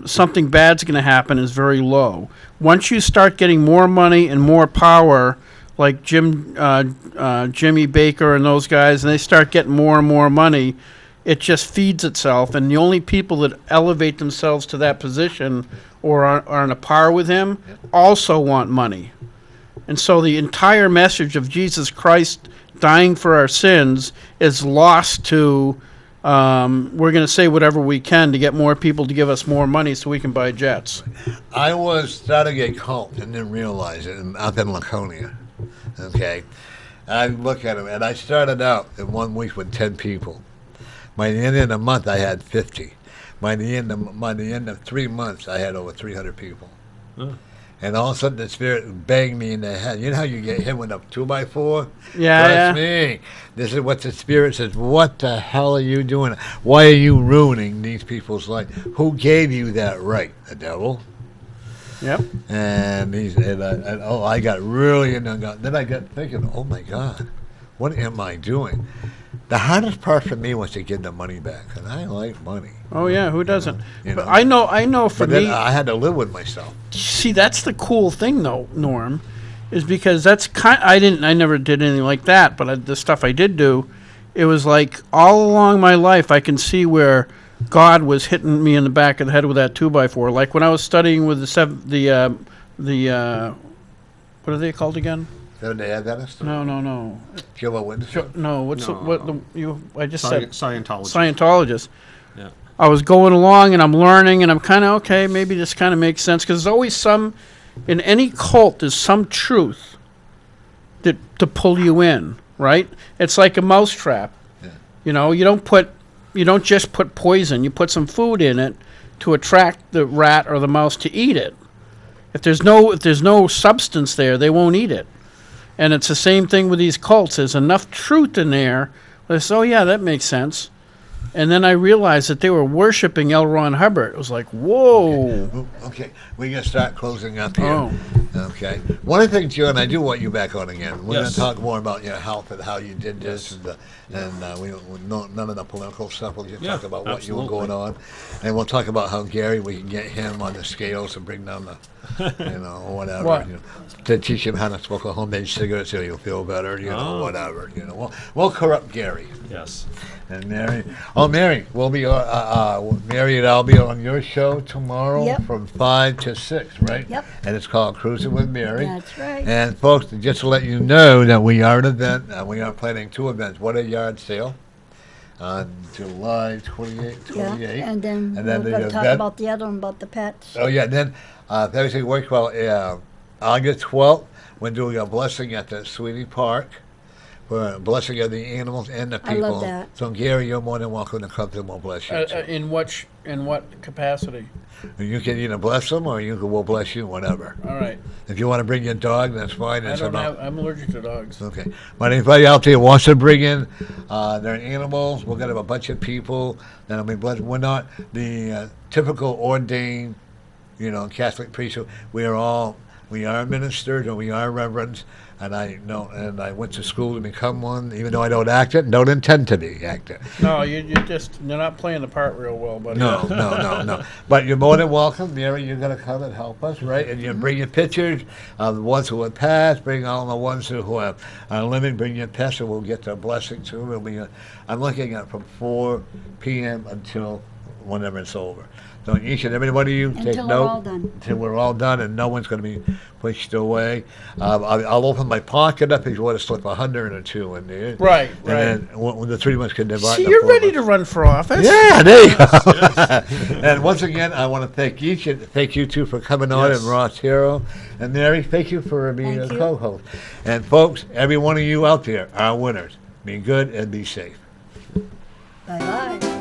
something bad's going to happen is very low. Once you start getting more money and more power, like Jimmy Baker and those guys, and they start getting more and more money, it just feeds itself. And the only people that elevate themselves to that position or are on a par with him also want money. And so the entire message of Jesus Christ dying for our sins is lost to we're going to say whatever we can to get more people to give us more money so we can buy jets. I was starting a cult and didn't realize it up in Laconia. Okay. I look at them, and I started out in 1 week with 10 people. By the end of the month, I had 50. By the end of 3 months, I had over 300 people. And all of a sudden, the Spirit banged me in the head. You know how you get hit with a 2x4? Yeah, That's me. This is what the Spirit says. What the hell are you doing? Why are you ruining these people's life? Who gave you that right? The devil. Yep. And I got really into it. Then I got thinking, oh my God, what am I doing? The hardest part for me was to get the money back, because I like money. Oh yeah, who doesn't? You But know. I know for But then me. I had to live with myself. See, that's the cool thing, though, Norm, is because that's I never did anything like that, but the stuff I did do, it was like all along my life, I can see where God was hitting me in the back of the head with that 2x4. Like when I was studying with what are they called again? Seventh-day Adventist? No. Jehovah's Witness? No, what's No. what the you? I just said Scientology. Scientologist. Yeah. I was going along and I'm learning and I'm kind of okay. Maybe this kind of makes sense because there's always in any cult there's some truth that to pull you in, right? It's like a mousetrap. Yeah. You know, you don't just put poison. You put some food in it to attract the rat or the mouse to eat it. If there's no substance there, they won't eat it. And it's the same thing with these cults. There's enough truth in there. They say, oh yeah, that makes sense. And then I realized that they were worshiping L. Ron Hubbard. It was like, whoa. Okay, we're going to start closing up here. Oh. Okay. One of the things, John, I do want you back on again. We're going Yes. to talk more about your health and how you did this, none of the political stuff. We'll just Yeah, talk about what you were absolutely. going on. And we'll talk about how Gary, we can get him on the scales and bring down the, or whatever. What? To teach him how to smoke a homemade cigarette so he'll feel better, whatever. We'll corrupt Gary. Yes. And Mary, Mary, we'll be Mary and I'll be on your show tomorrow Yep. from 5 to 6, right? Yep. And it's called Cruising with Mary. That's right. And folks, just to let you know that we are an event, we are planning 2 events. One, a yard sale on July 28th. Yeah, and then And we're then the going to talk event- about the other one, about the pets. Oh yeah, and then if everything works well, August 12th, we're doing a blessing at the Sweetie Park. For a blessing of the animals and the I people. love that. So Gary, you're more than welcome to come, and we'll bless you. too. In what capacity? You can either bless them or we'll bless you, whatever. All right. If you want to bring your dog, that's fine. I'm allergic to dogs. Okay. But anybody out there wants to bring in their animals, we're going to have a bunch of people that'll be blessed. We're not the typical ordained, Catholic priest. We are ministers and we are reverends. And I went to school to become one, even though I don't act it and don't intend to be acting. No, you're not playing the part real well, buddy. No. But you're more than welcome. Mary, you're going to come and help us, right? And you bring your pictures of the ones who have passed, bring all the ones who have living, bring your pets, and we'll get the blessing too. I'm looking at from 4 p.m. until whenever it's over. So each and every one of you take Until note. we're all done. Until we're all done, and no one's going to be pushed away. I'll open my pocket up if you want to slip 100 or 2 in there. Right. And then when the 3 months can divide. See, the you're 4 ready months. to run for office. Yeah, there you go. And once again, I want to thank you two for coming on, Yes. and Ross Terrio. And Mary, thank you for being Thank a you. co-host. And folks, every one of you out there are winners. Be good and be safe. Bye-bye.